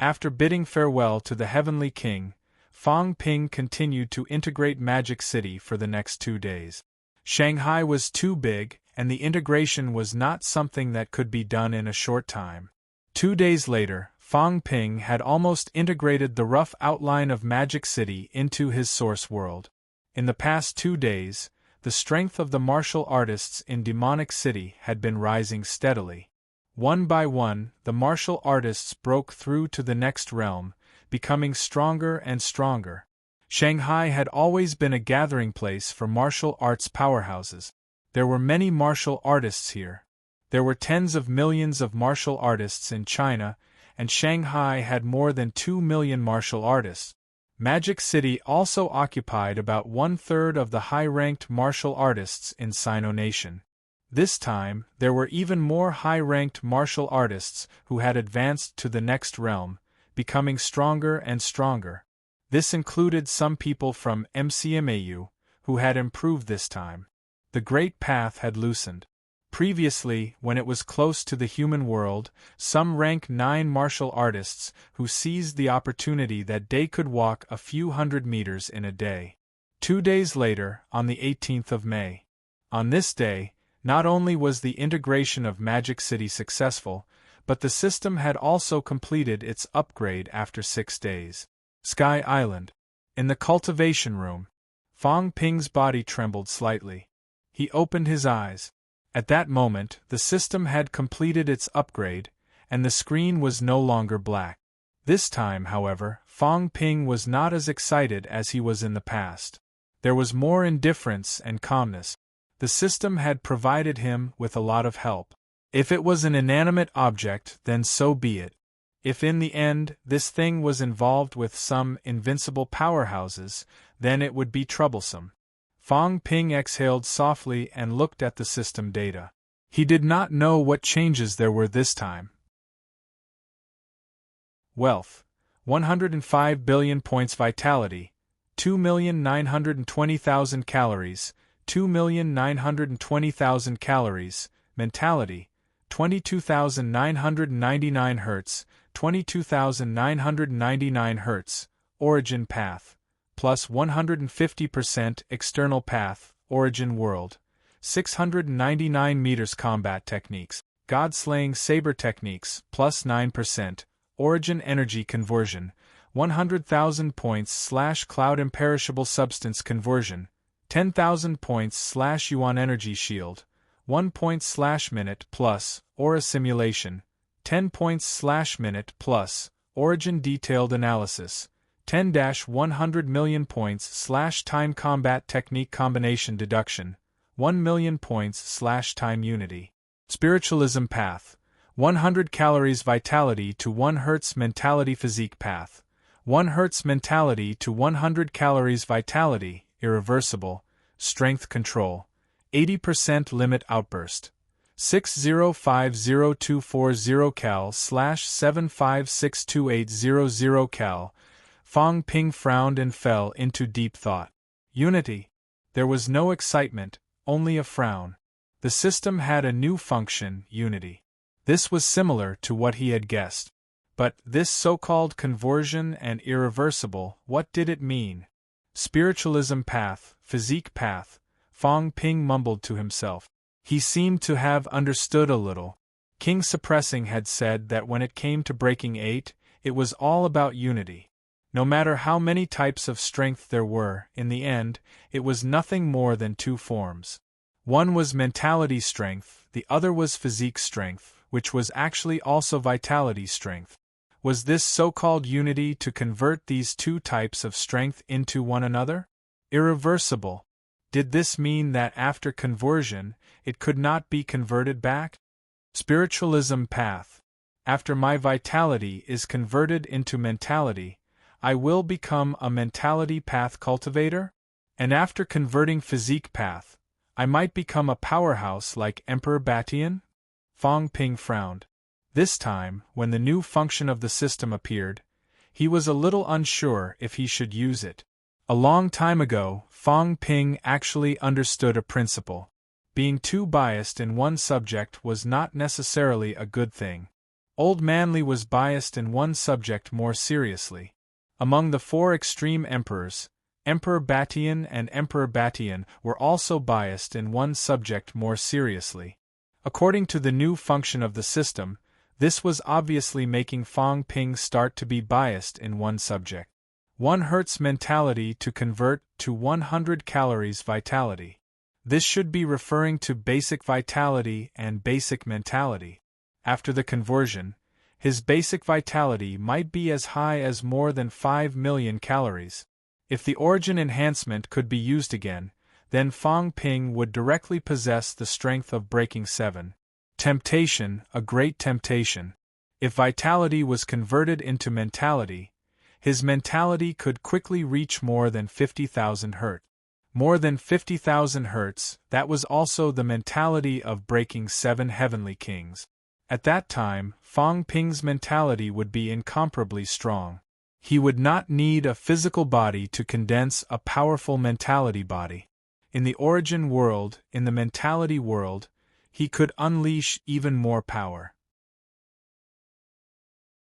After bidding farewell to the Heavenly King, Fang Ping continued to integrate Magic City for the next 2 days. Shanghai was too big, and the integration was not something that could be done in a short time. 2 days later, Fang Ping had almost integrated the rough outline of Magic City into his source world. In the past 2 days, the strength of the martial artists in Demonic City had been rising steadily. One by one, the martial artists broke through to the next realm, becoming stronger and stronger. Shanghai had always been a gathering place for martial arts powerhouses. There were many martial artists here. There were tens of millions of martial artists in China, and Shanghai had more than 2 million martial artists. Magic City also occupied about 1/3 of the high-ranked martial artists in Sino Nation. This time, there were even more high-ranked martial artists who had advanced to the next realm, becoming stronger and stronger. This included some people from MCMAU, who had improved this time. The Great Path had loosened. Previously, when it was close to the human world, some rank 9 martial artists who seized the opportunity that they could walk a few hundred meters in a day. 2 days later, on the 18th of May. On this day, not only was the integration of Magic City successful, but the system had also completed its upgrade after 6 days. Sky Island. In the cultivation room, Fang Ping's body trembled slightly. He opened his eyes. At that moment, the system had completed its upgrade, and the screen was no longer black. This time, however, Fang Ping was not as excited as he was in the past. There was more indifference and calmness. The system had provided him with a lot of help. If it was an inanimate object, then so be it. If in the end, this thing was involved with some invincible powerhouses, then it would be troublesome. Fang Ping exhaled softly and looked at the system data. He did not know what changes there were this time. Wealth: 105 billion points. Vitality: 2,920,000 calories, 2,920,000 calories. Mentality: 22,999 Hz, 22,999 Hz. Origin path: plus 150%. External path, origin world, 699 meters. Combat techniques: God-slaying saber techniques, plus 9%. Origin energy conversion, 100,000 points. Cloud imperishable substance conversion, 10,000 points. Yuan energy shield, 1 point. Minute plus. Aura simulation, 10 points. Minute plus. Origin detailed analysis, 10-100 million points. Time combat technique combination deduction, 1 million points. Time unity. Spiritualism path: 100 calories. Vitality to 1 Hz. Mentality physique path: 1 Hz. Mentality to 100 calories. Vitality, irreversible. Strength control, 80% limit outburst. 6050240 cal /7562800 cal. Fang Ping frowned and fell into deep thought. Unity. There was no excitement, only a frown. The system had a new function, unity. This was similar to what he had guessed. But this so-called conversion and irreversible, what did it mean? Spiritualism path, physique path, Fang Ping mumbled to himself. He seemed to have understood a little. King Suppressing had said that when it came to breaking 8, it was all about unity. No matter how many types of strength there were, in the end, it was nothing more than 2 forms. One was mentality strength, the other was physique strength, which was actually also vitality strength. Was this so-called unity to convert these two types of strength into one another? Irreversible. Did this mean that after conversion, it could not be converted back? Spiritualism path. After my vitality is converted into mentality, I will become a mentality path cultivator? And after converting physique path, I might become a powerhouse like Emperor Batian? Fong Ping frowned. This time, when the new function of the system appeared, he was a little unsure if he should use it. A long time ago, Fong Ping actually understood a principle. Being too biased in one subject was not necessarily a good thing. Old Manly was biased in one subject more seriously. Among the four extreme emperors, Emperor Batian and Emperor Batian were also biased in one subject more seriously. According to the new function of the system, this was obviously making Fong Ping start to be biased in one subject. 1 Hertz mentality to convert to 100 calories vitality. This should be referring to basic vitality and basic mentality. After the conversion, his basic vitality might be as high as more than 5 million calories. If the origin enhancement could be used again, then Fong Ping would directly possess the strength of breaking 7. Temptation, a great temptation. If vitality was converted into mentality, his mentality could quickly reach more than 50,000 Hz. More than 50,000 Hz, that was also the mentality of breaking 7 heavenly kings. At that time, Fong Ping's mentality would be incomparably strong. He would not need a physical body to condense a powerful mentality body. In the origin world, in the mentality world, he could unleash even more power.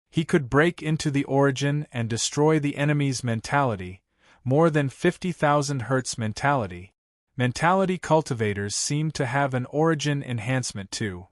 He could break into the origin and destroy the enemy's mentality, more than 50,000 Hz mentality. Mentality cultivators seem to have an origin enhancement too.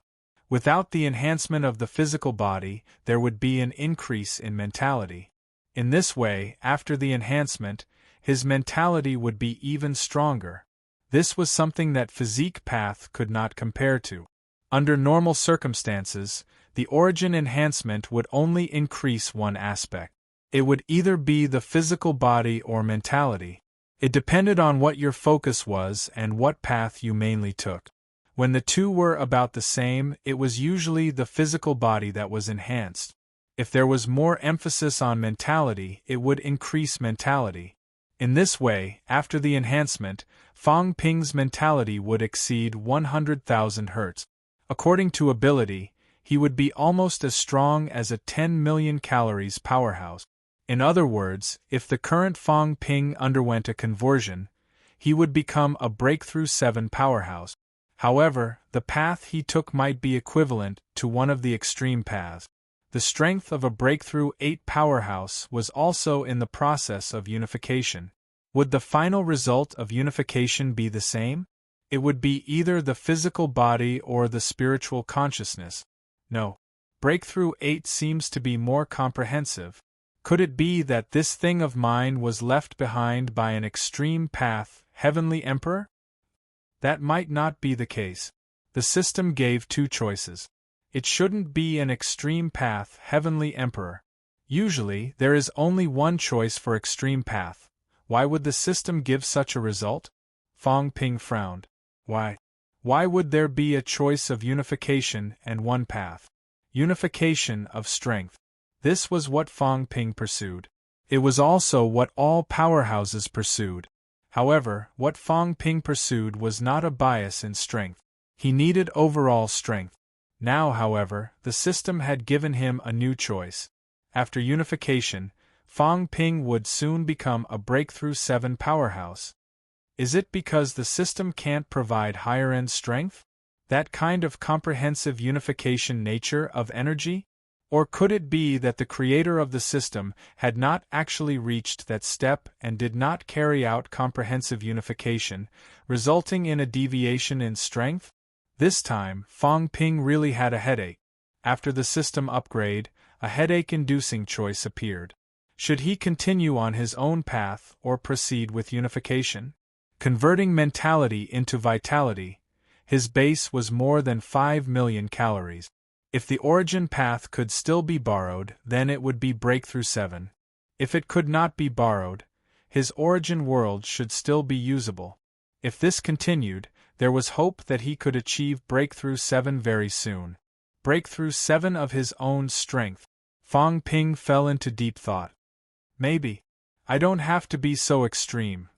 Without the enhancement of the physical body, there would be an increase in mentality. In this way, after the enhancement, his mentality would be even stronger. This was something that physique path could not compare to. Under normal circumstances, the origin enhancement would only increase one aspect. It would either be the physical body or mentality. It depended on what your focus was and what path you mainly took. When the two were about the same, it was usually the physical body that was enhanced. If there was more emphasis on mentality, it would increase mentality. In this way, after the enhancement, Fong Ping's mentality would exceed 100,000 Hz. According to ability, he would be almost as strong as a 10 million calories powerhouse. In other words, if the current Fong Ping underwent a conversion, he would become a breakthrough 7 powerhouse. However, the path he took might be equivalent to one of the extreme paths. The strength of a breakthrough 8 powerhouse was also in the process of unification. Would the final result of unification be the same? It would be either the physical body or the spiritual consciousness. No. Breakthrough 8 seems to be more comprehensive. Could it be that this thing of mine was left behind by an extreme path, heavenly emperor? That might not be the case. The system gave 2 choices. It shouldn't be an extreme path, heavenly emperor. Usually, there is only one choice for extreme path. Why would the system give such a result? Fong Ping frowned. Why? Why would there be a choice of unification and one path? Unification of strength. This was what Fong Ping pursued. It was also what all powerhouses pursued. However, what Fong Ping pursued was not a bias in strength. He needed overall strength. Now, however, the system had given him a new choice. After unification, Fong Ping would soon become a breakthrough 7 powerhouse. Is it because the system can't provide higher-end strength? That kind of comprehensive unification nature of energy? Or could it be that the creator of the system had not actually reached that step and did not carry out comprehensive unification, resulting in a deviation in strength? This time, Fong Ping really had a headache. After the system upgrade, a headache-inducing choice appeared. Should he continue on his own path or proceed with unification? Converting mentality into vitality, his base was more than 5 million calories. If the origin path could still be borrowed, then it would be Breakthrough 7. If it could not be borrowed, his origin world should still be usable. If this continued, there was hope that he could achieve Breakthrough 7 very soon. Breakthrough 7 of his own strength. Fang Ping fell into deep thought. Maybe. I don't have to be so extreme.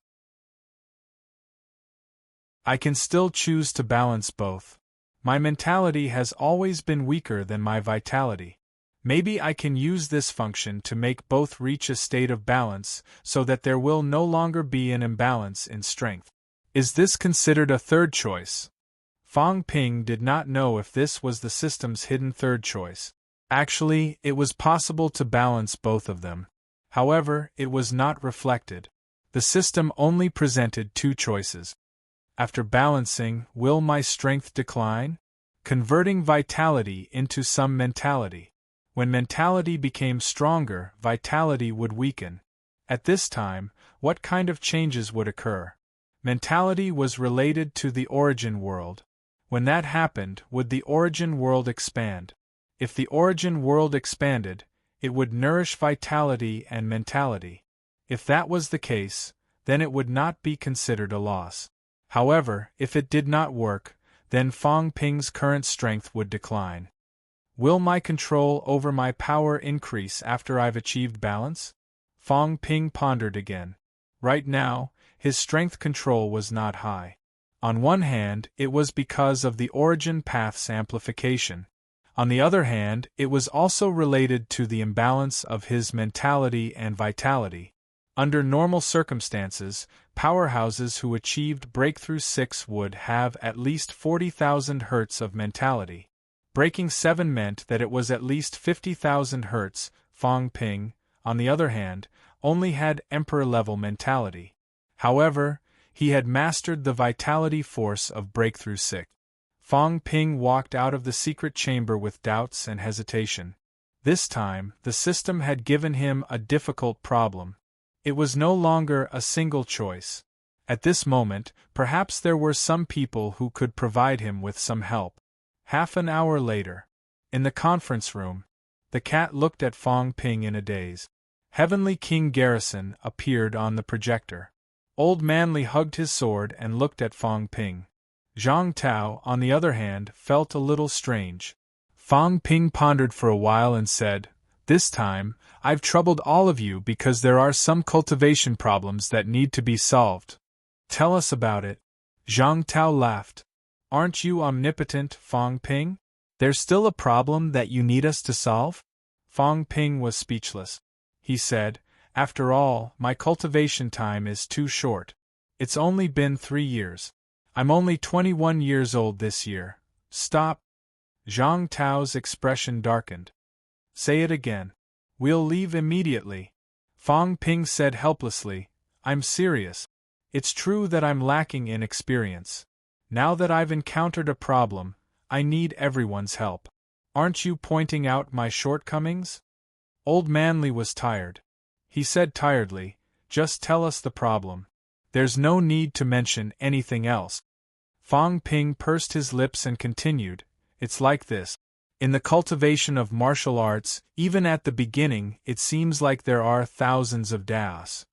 I can still choose to balance both. My mentality has always been weaker than my vitality. Maybe I can use this function to make both reach a state of balance so that there will no longer be an imbalance in strength. Is this considered a third choice? Fang Ping did not know if this was the system's hidden third choice. Actually, it was possible to balance both of them. However, it was not reflected. The system only presented two choices. After balancing, will my strength decline? Converting vitality into some mentality. When mentality became stronger, vitality would weaken. At this time, what kind of changes would occur? Mentality was related to the origin world. When that happened, would the origin world expand? If the origin world expanded, it would nourish vitality and mentality. If that was the case, then it would not be considered a loss. However, if it did not work, then Fang Ping's current strength would decline. Will my control over my power increase after I've achieved balance? Fang Ping pondered again. Right now, his strength control was not high. On one hand, it was because of the origin path's amplification. On the other hand, it was also related to the imbalance of his mentality and vitality. Under normal circumstances, powerhouses who achieved Breakthrough 6 would have at least 40,000 Hz of mentality. Breaking 7 meant that it was at least 50,000 Hz. Fang Ping, on the other hand, only had Emperor-level mentality. However, he had mastered the vitality force of Breakthrough 6. Fang Ping walked out of the secret chamber with doubts and hesitation. This time, the system had given him a difficult problem. It was no longer a single choice. At this moment, perhaps there were some people who could provide him with some help. Half an hour later, in the conference room, the cat looked at Fang Ping in a daze. Heavenly King Garrison appeared on the projector. Old Manly hugged his sword and looked at Fang Ping. Zhang Tao, on the other hand, felt a little strange. Fang Ping pondered for a while and said, "This time, I've troubled all of you because there are some cultivation problems that need to be solved." "Tell us about it." Zhang Tao laughed. "Aren't you omnipotent, Fang Ping? There's still a problem that you need us to solve?" Fang Ping was speechless. He said, "After all, my cultivation time is too short. It's only been 3 years. I'm only 21 years old this year." "Stop." Zhang Tao's expression darkened. "Say it again." "We'll leave immediately." Fang Ping said helplessly, "I'm serious. It's true that I'm lacking in experience. Now that I've encountered a problem, I need everyone's help. Aren't you pointing out my shortcomings?" Old Manly was tired. He said tiredly, "Just tell us the problem. There's no need to mention anything else." Fang Ping pursed his lips and continued, "It's like this. In the cultivation of martial arts, even at the beginning, it seems like there are thousands of daos.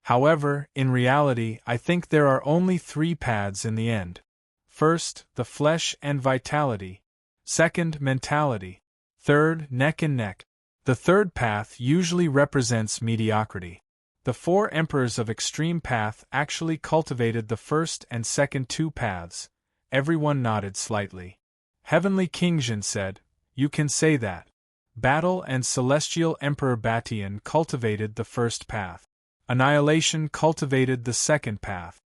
However, in reality, I think there are only 3 paths in the end. First, the flesh and vitality. Second, mentality. Third, neck and neck. The third path usually represents mediocrity. The 4 emperors of extreme path actually cultivated the first and second 2 paths." Everyone nodded slightly. Heavenly King Zhen said, "You can say that. Battle and Celestial Emperor Batian cultivated the first path. Annihilation cultivated the second path.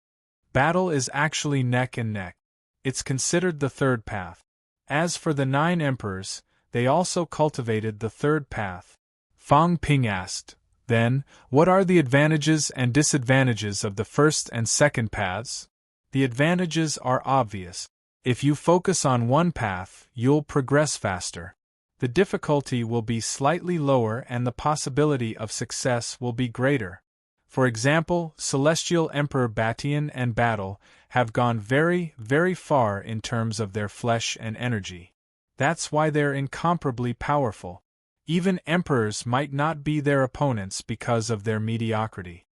Battle is actually neck and neck. It's considered the third path. As for the 9 emperors, they also cultivated the third path." Fang Ping asked, "Then, what are the advantages and disadvantages of the first and second paths?" "The advantages are obvious. If you focus on one path, you'll progress faster. The difficulty will be slightly lower and the possibility of success will be greater." For example, Celestial Emperor Batian and Battle have gone very, very far in terms of their flesh and energy. That's why they're incomparably powerful. Even emperors might not be their opponents because of their mediocrity.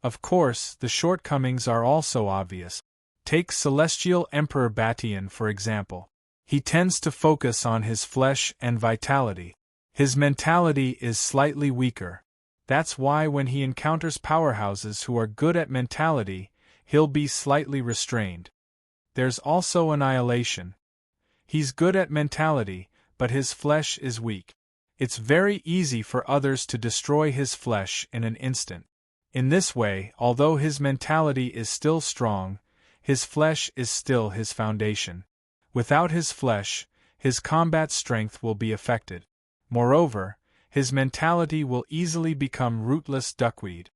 Of course, the shortcomings are also obvious. Take Celestial Emperor Batian for example. He tends to focus on his flesh and vitality. His mentality is slightly weaker. That's why when he encounters powerhouses who are good at mentality, he'll be slightly restrained. There's also Annihilation. He's good at mentality, but his flesh is weak. It's very easy for others to destroy his flesh in an instant. In this way, although his mentality is still strong, his flesh is still his foundation. Without his flesh, his combat strength will be affected. Moreover, his mentality will easily become rootless duckweed.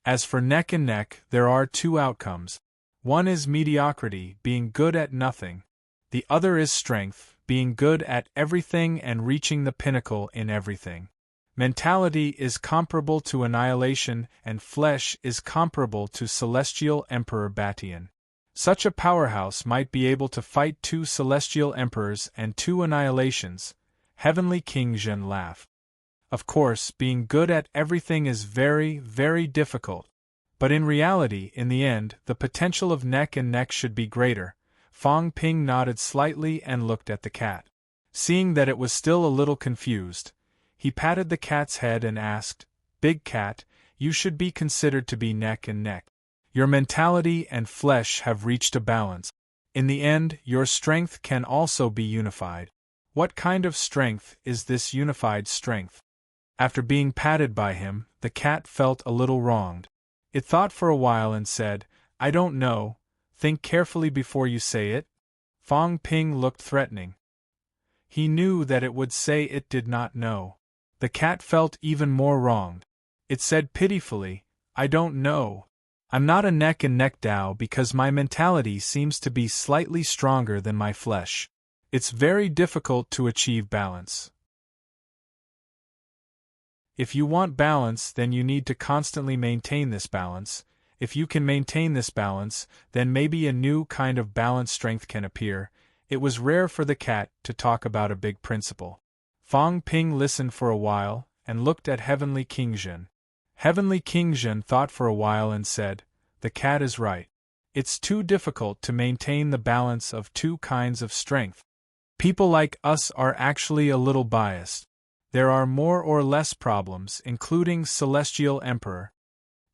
As for neck and neck, there are two outcomes. One is mediocrity, being good at nothing. The other is strength, being good at everything and reaching the pinnacle in everything. Mentality is comparable to Annihilation and flesh is comparable to Celestial Emperor Batian. Such a powerhouse might be able to fight 2 Celestial Emperors and 2 Annihilations. Heavenly King Zhen laughed. Of course, being good at everything is very, very difficult. But in reality, in the end, the potential of neck and neck should be greater. Fang Ping nodded slightly and looked at the cat. Seeing that it was still a little confused, he patted the cat's head and asked, "Big cat, you should be considered to be neck and neck. Your mentality and flesh have reached a balance. In the end, your strength can also be unified. What kind of strength is this unified strength?" After being patted by him, the cat felt a little wronged. It thought for a while and said, "I don't know. Think carefully before you say it." Fang Ping looked threatening. He knew that it would say it did not know. The cat felt even more wronged. It said pitifully, "I don't know. I'm not a neck and neck Dao because my mentality seems to be slightly stronger than my flesh. It's very difficult to achieve balance. If you want balance, then you need to constantly maintain this balance. If you can maintain this balance, then maybe a new kind of balance strength can appear." It was rare for the cat to talk about a big principle. Fang Ping listened for a while and looked at Heavenly King Zhen. Heavenly King Zhen thought for a while and said, "The cat is right. It's too difficult to maintain the balance of 2 kinds of strength. People like us are actually a little biased. There are more or less problems, including Celestial Emperor.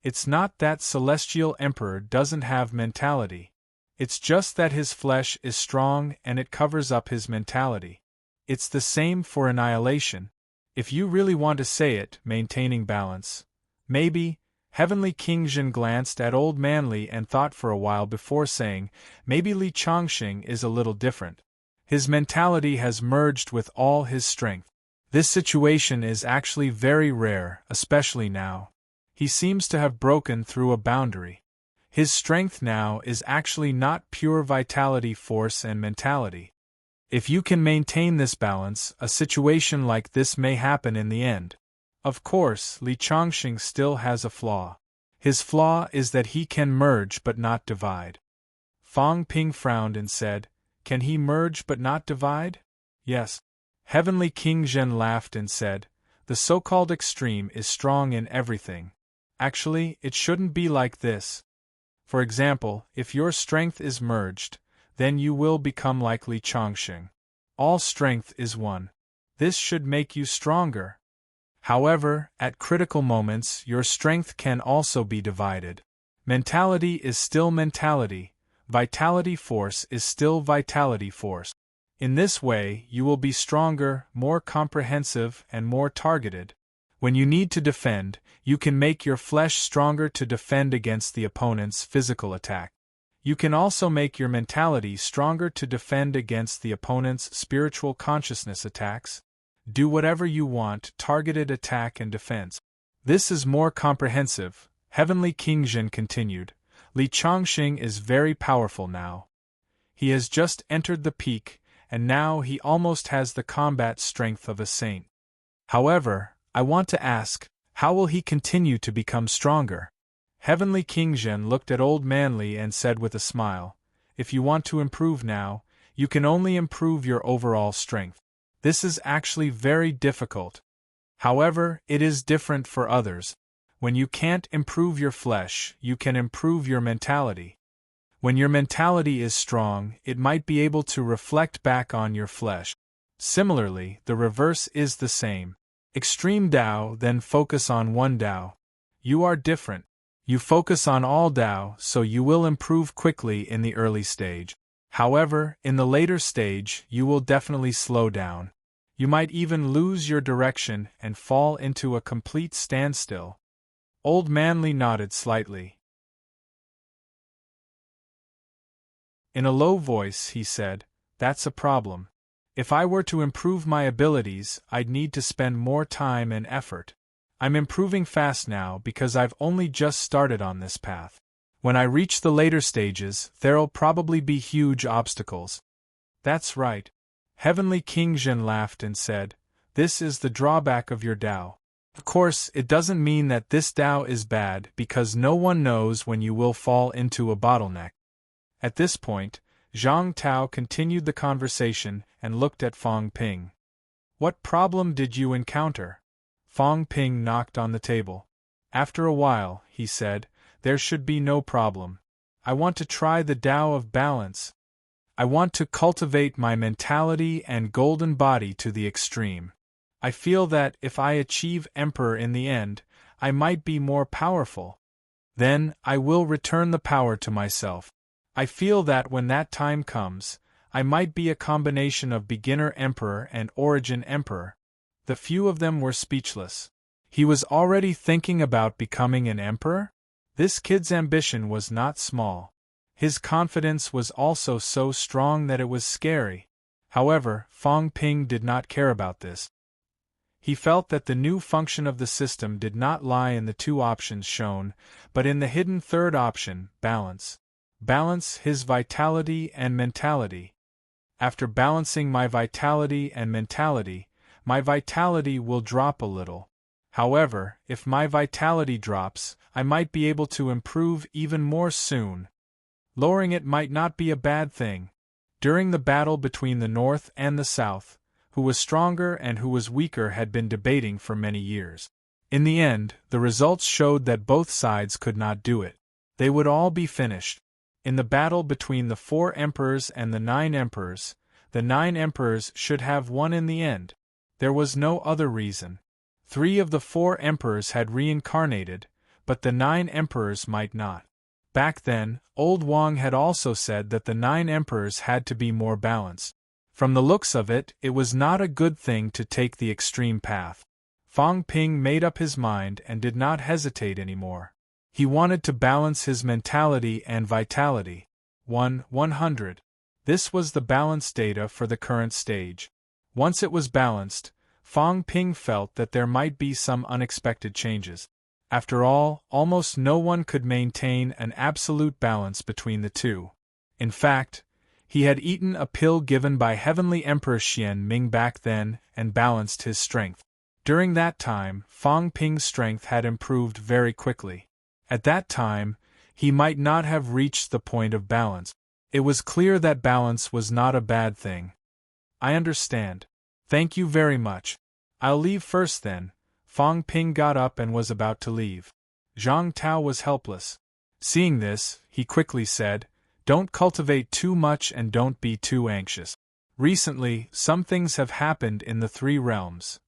It's not that Celestial Emperor doesn't have mentality. It's just that his flesh is strong and it covers up his mentality. It's the same for Annihilation. If you really want to say it, maintaining balance. Maybe." Heavenly King Zhen glanced at Old Man Li and thought for a while before saying, "Maybe Li Chongxing is a little different. His mentality has merged with all his strength. This situation is actually very rare, especially now. He seems to have broken through a boundary. His strength now is actually not pure vitality, force and mentality. If you can maintain this balance, a situation like this may happen in the end. Of course, Li Chongxing still has a flaw. His flaw is that he can merge but not divide." Fang Ping frowned and said, "Can he merge but not divide?" "Yes." Heavenly King Zhen laughed and said, "The so-called extreme is strong in everything. Actually, it shouldn't be like this. For example, if your strength is merged, then you will become like Li Chongxing. All strength is one. This should make you stronger. However, at critical moments, your strength can also be divided. Mentality is still mentality, vitality force is still vitality force. In this way, you will be stronger, more comprehensive, and more targeted. When you need to defend, you can make your flesh stronger to defend against the opponent's physical attack. You can also make your mentality stronger to defend against the opponent's spiritual consciousness attacks. Do whatever you want, targeted attack and defense. This is more comprehensive," Heavenly King Zhen continued. "Li Chongxing is very powerful now. He has just entered the peak, and now he almost has the combat strength of a saint. However, I want to ask, how will he continue to become stronger? Heavenly King Zhen looked at Old Manly and said with a smile, "If you want to improve now, you can only improve your overall strength. This is actually very difficult. However, it is different for others. When you can't improve your flesh, you can improve your mentality. When your mentality is strong, it might be able to reflect back on your flesh. Similarly, the reverse is the same. Extreme Tao, then focus on one Tao. You are different. You focus on all Tao, so you will improve quickly in the early stage. However, in the later stage, you will definitely slow down. You might even lose your direction and fall into a complete standstill." Old Manly nodded slightly. In a low voice, he said, "That's a problem. If I were to improve my abilities, I'd need to spend more time and effort. I'm improving fast now because I've only just started on this path. When I reach the later stages, there'll probably be huge obstacles." "That's right." Heavenly King Zhen laughed and said, "This is the drawback of your Tao. Of course, it doesn't mean that this Tao is bad because no one knows when you will fall into a bottleneck." At this point, Zhang Tao continued the conversation and looked at Fang Ping. "What problem did you encounter?" Fang Ping knocked on the table. After a while, he said, "There should be no problem. I want to try the Tao of balance. I want to cultivate my mentality and golden body to the extreme. I feel that if I achieve Emperor in the end, I might be more powerful. Then, I will return the power to myself. I feel that when that time comes, I might be a combination of beginner Emperor and origin Emperor." The few of them were speechless. He was already thinking about becoming an emperor? This kid's ambition was not small. His confidence was also so strong that it was scary. However, Fang Ping did not care about this. He felt that the new function of the system did not lie in the two options shown, but in the hidden third option, balance. Balance his vitality and mentality. After balancing my vitality and mentality, my vitality will drop a little. However, if my vitality drops, I might be able to improve even more soon. Lowering it might not be a bad thing. During the battle between the North and the South, who was stronger and who was weaker had been debating for many years. In the end, the results showed that both sides could not do it. They would all be finished. In the battle between the 4 emperors and the 9 emperors, the 9 emperors should have won in the end. There was no other reason. 3 of the 4 emperors had reincarnated, but the 9 emperors might not. Back then, Old Wang had also said that the 9 emperors had to be more balanced. From the looks of it, it was not a good thing to take the extreme path. Fang Ping made up his mind and did not hesitate anymore. He wanted to balance his mentality and vitality. 100. This was the balance data for the current stage. Once it was balanced, Fang Ping felt that there might be some unexpected changes. After all, almost no one could maintain an absolute balance between the two. In fact, he had eaten a pill given by Heavenly Emperor Xian Ming back then and balanced his strength. During that time, Fang Ping's strength had improved very quickly. At that time, he might not have reached the point of balance. It was clear that balance was not a bad thing. "I understand. Thank you very much. I'll leave first then." Fang Ping got up and was about to leave. Zhang Tao was helpless. Seeing this, he quickly said, "Don't cultivate too much and don't be too anxious. Recently, some things have happened in the 3 realms.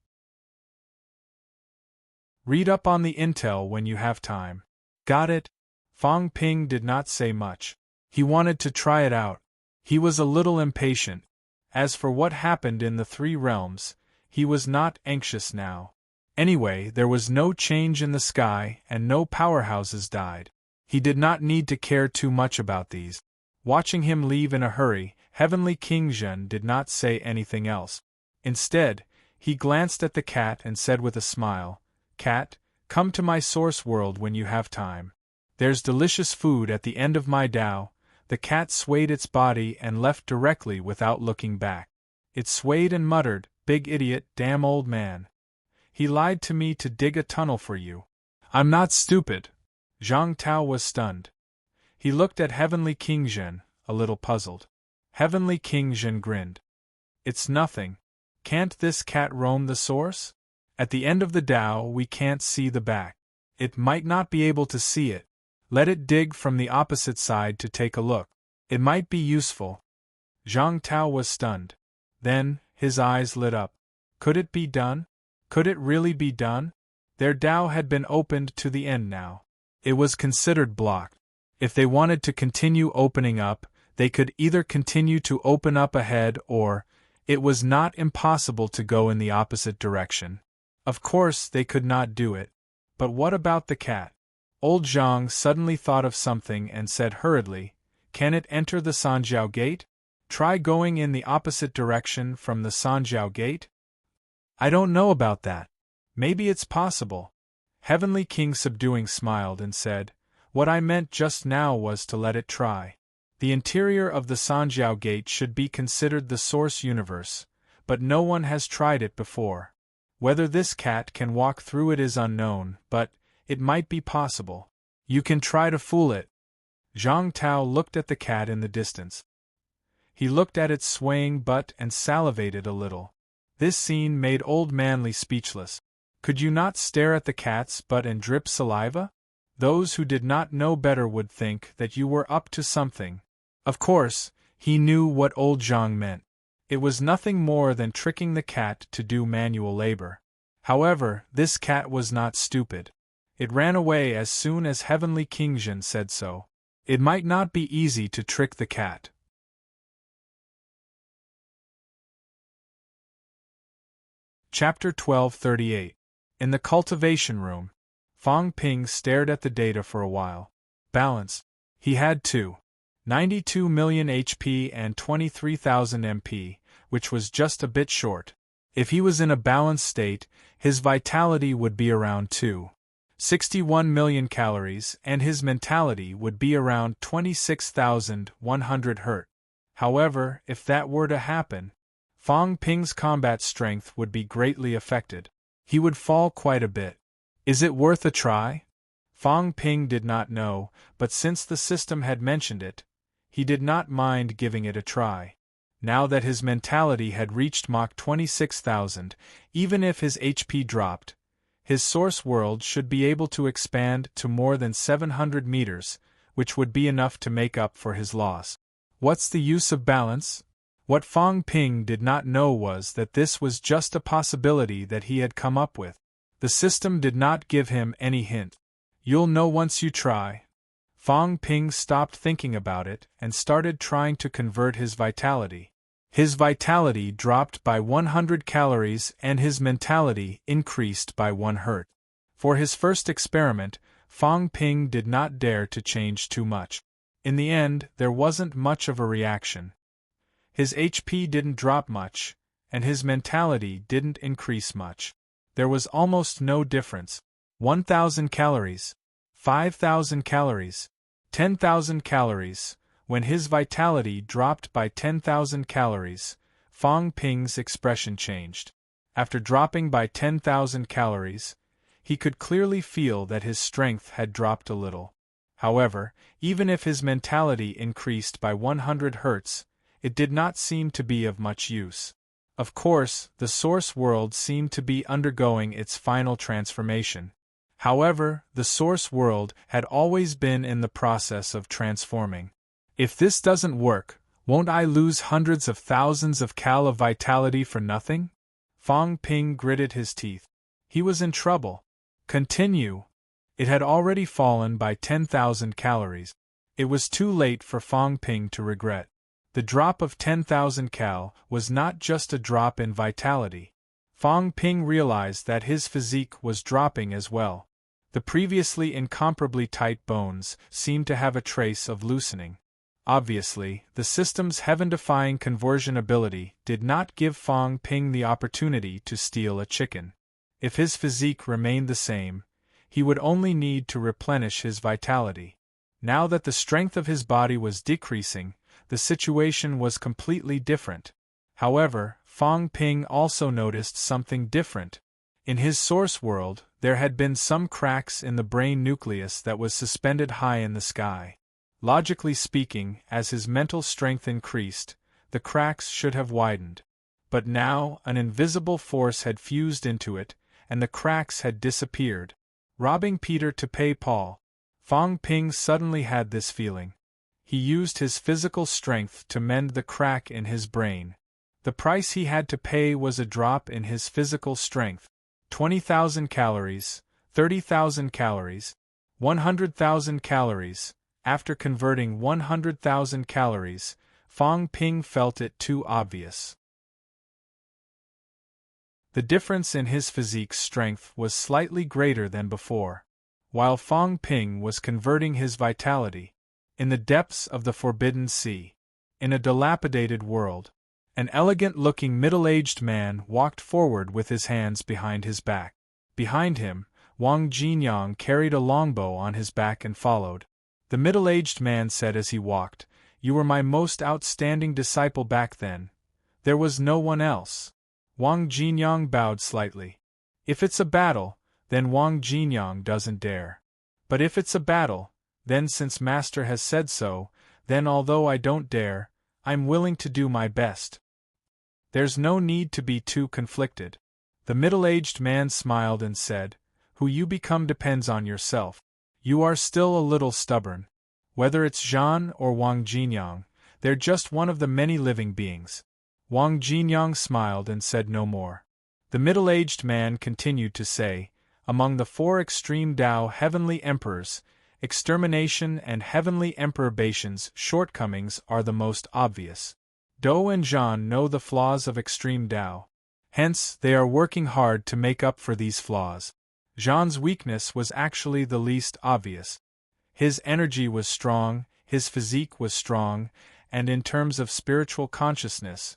Read up on the intel when you have time." "Got it?" Fang Ping did not say much. He wanted to try it out. He was a little impatient. As for what happened in the 3 realms, he was not anxious now. Anyway, there was no change in the sky and no powerhouses died. He did not need to care too much about these. Watching him leave in a hurry, Heavenly King Zhen did not say anything else. Instead, he glanced at the cat and said with a smile, "Cat, come to my source world when you have time. There's delicious food at the end of my Tao." The cat swayed its body and left directly without looking back. It swayed and muttered, "Big idiot, damn old man. He lied to me to dig a tunnel for you. I'm not stupid." Zhang Tao was stunned. He looked at Heavenly King Zhen, a little puzzled. Heavenly King Zhen grinned. It's nothing. Can't this cat roam the source? At the end of the Tao we can't see the back. It might not be able to see it. Let it dig from the opposite side to take a look. It might be useful. Zhang Tao was stunned. Then, his eyes lit up. Could it be done? Could it really be done? Their Tao had been opened to the end now. It was considered blocked. If they wanted to continue opening up, they could either continue to open up ahead or, it was not impossible to go in the opposite direction. Of course, they could not do it. But what about the cat? Old Zhang suddenly thought of something and said hurriedly, Can it enter the Sanjiao Gate? Try going in the opposite direction from the Sanjiao Gate? I don't know about that. Maybe it's possible. Heavenly King Subduing smiled and said, What I meant just now was to let it try. The interior of the Sanjiao Gate should be considered the source universe, but no one has tried it before. Whether this cat can walk through it is unknown, but it might be possible. You can try to fool it. Zhang Tao looked at the cat in the distance. He looked at its swaying butt and salivated a little. This scene made Old Manly speechless. Could you not stare at the cat's butt and drip saliva? Those who did not know better would think that you were up to something. Of course, he knew what Old Zhang meant. It was nothing more than tricking the cat to do manual labor. However, this cat was not stupid. It ran away as soon as Heavenly King Zhen said so. It might not be easy to trick the cat. Chapter 1238. In the cultivation room, Fang Ping stared at the data for a while. Balance. He had 92 million HP and 23,000 MP, which was just a bit short. If he was in a balanced state, his vitality would be around 61 million calories and his mentality would be around 26,100 Hz. However, if that were to happen, Fang Ping's combat strength would be greatly affected. He would fall quite a bit. Is it worth a try? Fang Ping did not know, but since the system had mentioned it, he did not mind giving it a try. Now that his mentality had reached Mach 26,000, even if his HP dropped, his source world should be able to expand to more than 700 meters, which would be enough to make up for his loss. What's the use of balance? What Fang Ping did not know was that this was just a possibility that he had come up with. The system did not give him any hint. You'll know once you try. Fang Ping stopped thinking about it and started trying to convert his vitality. His vitality dropped by 100 calories and his mentality increased by 1 Hz. For his first experiment, Fang Ping did not dare to change too much. In the end, there wasn't much of a reaction. His HP didn't drop much, and his mentality didn't increase much. There was almost no difference. 1,000 calories, 5,000 calories, 10,000 calories. When his vitality dropped by 10,000 calories, Fang Ping's expression changed. After dropping by 10,000 calories, he could clearly feel that his strength had dropped a little. However, even if his mentality increased by 100 Hz, it did not seem to be of much use. Of course, the source world seemed to be undergoing its final transformation. However, the source world had always been in the process of transforming. If this doesn't work, won't I lose hundreds of thousands of cal of vitality for nothing? Fang Ping gritted his teeth. He was in trouble. Continue. It had already fallen by 10,000 calories. It was too late for Fang Ping to regret. The drop of 10,000 cal was not just a drop in vitality. Fang Ping realized that his physique was dropping as well. The previously incomparably tight bones seemed to have a trace of loosening. Obviously, the system's heaven-defying conversion ability did not give Fang Ping the opportunity to steal a chicken. If his physique remained the same, he would only need to replenish his vitality. Now that the strength of his body was decreasing, the situation was completely different. However, Fang Ping also noticed something different. In his source world, there had been some cracks in the brain nucleus that was suspended high in the sky. Logically speaking, as his mental strength increased, the cracks should have widened. But now, an invisible force had fused into it, and the cracks had disappeared. Robbing Peter to pay Paul. Fong Ping suddenly had this feeling. He used his physical strength to mend the crack in his brain. The price he had to pay was a drop in his physical strength. 20,000 calories, 30,000 calories, 100,000 calories. After converting 100,000 calories, Fong Ping felt it too obvious. The difference in his physique's strength was slightly greater than before. While Fong Ping was converting his vitality, in the depths of the Forbidden Sea, in a dilapidated world, an elegant-looking middle-aged man walked forward with his hands behind his back. Behind him, Wang Jinyang carried a longbow on his back and followed. The middle-aged man said as he walked, "You were my most outstanding disciple back then. There was no one else." Wang Jinyang bowed slightly. "If it's a battle, then Wang Jinyang doesn't dare. But if it's a battle, then since Master has said so, then although I don't dare, I'm willing to do my best. There's no need to be too conflicted." The middle-aged man smiled and said, "Who you become depends on yourself. You are still a little stubborn. Whether it's Zhan or Wang Jinyang, they're just one of the many living beings." Wang Jinyang smiled and said no more. The middle-aged man continued to say, "Among the four extreme Tao heavenly emperors, extermination and heavenly emperor Baishan's shortcomings are the most obvious. Dou and Zhan know the flaws of extreme Tao. Hence, they are working hard to make up for these flaws. Zhan's weakness was actually the least obvious. His energy was strong, his physique was strong, and in terms of spiritual consciousness,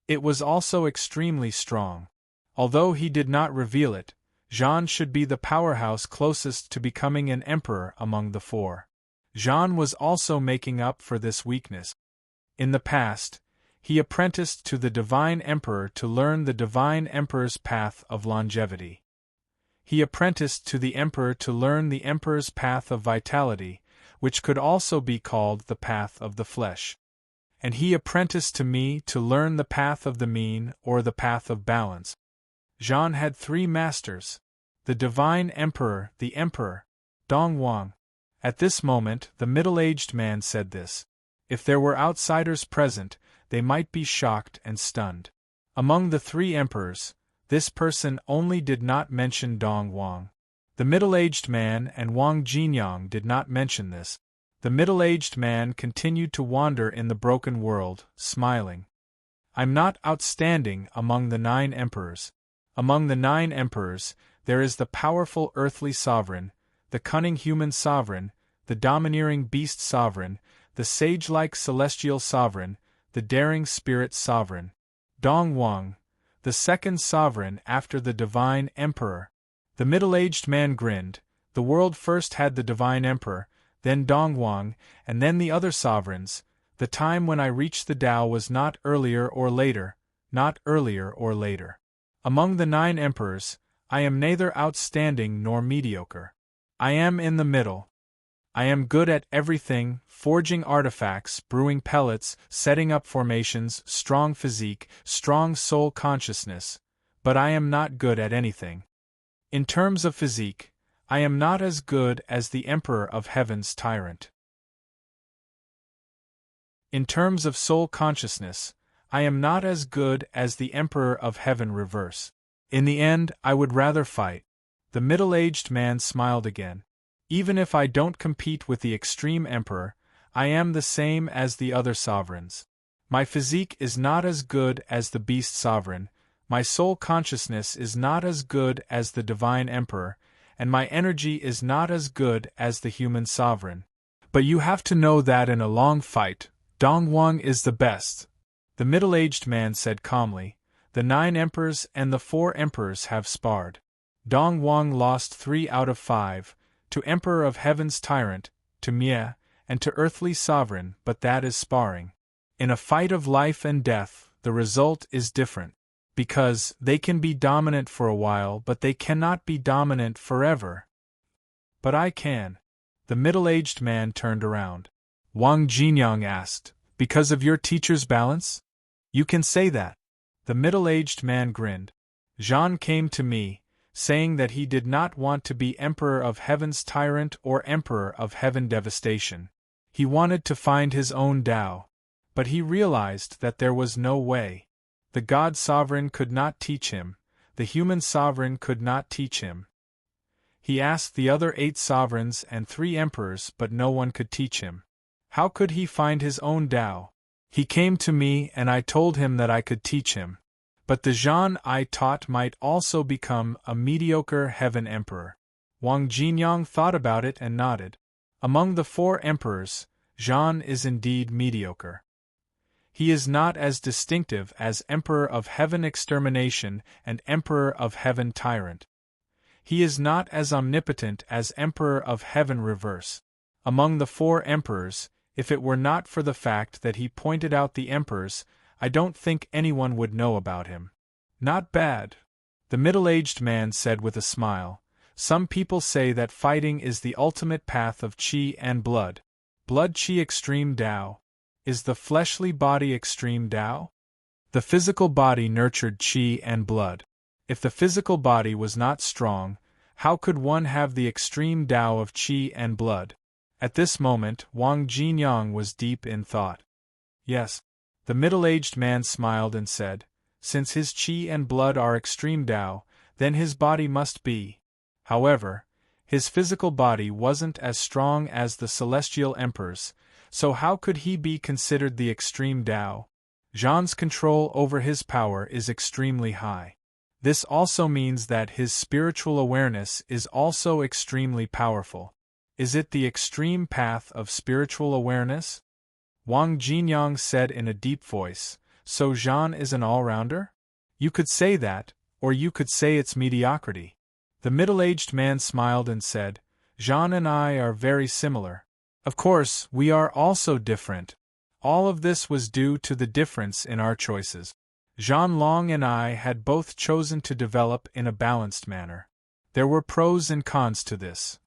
it was also extremely strong. Although he did not reveal it, Zhan should be the powerhouse closest to becoming an emperor among the four. Zhan was also making up for this weakness. In the past, he apprenticed to the Divine Emperor to learn the Divine Emperor's path of longevity. He apprenticed to the Emperor to learn the Emperor's path of vitality, which could also be called the path of the flesh. And he apprenticed to me to learn the path of the mean or the path of balance. Zhan had three masters: the Divine Emperor, the Emperor, Dongwang. At this moment, the middle-aged man said this. If there were outsiders present, they might be shocked and stunned. Among the three emperors, this person only did not mention Dongwang. The middle-aged man and Wang Jinyang did not mention this. The middle-aged man continued to wander in the broken world, smiling. I'm not outstanding among the 9 emperors. Among the 9 emperors, there is the powerful earthly sovereign, the cunning human sovereign, the domineering beast sovereign, the sage-like celestial sovereign, the daring spirit sovereign. Dongwang, the second sovereign after the divine emperor. The middle-aged man grinned. The world first had the divine emperor, then Dongwang, and then the other sovereigns. The time when I reached the Tao was not earlier or later, not earlier or later. Among the 9 emperors, I am neither outstanding nor mediocre. I am in the middle. I am good at everything: forging artifacts, brewing pellets, setting up formations, strong physique, strong soul consciousness, but I am not good at anything. In terms of physique, I am not as good as the Emperor of Heaven's tyrant. In terms of soul consciousness, I am not as good as the Emperor of Heaven reverse. In the end, I would rather fight. The middle-aged man smiled again. Even if I don't compete with the extreme emperor, I am the same as the other sovereigns. My physique is not as good as the beast sovereign, my soul consciousness is not as good as the divine emperor, and my energy is not as good as the human sovereign. But you have to know that in a long fight, Dongwang is the best. The middle-aged man said calmly. The 9 emperors and the 4 emperors have sparred. Dongwang lost 3 out of 5. To Emperor of Heaven's tyrant, to Mie, and to earthly sovereign, but that is sparring. In a fight of life and death, the result is different. Because they can be dominant for a while, but they cannot be dominant forever. But I can. The middle-aged man turned around. Wang Jinyang asked, because of your teacher's balance? You can say that. The middle-aged man grinned. Jean came to me, saying that he did not want to be Emperor of Heaven's tyrant or Emperor of Heaven devastation. He wanted to find his own Tao. But he realized that there was no way. The God Sovereign could not teach him, the human sovereign could not teach him. He asked the other 8 sovereigns and 3 emperors, but no one could teach him. How could he find his own Tao? He came to me and I told him that I could teach him. But the Zhan I taught might also become a mediocre heaven emperor. Wang Jinyang thought about it and nodded. Among the 4 emperors, Zhan is indeed mediocre. He is not as distinctive as Emperor of Heaven Extermination and Emperor of Heaven Tyrant. He is not as omnipotent as Emperor of Heaven Reverse. Among the 4 emperors, if it were not for the fact that he pointed out the emperors, I don't think anyone would know about him. Not bad. The middle-aged man said with a smile. Some people say that fighting is the ultimate path of qi and blood. Blood qi extreme Tao. Is the fleshly body extreme Tao? The physical body nurtured qi and blood. If the physical body was not strong, how could one have the extreme Tao of qi and blood? At this moment, Wang Jinyang was deep in thought. Yes. The middle-aged man smiled and said, since his qi and blood are extreme Tao, then his body must be. However, his physical body wasn't as strong as the celestial emperor's, so how could he be considered the extreme Tao? Zhan's control over his power is extremely high. This also means that his spiritual awareness is also extremely powerful. Is it the extreme path of spiritual awareness? Wang Jinyang said in a deep voice, so Zhan is an all-rounder? You could say that, or you could say it's mediocrity. The middle-aged man smiled and said, Zhan and I are very similar. Of course, we are also different. All of this was due to the difference in our choices. Zhan Long and I had both chosen to develop in a balanced manner. There were pros and cons to this.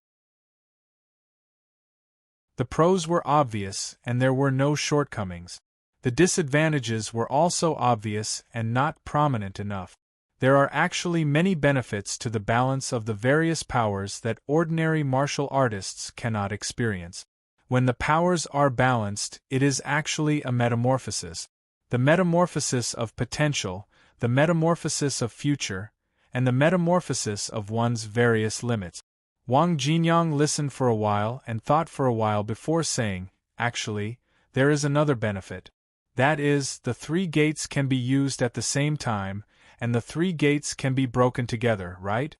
The pros were obvious and there were no shortcomings. The disadvantages were also obvious and not prominent enough. There are actually many benefits to the balance of the various powers that ordinary martial artists cannot experience. When the powers are balanced, it is actually a metamorphosis. The metamorphosis of potential, the metamorphosis of future, and the metamorphosis of one's various limits. Wang Jinyang listened for a while and thought for a while before saying, actually, there is another benefit. That is, the 3 gates can be used at the same time, and the 3 gates can be broken together, right?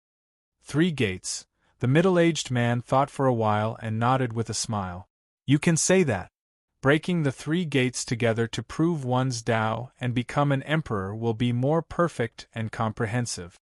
3 gates. The middle-aged man thought for a while and nodded with a smile. You can say that. Breaking the 3 gates together to prove one's Tao and become an emperor will be more perfect and comprehensive.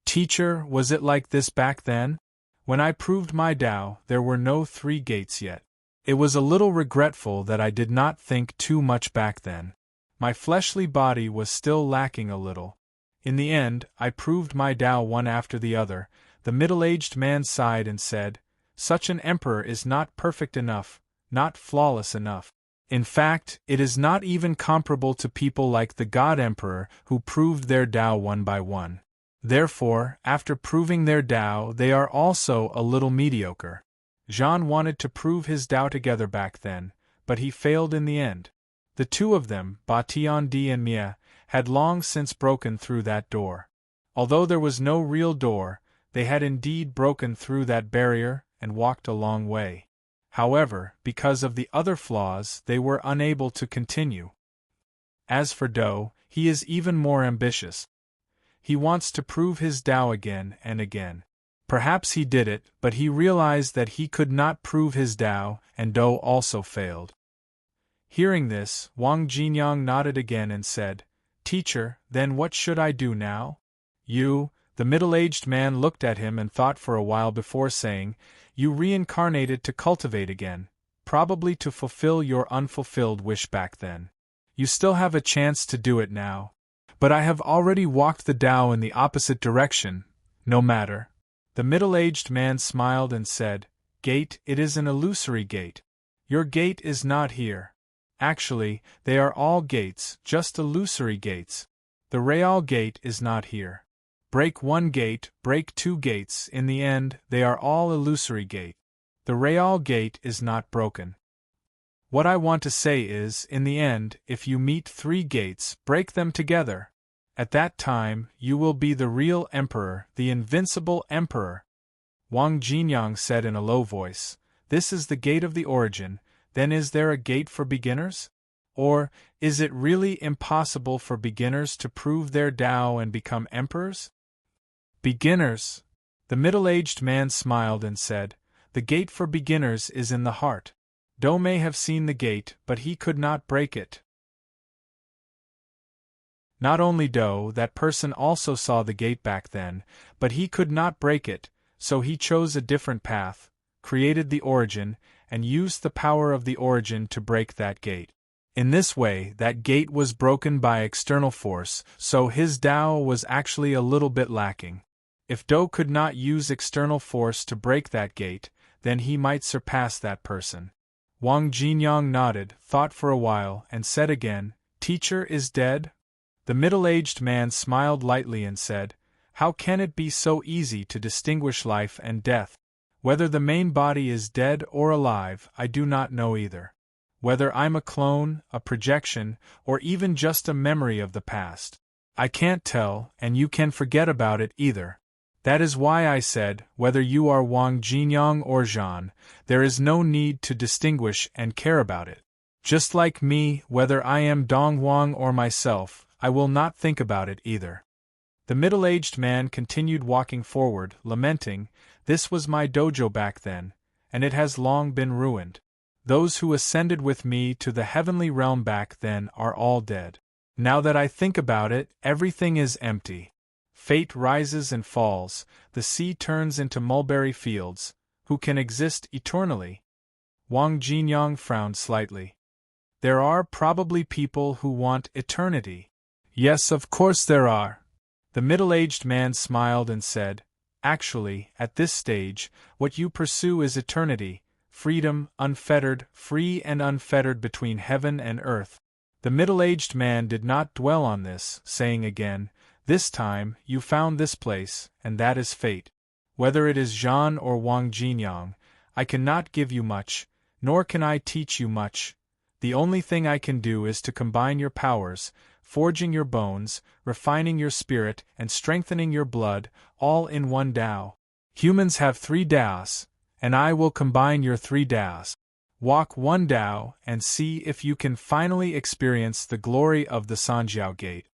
Teacher, was it like this back then? When I proved my Tao, there were no 3 gates yet. It was a little regretful that I did not think too much back then. My fleshly body was still lacking a little. In the end, I proved my Tao one after the other. The middle-aged man sighed and said, such an emperor is not perfect enough, not flawless enough. In fact, it is not even comparable to people like the God Emperor who proved their Tao one by one. Therefore, after proving their Tao, they are also a little mediocre. Zhan wanted to prove his Tao together back then, but he failed in the end. The 2 of them, Ba Tiandi and Mia, had long since broken through that door. Although there was no real door, they had indeed broken through that barrier and walked a long way. However, because of the other flaws, they were unable to continue. As for Do, he is even more ambitious. He wants to prove his Tao again and again. Perhaps he did it, but he realized that he could not prove his Tao, and Do also failed. Hearing this, Wang Jinyang nodded again and said, Teacher, then what should I do now? The middle-aged man looked at him and thought for a while before saying, you reincarnated to cultivate again, probably to fulfill your unfulfilled wish back then. You still have a chance to do it now. But I have already walked the Tao in the opposite direction. No matter. The middle-aged man smiled and said, Gate, it is an illusory gate. Your gate is not here. Actually, they are all gates, just illusory gates. The real gate is not here. Break one gate, break two gates, in the end, they are all illusory gate. The real gate is not broken. What I want to say is, in the end, if you meet three gates, break them together. At that time, you will be the real emperor, the invincible emperor. Wang Jinyang said in a low voice, This is the gate of the origin, then is there a gate for beginners? Or, is it really impossible for beginners to prove their Tao and become emperors? Beginners! The middle-aged man smiled and said, The gate for beginners is in the heart. Do may have seen the gate, but he could not break it. Not only Do, that person also saw the gate back then, but he could not break it, so he chose a different path, created the origin, and used the power of the origin to break that gate. In this way, that gate was broken by external force, so his Tao was actually a little bit lacking. If Do could not use external force to break that gate, then he might surpass that person. Wang Jinyang nodded, thought for a while, and said again, Teacher is dead? The middle-aged man smiled lightly and said, How can it be so easy to distinguish life and death? Whether the main body is dead or alive, I do not know either. Whether I'm a clone, a projection, or even just a memory of the past, I can't tell, and you can forget about it either. That is why I said, whether you are Wang Jinyang or Zhan, there is no need to distinguish and care about it. Just like me, whether I am Dong Huang or myself, I will not think about it either. The middle-aged man continued walking forward, lamenting, This was my dojo back then, and it has long been ruined. Those who ascended with me to the heavenly realm back then are all dead. Now that I think about it, everything is empty. Fate rises and falls, the sea turns into mulberry fields. Who can exist eternally? Wang Jinyang frowned slightly. There are probably people who want eternity. Yes, of course there are. The middle-aged man smiled and said, Actually, at this stage, what you pursue is eternity, freedom, unfettered, free and unfettered between heaven and earth. The middle-aged man did not dwell on this, saying again, This time, you found this place, and that is fate. Whether it is Zhan or Wang Jinyang, I cannot give you much, nor can I teach you much. The only thing I can do is to combine your powers, forging your bones, refining your spirit, and strengthening your blood, all in one Tao. Humans have 3 Taos, and I will combine your 3 Taos. Walk one Tao and see if you can finally experience the glory of the Sanjiao Gate.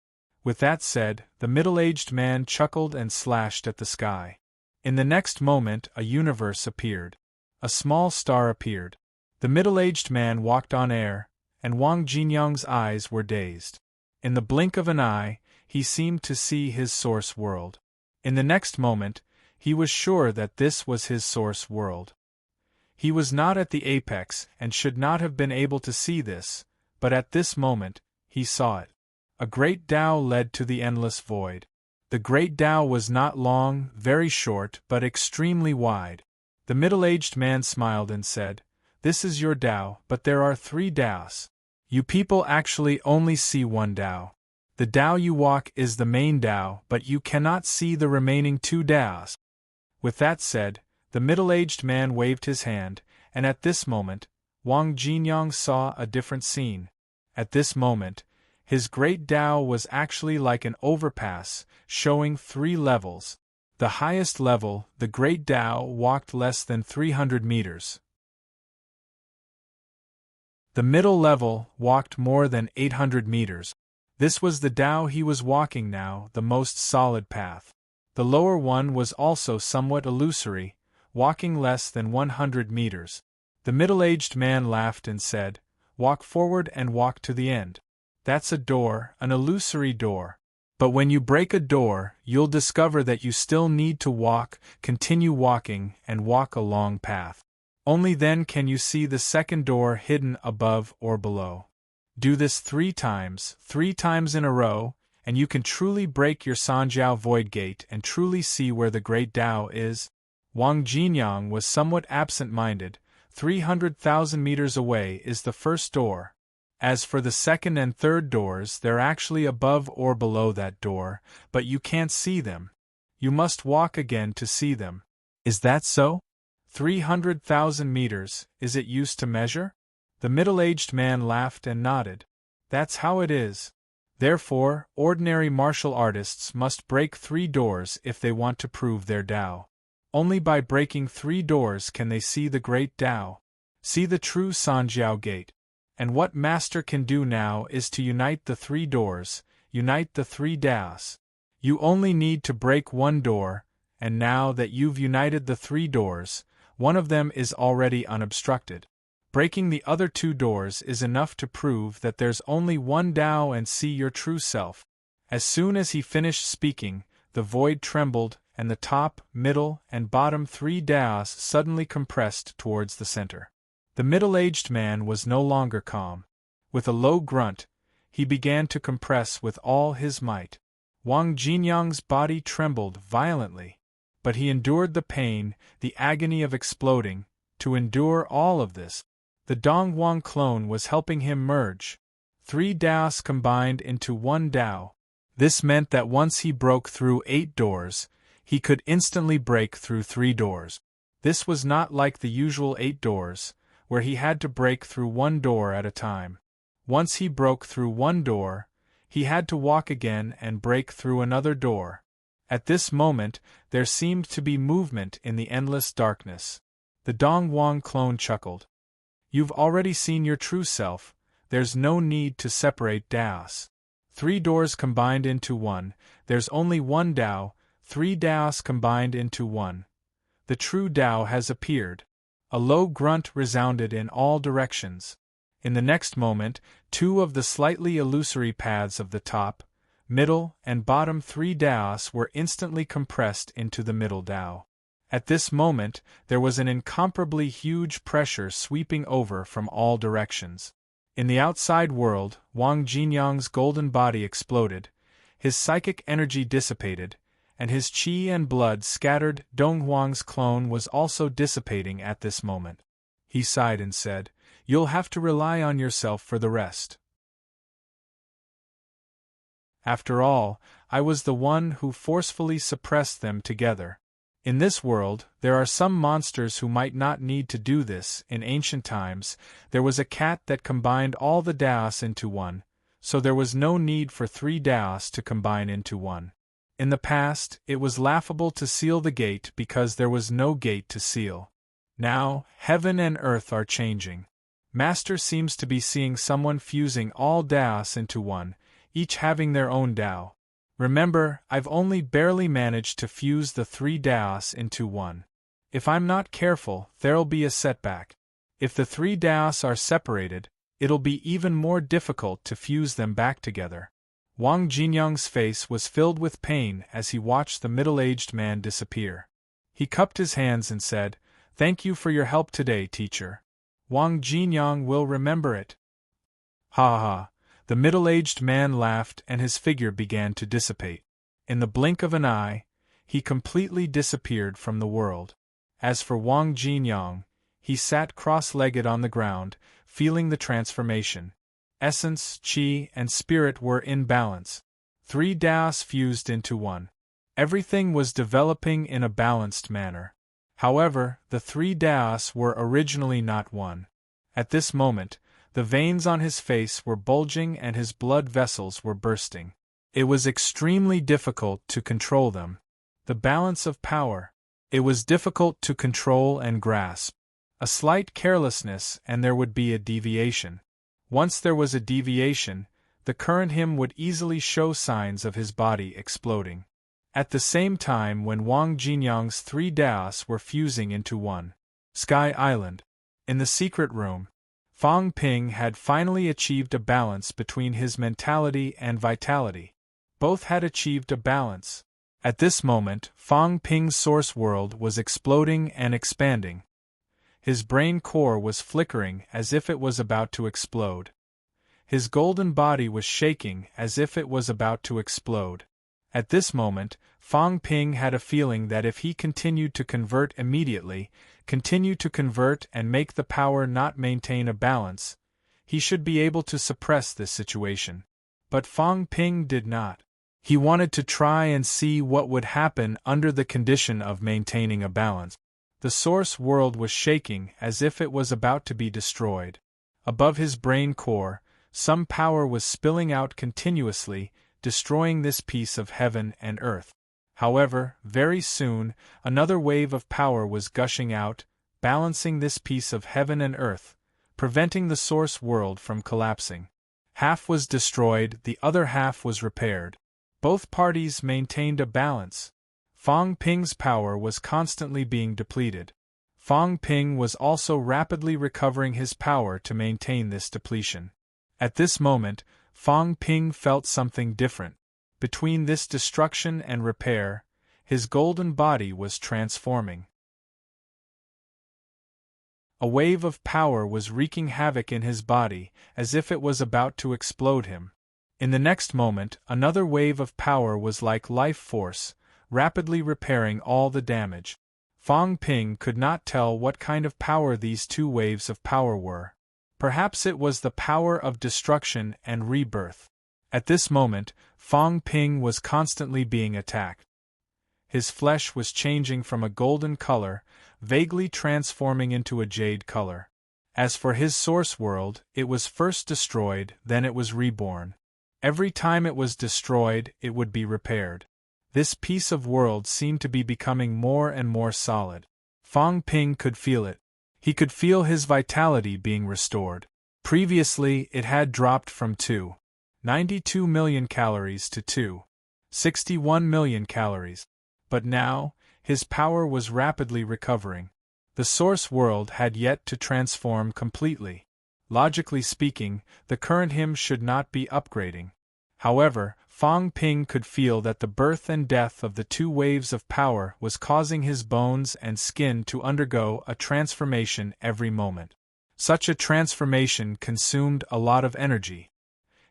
With that said, the middle-aged man chuckled and slashed at the sky. In the next moment, a universe appeared. A small star appeared. The middle-aged man walked on air, and Wang Jinyang's eyes were dazed. In the blink of an eye, he seemed to see his source world. In the next moment, he was sure that this was his source world. He was not at the apex and should not have been able to see this, but at this moment, he saw it. A great Tao led to the endless void. The great Tao was not long, very short, but extremely wide. The middle-aged man smiled and said, This is your Tao, but there are 3 Taos. You people actually only see one Tao. The Tao you walk is the main Tao, but you cannot see the remaining 2 Taos. With that said, the middle-aged man waved his hand, and at this moment, Wang Jinyang saw a different scene. At this moment, his great Tao was actually like an overpass, showing 3 levels. The highest level, the great Tao walked less than 300 meters. The middle level walked more than 800 meters. This was the Tao he was walking now, the most solid path. The lower one was also somewhat illusory, walking less than 100 meters. The middle-aged man laughed and said, Walk forward and walk to the end. That's a door, an illusory door. But when you break a door, you'll discover that you still need to walk, continue walking, and walk a long path. Only then can you see the second door hidden above or below. Do this 3 times in a row, and you can truly break your Sanjiao void gate and truly see where the great Tao is? Wang Jinyang was somewhat absent-minded. 300,000 meters away is the first door. As for the second and third doors, they're actually above or below that door, but you can't see them. You must walk again to see them. Is that so? 300,000 meters, is it used to measure? The middle-aged man laughed and nodded. That's how it is. Therefore, ordinary martial artists must break 3 doors if they want to prove their Tao. Only by breaking 3 doors can they see the great Tao, see the true Sanjiao gate. And what master can do now is to unite the 3 doors, unite the 3 Taos. You only need to break 1 door, and now that you've united the 3 doors, one of them is already unobstructed. Breaking the other 2 doors is enough to prove that there's only one Tao and see your true self. As soon as he finished speaking, the void trembled, and the top, middle, and bottom 3 Taos suddenly compressed towards the center. The middle-aged man was no longer calm. With a low grunt, he began to compress with all his might. Wang Jinyang's body trembled violently, but he endured the pain, the agony of exploding. To endure all of this, the Donghuang clone was helping him merge. 3 Taos combined into 1 Tao. This meant that once he broke through 8 doors, he could instantly break through 3 doors. This was not like the usual 8 doors, where he had to break through 1 door at a time. Once he broke through 1 door, he had to walk again and break through another door. At this moment, there seemed to be movement in the endless darkness. The Donghuang clone chuckled. You've already seen your true self, there's no need to separate Taos. 3 doors combined into 1, there's only 1 Tao, 3 Taos combined into 1. The true Tao has appeared. A low grunt resounded in all directions. In the next moment, 2 of the slightly illusory paths of the top, middle, and bottom 3 Taos were instantly compressed into the middle Tao. At this moment, there was an incomparably huge pressure sweeping over from all directions. In the outside world, Wang Jinyang's golden body exploded, his psychic energy dissipated, and his qi and blood scattered. Donghuang's clone was also dissipating at this moment. He sighed and said, "You'll have to rely on yourself for the rest. After all, I was the one who forcefully suppressed them together. In this world, there are some monsters who might not need to do this. In ancient times, there was a cat that combined all the Taos into 1, so there was no need for 3 Taos to combine into 1. In the past, it was laughable to seal the gate because there was no gate to seal. Now, heaven and earth are changing. Master seems to be seeing someone fusing all Taos into 1, each having their own Tao. Remember, I've only barely managed to fuse the 3 Taos into 1. If I'm not careful, there'll be a setback. If the 3 Taos are separated, it'll be even more difficult to fuse them back together." Wang Jinyang's face was filled with pain as he watched the middle-aged man disappear. He cupped his hands and said, "Thank you for your help today, teacher. Wang Jinyang will remember it." Ha ha! The middle-aged man laughed and his figure began to dissipate. In the blink of an eye, he completely disappeared from the world. As for Wang Jinyang, he sat cross-legged on the ground, feeling the transformation. Essence, qi, and spirit were in balance. 3 Taos fused into 1. Everything was developing in a balanced manner. However, the 3 Taos were originally not 1. At this moment, the veins on his face were bulging and his blood vessels were bursting. It was extremely difficult to control them. The balance of power. It was difficult to control and grasp. A slight carelessness and there would be a deviation. Once there was a deviation, the current him would easily show signs of his body exploding. At the same time when Wang Jinyang's 3 Taos were fusing into 1. Sky Island. In the secret room, Fang Ping had finally achieved a balance between his mentality and vitality. Both had achieved a balance. At this moment, Fang Ping's source world was exploding and expanding. His brain core was flickering as if it was about to explode. His golden body was shaking as if it was about to explode. At this moment, Fang Ping had a feeling that if he continued to convert immediately, continue to convert and make the power not maintain a balance, he should be able to suppress this situation. But Fang Ping did not. He wanted to try and see what would happen under the condition of maintaining a balance. The source world was shaking as if it was about to be destroyed. Above his brain core, some power was spilling out continuously, destroying this piece of heaven and earth. However, very soon, another wave of power was gushing out, balancing this piece of heaven and earth, preventing the source world from collapsing. Half was destroyed, the other half was repaired. Both parties maintained a balance. Fang Ping's power was constantly being depleted. Fang Ping was also rapidly recovering his power to maintain this depletion. At this moment, Fang Ping felt something different. Between this destruction and repair, his golden body was transforming. A wave of power was wreaking havoc in his body, as if it was about to explode him. In the next moment, another wave of power was like life force, rapidly repairing all the damage. Fang Ping could not tell what kind of power these two waves of power were. Perhaps it was the power of destruction and rebirth. At this moment, Fang Ping was constantly being attacked. His flesh was changing from a golden color, vaguely transforming into a jade color. As for his source world, it was first destroyed, then it was reborn. Every time it was destroyed, it would be repaired. This piece of world seemed to be becoming more and more solid. Fang Ping could feel it. He could feel his vitality being restored. Previously, it had dropped from 292 million calories to 261 million calories. But now, his power was rapidly recovering. The source world had yet to transform completely. Logically speaking, the current him should not be upgrading. However, Fang Ping could feel that the birth and death of the two waves of power was causing his bones and skin to undergo a transformation every moment. Such a transformation consumed a lot of energy.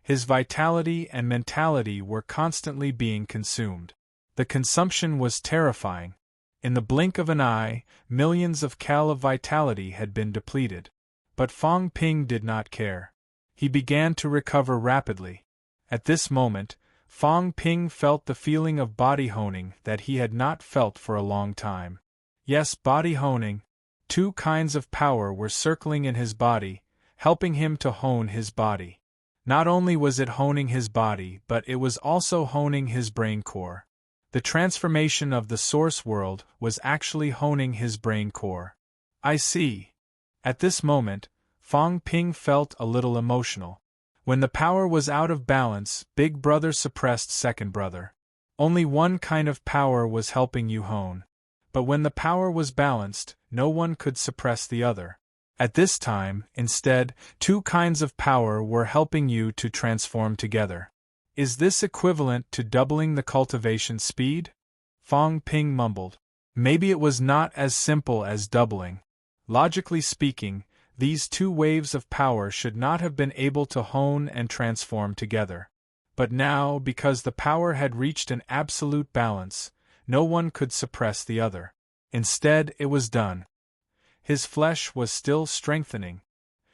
His vitality and mentality were constantly being consumed. The consumption was terrifying. In the blink of an eye, millions of cal of vitality had been depleted. But Fang Ping did not care. He began to recover rapidly. At this moment, Fang Ping felt the feeling of body honing that he had not felt for a long time. Yes, body honing. Two kinds of power were circling in his body, helping him to hone his body. Not only was it honing his body, but it was also honing his brain core. The transformation of the source world was actually honing his brain core. I see. At this moment, Fang Ping felt a little emotional. When the power was out of balance, Big Brother suppressed Second Brother. Only one kind of power was helping you hone. But when the power was balanced, no one could suppress the other. At this time, instead, two kinds of power were helping you to transform together. Is this equivalent to doubling the cultivation speed? Fang Ping mumbled. Maybe it was not as simple as doubling. Logically speaking, these two waves of power should not have been able to hone and transform together. But now, because the power had reached an absolute balance, no one could suppress the other. Instead, it was done. His flesh was still strengthening.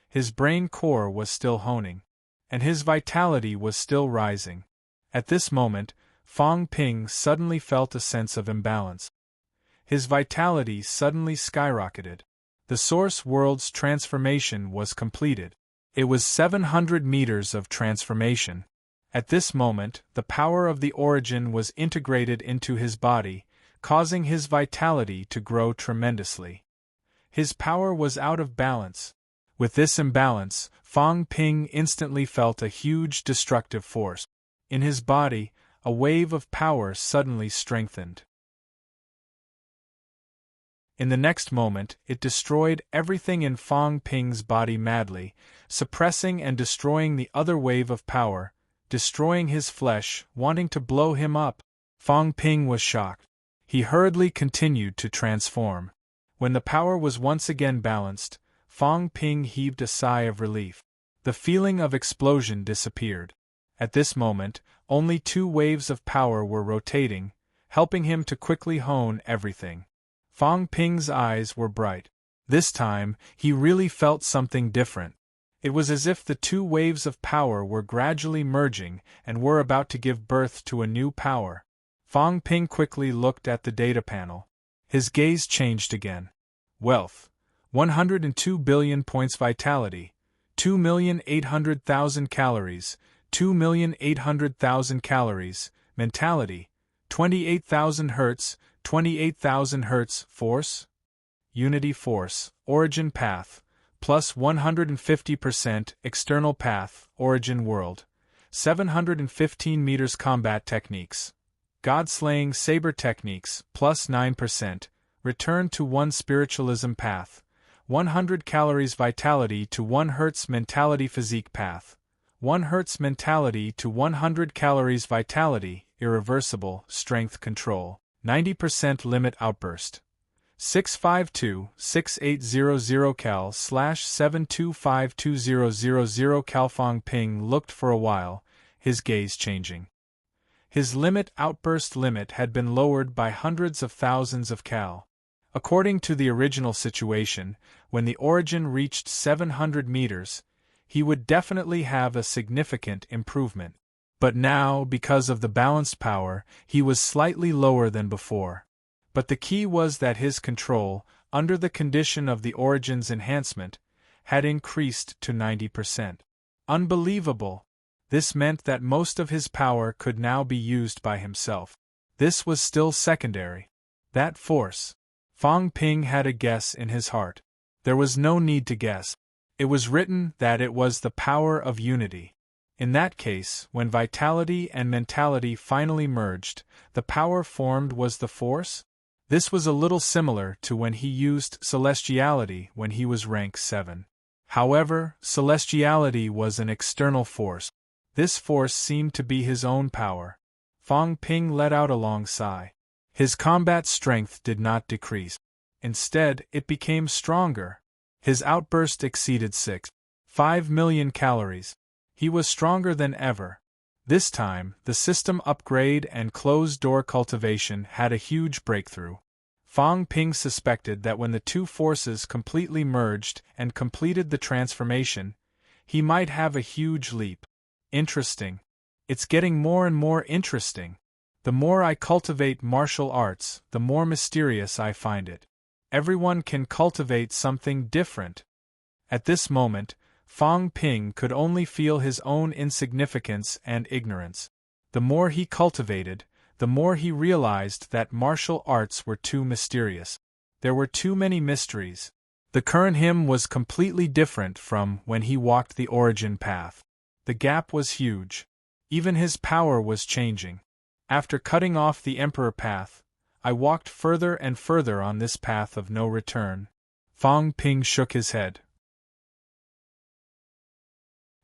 His brain core was still honing. And his vitality was still rising. At this moment, Fang Ping suddenly felt a sense of imbalance. His vitality suddenly skyrocketed. The source world's transformation was completed. It was 700 meters of transformation. At this moment, the power of the origin was integrated into his body, causing his vitality to grow tremendously. His power was out of balance. With this imbalance, Fang Ping instantly felt a huge destructive force. In his body, a wave of power suddenly strengthened. In the next moment, it destroyed everything in Fang Ping's body madly, suppressing and destroying the other wave of power, destroying his flesh, wanting to blow him up. Fang Ping was shocked. He hurriedly continued to transform. When the power was once again balanced, Fang Ping heaved a sigh of relief. The feeling of explosion disappeared. At this moment, only two waves of power were rotating, helping him to quickly hone everything. Fang Ping's eyes were bright. This time, he really felt something different. It was as if the two waves of power were gradually merging and were about to give birth to a new power. Fang Ping quickly looked at the data panel. His gaze changed again. Wealth: 102 billion points. Vitality: 2,800,000 calories, 2,800,000 calories. Mentality: 28,000 Hz, 28,000 Hz. Force: Unity Force, Origin Path, plus 150%. External Path, Origin World, 715 meters. Combat Techniques: God-slaying saber techniques, plus 9%. Return to 1 spiritualism path, 100 calories. Vitality to 1 Hz. Mentality Physique Path, 1 Hz. Mentality to 100 calories. Vitality, irreversible, strength control, 90%. Limit Outburst, 652-6800 cal/7252000 cal. Fang Ping looked for a while, his gaze changing. His limit outburst limit had been lowered by hundreds of thousands of cal. According to the original situation, when the origin reached 700 meters, he would definitely have a significant improvement. But now, because of the balanced power, he was slightly lower than before. But the key was that his control, under the condition of the origin's enhancement, had increased to 90%. Unbelievable! This meant that most of his power could now be used by himself. This was still secondary. That force. Fang Ping had a guess in his heart. There was no need to guess. It was written that it was the power of unity. In that case, when vitality and mentality finally merged, the power formed was the force? This was a little similar to when he used celestiality when he was rank 7. However, celestiality was an external force. This force seemed to be his own power. Fang Ping let out a long sigh. His combat strength did not decrease. Instead, it became stronger. His outburst exceeded 6.5 million calories. He was stronger than ever. This time, the system upgrade and closed-door cultivation had a huge breakthrough. Fang Ping suspected that when the two forces completely merged and completed the transformation, he might have a huge leap. Interesting. It's getting more and more interesting. The more I cultivate martial arts, the more mysterious I find it. Everyone can cultivate something different. At this moment, Fang Ping could only feel his own insignificance and ignorance. The more he cultivated, the more he realized that martial arts were too mysterious. There were too many mysteries. The current him was completely different from when he walked the origin path. The gap was huge. Even his power was changing. After cutting off the Emperor path, I walked further and further on this path of no return. Fang Ping shook his head.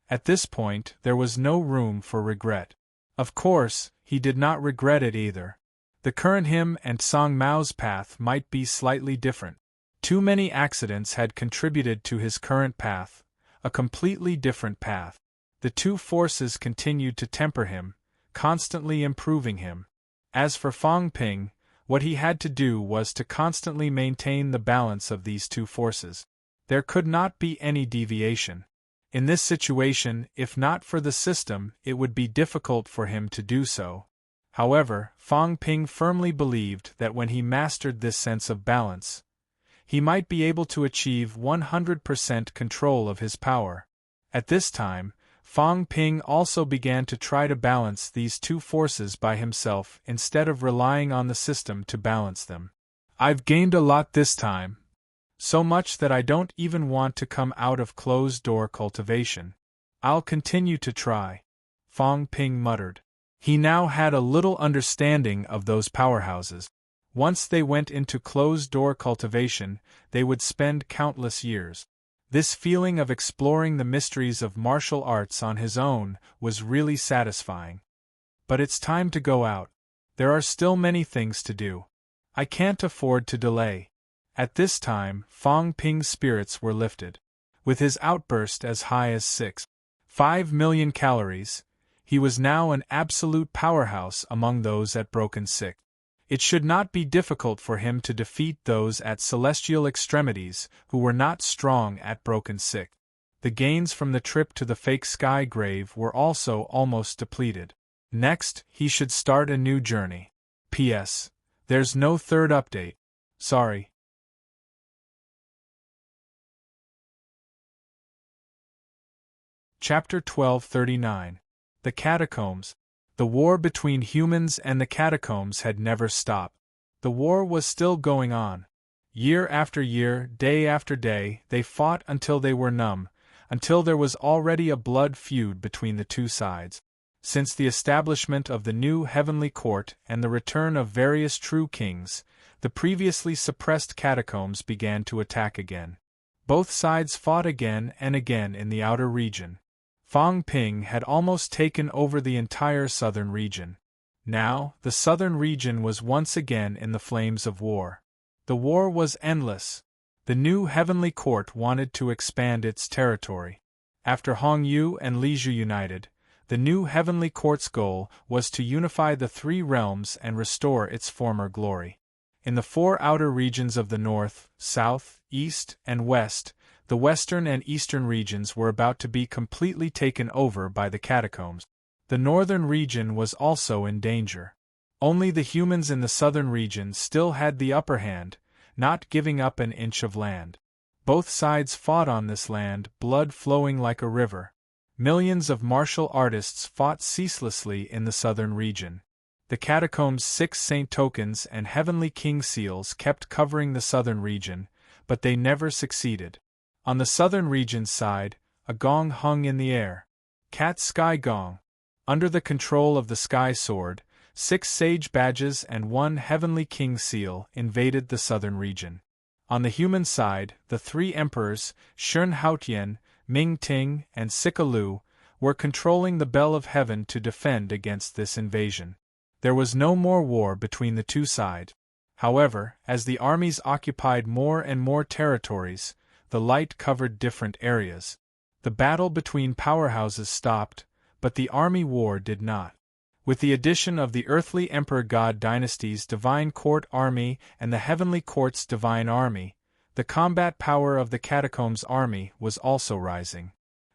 At this point, there was no room for regret. Of course, he did not regret it either. The current him and Song Mao's path might be slightly different. Too many accidents had contributed to his current path, a completely different path. The two forces continued to temper him, constantly improving him. As for Fang Ping, what he had to do was to constantly maintain the balance of these two forces. There could not be any deviation. In this situation, if not for the system, it would be difficult for him to do so. However, Fang Ping firmly believed that when he mastered this sense of balance, he might be able to achieve 100% control of his power. At this time, Fang Ping also began to try to balance these two forces by himself instead of relying on the system to balance them. I've gained a lot this time. So much that I don't even want to come out of closed-door cultivation. I'll continue to try, Fang Ping muttered. He now had a little understanding of those powerhouses. Once they went into closed-door cultivation, they would spend countless years. This feeling of exploring the mysteries of martial arts on his own was really satisfying. But it's time to go out. There are still many things to do. I can't afford to delay. At this time, Fang Ping's spirits were lifted. With his outburst as high as 6.5 million calories, he was now an absolute powerhouse among those at Broken Sick. It should not be difficult for him to defeat those at celestial extremities who were not strong at Broken Sick. The gains from the trip to the fake sky grave were also almost depleted. Next, he should start a new journey. P.S. There's no third update. Sorry. Chapter 1239. The Catacombs. The war between humans and the catacombs had never stopped. The war was still going on. Year after year, day after day, they fought until they were numb, until there was already a blood feud between the two sides. Since the establishment of the new heavenly court and the return of various true kings, the previously suppressed catacombs began to attack again. Both sides fought again and again in the outer region. Fang Ping had almost taken over the entire southern region. Now, the southern region was once again in the flames of war. The war was endless. The new heavenly court wanted to expand its territory. After Hong Yu and Li Zhu united, the new heavenly court's goal was to unify the three realms and restore its former glory. In the four outer regions of the north, south, east, and west, the western and eastern regions were about to be completely taken over by the catacombs. The northern region was also in danger. Only the humans in the southern region still had the upper hand, not giving up an inch of land. Both sides fought on this land, blood flowing like a river. Millions of martial artists fought ceaselessly in the southern region. The catacombs' 6 saint tokens and heavenly king seals kept covering the southern region, but they never succeeded. On the southern region's side, a gong hung in the air. Cat Sky Gong. Under the control of the Sky Sword, 6 sage badges and 1 heavenly king seal invaded the southern region. On the human side, the 3 emperors, Shun Haotian, Ming Ting, and Sika Lu, were controlling the Bell of Heaven to defend against this invasion. There was no more war between the two sides. However, as the armies occupied more and more territories, the light covered different areas. The battle between powerhouses stopped, but the army war did not. With the addition of the earthly Emperor God Dynasty's Divine Court Army and the Heavenly Court's Divine Army, the combat power of the Catacombs Army was also rising.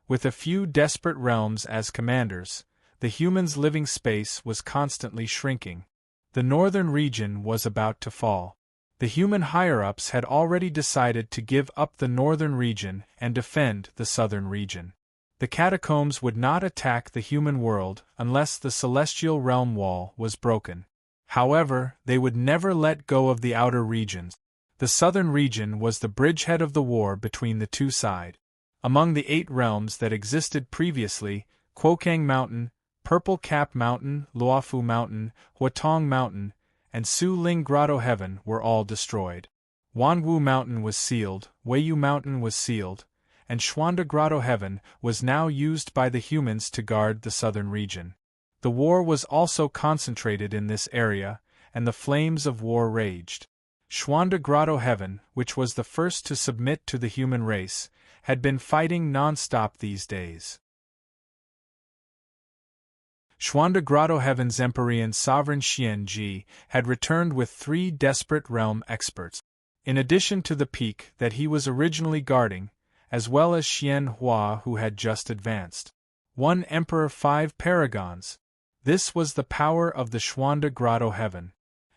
With a few desperate realms as commanders, the humans' living space was constantly shrinking. The northern region was about to fall. The human higher-ups had already decided to give up the northern region and defend the southern region. The catacombs would not attack the human world unless the celestial realm wall was broken. However, they would never let go of the outer regions. The southern region was the bridgehead of the war between the two sides. Among the 8 realms that existed previously, Quokang Mountain, Purple Cap Mountain, Luofu Mountain, Huatong Mountain, and Su Ling Grotto Heaven were all destroyed. Wanwu Mountain was sealed, Weiyu Mountain was sealed, and Xuanda Grotto Heaven was now used by the humans to guard the southern region. The war was also concentrated in this area, and the flames of war raged. Xuanda Grotto Heaven, which was the first to submit to the human race, had been fighting non-stop these days. Xuanda Grotto Heaven's Empyrean Sovereign Xian Ji had returned with 3 desperate realm experts. In addition to the peak that he was originally guarding, as well as Xian Hua who had just advanced. 1 Emperor 5 Paragons. This was the power of the Xuanda Grotto Heaven.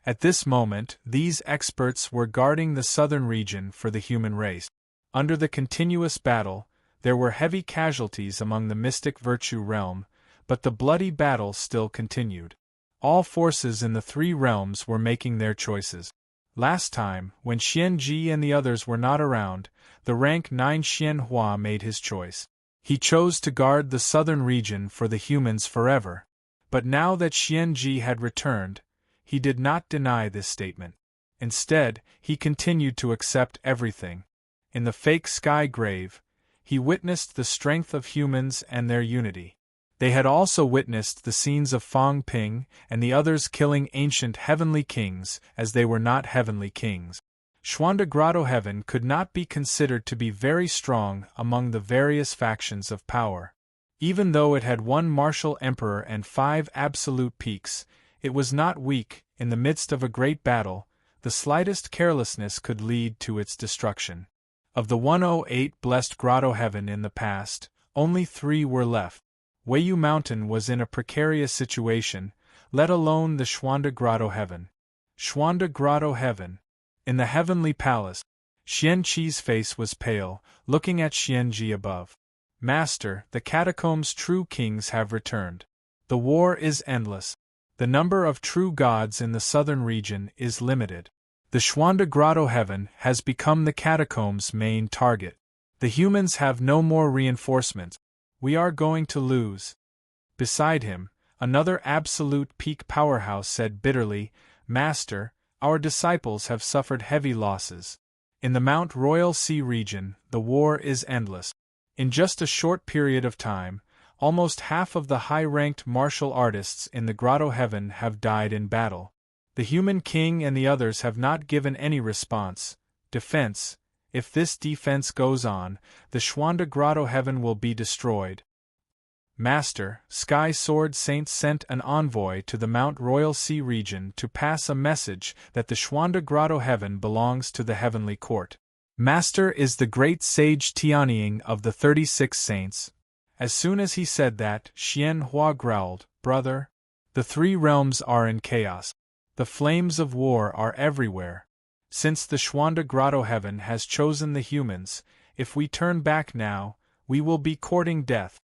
At this moment, these experts were guarding the southern region for the human race. Under the continuous battle, there were heavy casualties among the mystic virtue realm, but the bloody battle still continued. All forces in the 3 realms were making their choices. Last time, when Xian Ji and the others were not around, the rank 9 Xian Hua made his choice. He chose to guard the southern region for the humans forever. But now that Xian Ji had returned, he did not deny this statement. Instead, he continued to accept everything. In the fake sky grave, he witnessed the strength of humans and their unity. They had also witnessed the scenes of Fang Ping and the others killing ancient heavenly kings as they were not heavenly kings. Xuanda Grotto Heaven could not be considered to be very strong among the various factions of power. Even though it had one martial emperor and 5 absolute peaks, it was not weak. In the midst of a great battle, the slightest carelessness could lead to its destruction. Of the 108 blessed Grotto Heaven in the past, only 3 were left. Weiyu Mountain was in a precarious situation, let alone the Xuanda Grotto Heaven. Xuanda Grotto Heaven. In the heavenly palace, Xianqi's face was pale, looking at Xianji above. Master, the catacombs' true kings have returned. The war is endless. The number of true gods in the southern region is limited. The Xuanda Grotto Heaven has become the catacombs' main target. The humans have no more reinforcements. We are going to lose. Beside him, another absolute peak powerhouse said bitterly, Master, our disciples have suffered heavy losses. In the Mount Royal Sea region, the war is endless. In just a short period of time, almost half of the high-ranked martial artists in the Grotto Heaven have died in battle. The human king and the others have not given any response. Defense. If this defense goes on, the Xuanda Grotto Heaven will be destroyed. Master, Sky Sword Saint sent an envoy to the Mount Royal Sea region to pass a message that the Xuanda Grotto Heaven belongs to the heavenly court. Master is the great sage Tianying of the 36 saints. As soon as he said that, Xian Hua growled, Brother, the 3 realms are in chaos. The flames of war are everywhere. Since the Xuanda Grotto Heaven has chosen the humans, if we turn back now, we will be courting death.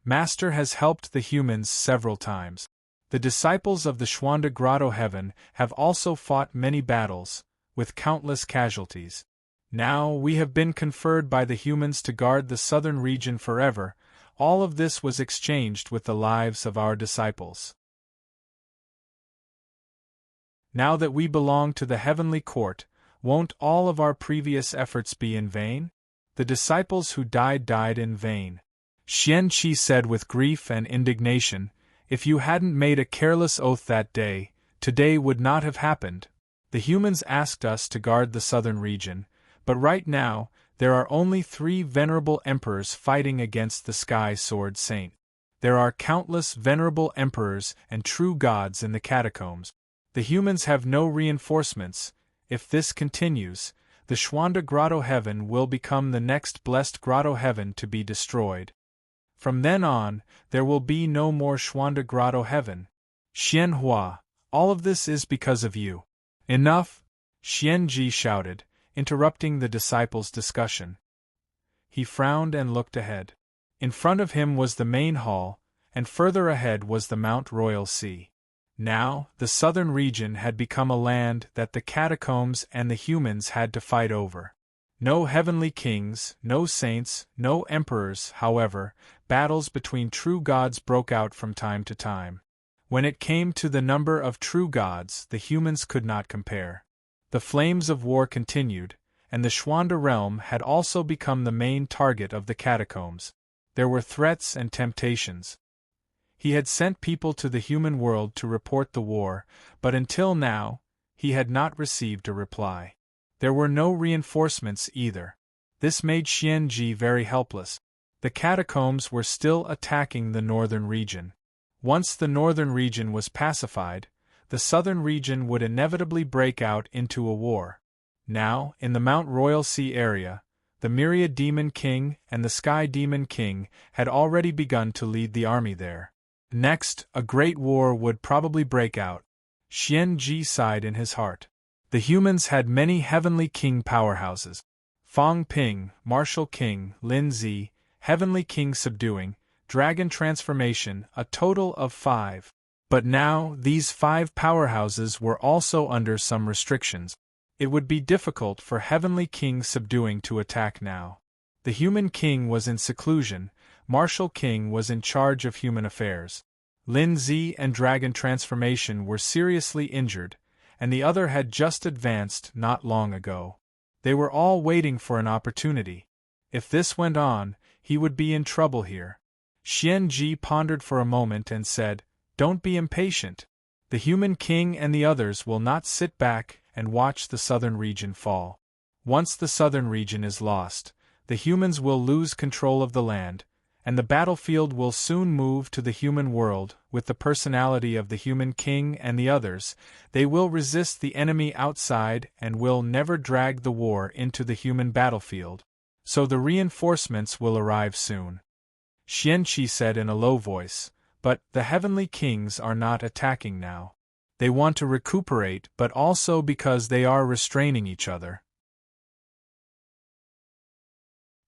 Master has helped the humans several times. The disciples of the Xuanda Grotto Heaven have also fought many battles, with countless casualties. Now we have been conferred by the humans to guard the southern region forever. All of this was exchanged with the lives of our disciples. Now that we belong to the heavenly court, won't all of our previous efforts be in vain? The disciples who died in vain. Xianqi said with grief and indignation, If you hadn't made a careless oath that day, today would not have happened. The humans asked us to guard the southern region, but right now, there are only 3 venerable emperors fighting against the Sky Sword Saint. There are countless venerable emperors and true gods in the catacombs. The humans have no reinforcements. If this continues, the Xuanda Grotto Heaven will become the next blessed Grotto Heaven to be destroyed. From then on, there will be no more Xuanda Grotto Heaven. Xianhua, all of this is because of you. Enough! Xianji shouted, interrupting the disciples' discussion. He frowned and looked ahead. In front of him was the main hall, and further ahead was the Mount Royal Sea. Now, the southern region had become a land that the catacombs and the humans had to fight over. No heavenly kings, no saints, no emperors, however, battles between true gods broke out from time to time. When it came to the number of true gods, the humans could not compare. The flames of war continued, and the Xuanda realm had also become the main target of the catacombs. There were threats and temptations. He had sent people to the human world to report the war, but until now, he had not received a reply. There were no reinforcements either. This made Xianji very helpless. The catacombs were still attacking the northern region. Once the northern region was pacified, the southern region would inevitably break out into a war. Now, in the Mount Royal Sea area, the Myriad Demon King and the Sky Demon King had already begun to lead the army there. Next, a great war would probably break out. Xianji sighed in his heart. The humans had many heavenly king powerhouses. Fang Ping, Martial King, Lin Zi, Heavenly King Subduing, Dragon Transformation, a total of 5. But now, these 5 powerhouses were also under some restrictions. It would be difficult for Heavenly King Subduing to attack now. The Human King was in seclusion, Martial King was in charge of human affairs. Lin Zi and Dragon Transformation were seriously injured, and the other had just advanced not long ago. They were all waiting for an opportunity. If this went on, he would be in trouble here. Xianji pondered for a moment and said, Don't be impatient. The Human King and the others will not sit back and watch the southern region fall. Once the southern region is lost, the humans will lose control of the land, and the battlefield will soon move to the human world. With the personality of the human king and the others, they will resist the enemy outside and will never drag the war into the human battlefield. So the reinforcements will arrive soon. Xianqi said in a low voice, but the heavenly kings are not attacking now. They want to recuperate, but also because they are restraining each other.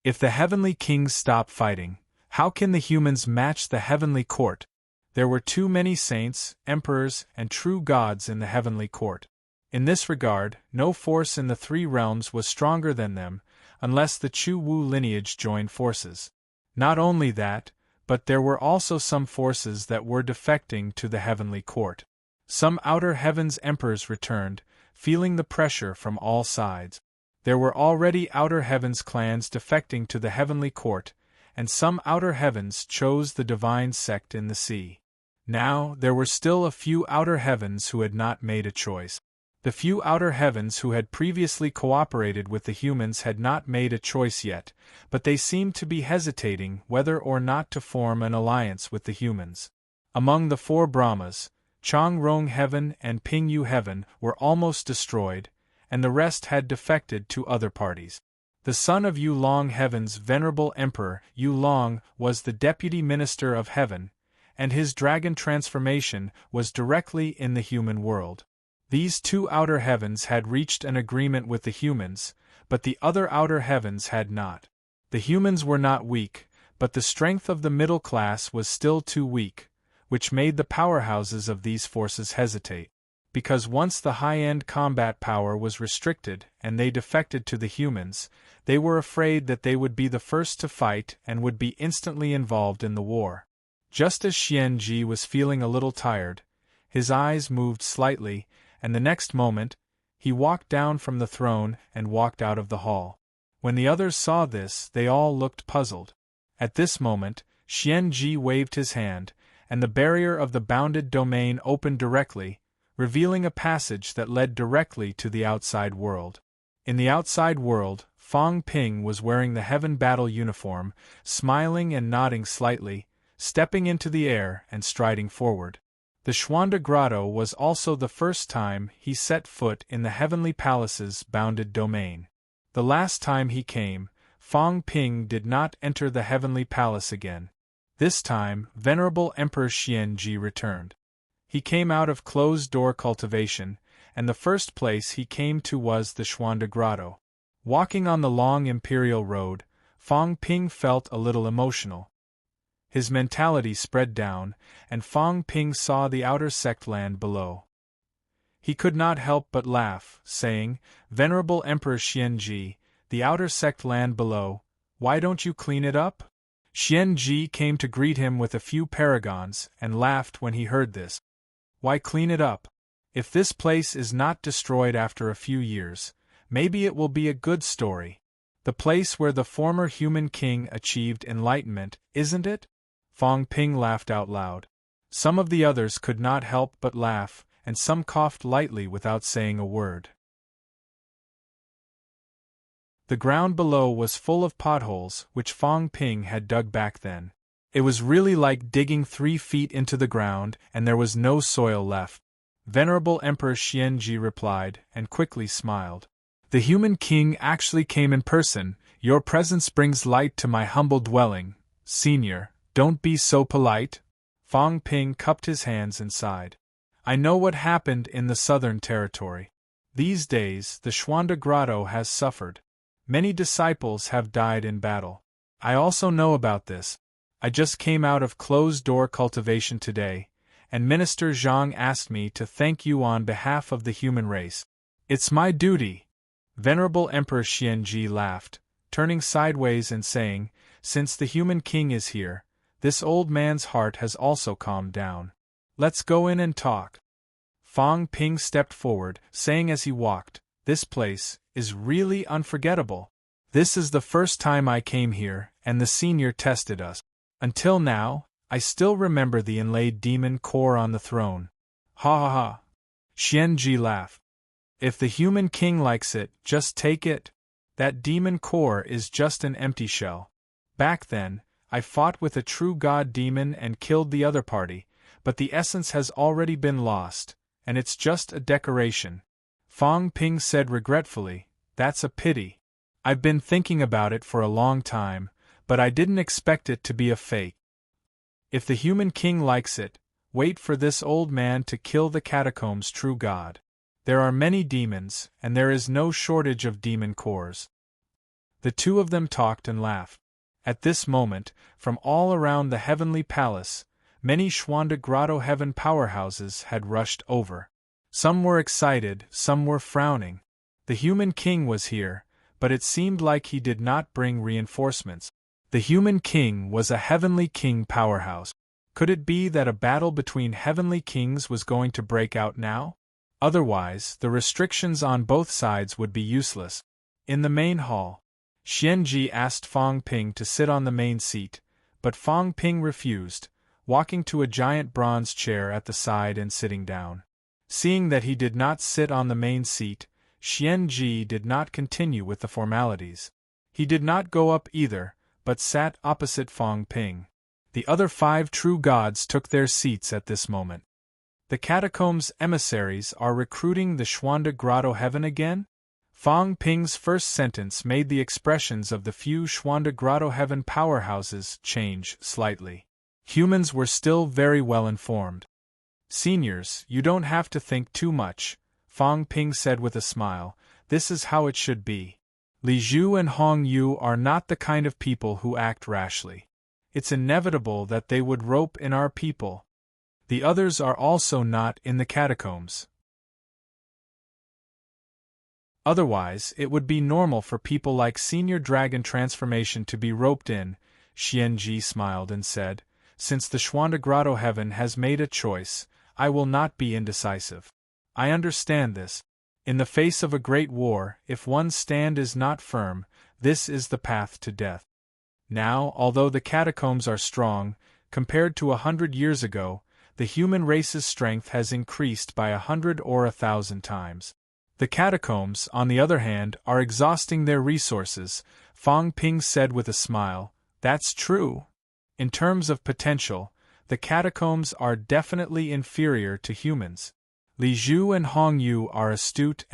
If the heavenly kings stop fighting, how can the humans match the heavenly court? There were too many saints, emperors, and true gods in the heavenly court. In this regard, no force in the three realms was stronger than them, unless the Chu Wu lineage joined forces. Not only that, but there were also some forces that were defecting to the heavenly court. Some outer heavens emperors returned, feeling the pressure from all sides. There were already outer heavens clans defecting to the heavenly court, and some outer heavens chose the divine sect in the sea. Now, there were still a few outer heavens who had not made a choice. The few outer heavens who had previously cooperated with the humans had not made a choice yet, but they seemed to be hesitating whether or not to form an alliance with the humans. Among the four Brahmas, Chang-Rong Heaven and Ping-Yu Heaven were almost destroyed, and the rest had defected to other parties. The son of Yu Long Heaven's venerable emperor Yu Long was the deputy minister of heaven, and his dragon transformation was directly in the human world. These two outer heavens had reached an agreement with the humans, but the other outer heavens had not. The humans were not weak, but the strength of the middle class was still too weak, which made the powerhouses of these forces hesitate. Because once the high-end combat power was restricted and they defected to the humans, they were afraid that they would be the first to fight and would be instantly involved in the war. Just as Xianji was feeling a little tired, his eyes moved slightly, and the next moment, he walked down from the throne and walked out of the hall. When the others saw this, they all looked puzzled. At this moment, Xianji waved his hand, and the barrier of the bounded domain opened directly, revealing a passage that led directly to the outside world. In the outside world, Fang Ping was wearing the heaven battle uniform, smiling and nodding slightly, stepping into the air and striding forward. The Xuanda Grotto was also the first time he set foot in the heavenly palace's bounded domain. The last time he came, Fang Ping did not enter the heavenly palace again. This time, Venerable Emperor Xianji returned. He came out of closed-door cultivation, and the first place he came to was the Xuanda Grotto. Walking on the long imperial road, Fang Ping felt a little emotional. His mentality spread down, and Fang Ping saw the outer sect land below. He could not help but laugh, saying, "Venerable Emperor Xianji, the outer sect land below, why don't you clean it up?" Xianji came to greet him with a few paragons and laughed when he heard this. Why clean it up? If this place is not destroyed after a few years, maybe it will be a good story. The place where the former human king achieved enlightenment, isn't it? Fang Ping laughed out loud. Some of the others could not help but laugh, and some coughed lightly without saying a word. The ground below was full of potholes which Fang Ping had dug back then. It was really like digging 3 feet into the ground, and there was no soil left. Venerable Emperor Xianji replied, and quickly smiled. The human king actually came in person. Your presence brings light to my humble dwelling. Senior, don't be so polite. Fang Ping cupped his hands and sighed. I know what happened in the southern territory. These days, the Xuanda Grotto has suffered. Many disciples have died in battle. I also know about this. I just came out of closed-door cultivation today, and Minister Zhang asked me to thank you on behalf of the human race. It's my duty. Venerable Emperor Xianji laughed, turning sideways and saying, since the human king is here, this old man's heart has also calmed down. Let's go in and talk. Fang Ping stepped forward, saying as he walked, this place is really unforgettable. This is the first time I came here, and the senior tested us. Until now, I still remember the inlaid demon core on the throne. Ha ha ha. Xianji laughed. If the human king likes it, just take it. That demon core is just an empty shell. Back then, I fought with a true god demon and killed the other party, but the essence has already been lost, and it's just a decoration. Fong Ping said regretfully, "That's a pity. I've been thinking about it for a long time, but I didn't expect it to be a fake. If the human king likes it, wait for this old man to kill the catacombs' true god. There are many demons, and there is no shortage of demon cores." The two of them talked and laughed. At this moment, from all around the heavenly palace, many Xuanda Grotto heaven powerhouses had rushed over. Some were excited, some were frowning. The human king was here, but it seemed like he did not bring reinforcements. The human king was a heavenly king powerhouse. Could it be that a battle between heavenly kings was going to break out now? Otherwise, the restrictions on both sides would be useless. In the main hall, Xianji asked Fong Ping to sit on the main seat, but Fong Ping refused, walking to a giant bronze chair at the side and sitting down. Seeing that he did not sit on the main seat, Xianji did not continue with the formalities. He did not go up either, but sat opposite Fong Ping. The other 5 true gods took their seats at this moment. The catacombs' emissaries are recruiting the Xuanda Grotto heaven again? Fong Ping's first sentence made the expressions of the few Xuanda Grotto heaven powerhouses change slightly. Humans were still very well informed. "Seniors, you don't have to think too much," Fong Ping said with a smile. "This is how it should be. Li Zhu and Hong Yu are not the kind of people who act rashly. It's inevitable that they would rope in our people. The others are also not in the catacombs. Otherwise, it would be normal for people like Senior Dragon Transformation to be roped in." Xianji smiled and said, "Since the Xuanda Grotto heaven has made a choice, I will not be indecisive. I understand this. In the face of a great war, if one's stand is not firm, this is the path to death. Now, although the catacombs are strong, compared to 100 years ago, the human race's strength has increased by 100 or 1,000 times. The catacombs, on the other hand, are exhausting their resources," Fong Ping said with a smile. "That's true. In terms of potential, the catacombs are definitely inferior to humans. Li Zhu and Hong Yu are astute.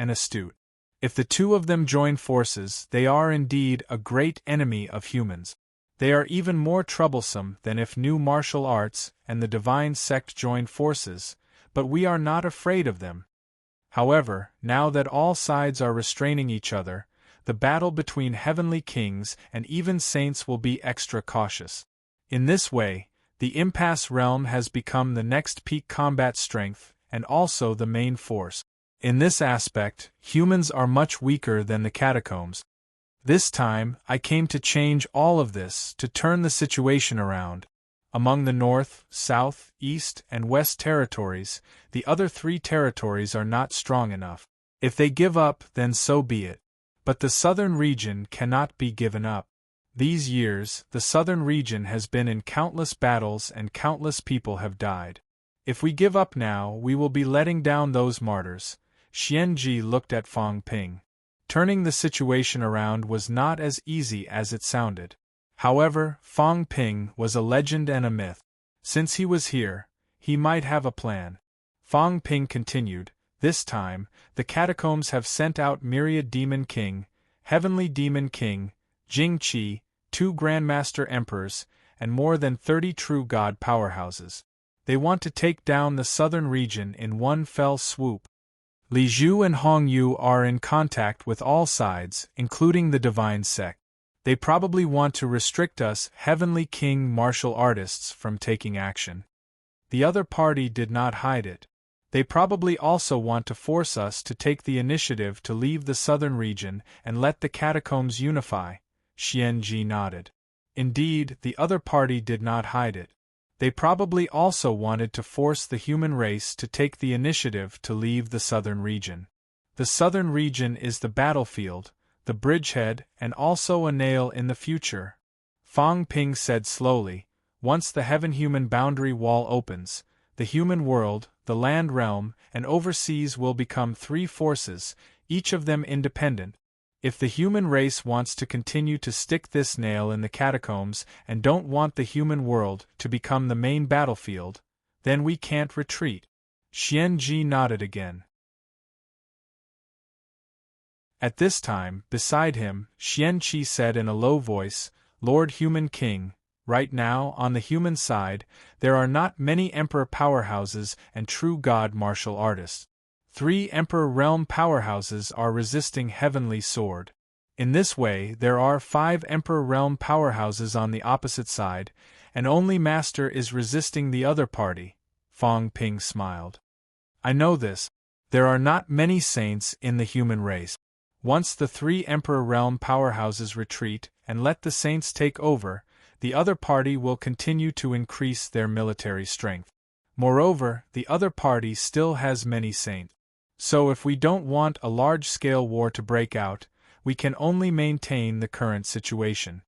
If the two of them join forces, they are indeed a great enemy of humans. They are even more troublesome than if new martial arts and the divine sect joined forces, but we are not afraid of them. However, now that all sides are restraining each other, the battle between heavenly kings and even saints will be extra cautious. In this way, the impasse realm has become the next peak combat strength and also the main force. In this aspect, humans are much weaker than the catacombs. This time, I came to change all of this, to turn the situation around. Among the North, South, East, and West territories, the other 3 territories are not strong enough. If they give up, then so be it. But the southern region cannot be given up. These years, the southern region has been in countless battles and countless people have died. If we give up now, we will be letting down those martyrs." Xianji looked at Fong Ping. Turning the situation around was not as easy as it sounded. However, Fong Ping was a legend and a myth. Since he was here, he might have a plan. Fong Ping continued, "This time, the catacombs have sent out Myriad Demon King, Heavenly Demon King, Jing Qi, 2 Grandmaster Emperors, and more than 30 true god powerhouses. They want to take down the southern region in one fell swoop. Li Zhu and Hong Yu are in contact with all sides, including the divine sect. They probably want to restrict us Heavenly King martial artists from taking action. The other party did not hide it. They probably also want to force us to take the initiative to leave the southern region and let the catacombs unify." Xianji nodded. Indeed, the other party did not hide it. They probably also wanted to force the human race to take the initiative to leave the southern region. The southern region is the battlefield, the bridgehead, and also a nail in the future. Fong Ping said slowly, "Once the heaven-human boundary wall opens, the human world, the land realm, and overseas will become 3 forces, each of them independent. If the human race wants to continue to stick this nail in the catacombs and don't want the human world to become the main battlefield, then we can't retreat. Xianji nodded again. At this time, beside him, Xianqi said in a low voice, Lord Human King, right now, on the human side, there are not many Emperor powerhouses and true God martial artists. 3 Emperor realm powerhouses are resisting Heavenly Sword. In this way, there are 5 Emperor realm powerhouses on the opposite side, and only Master is resisting the other party. Fang Ping smiled. I know this. There are not many saints in the human race. Once the 3 Emperor realm powerhouses retreat and let the saints take over, the other party will continue to increase their military strength. Moreover, the other party still has many saints. So if we don't want a large-scale war to break out, we can only maintain the current situation.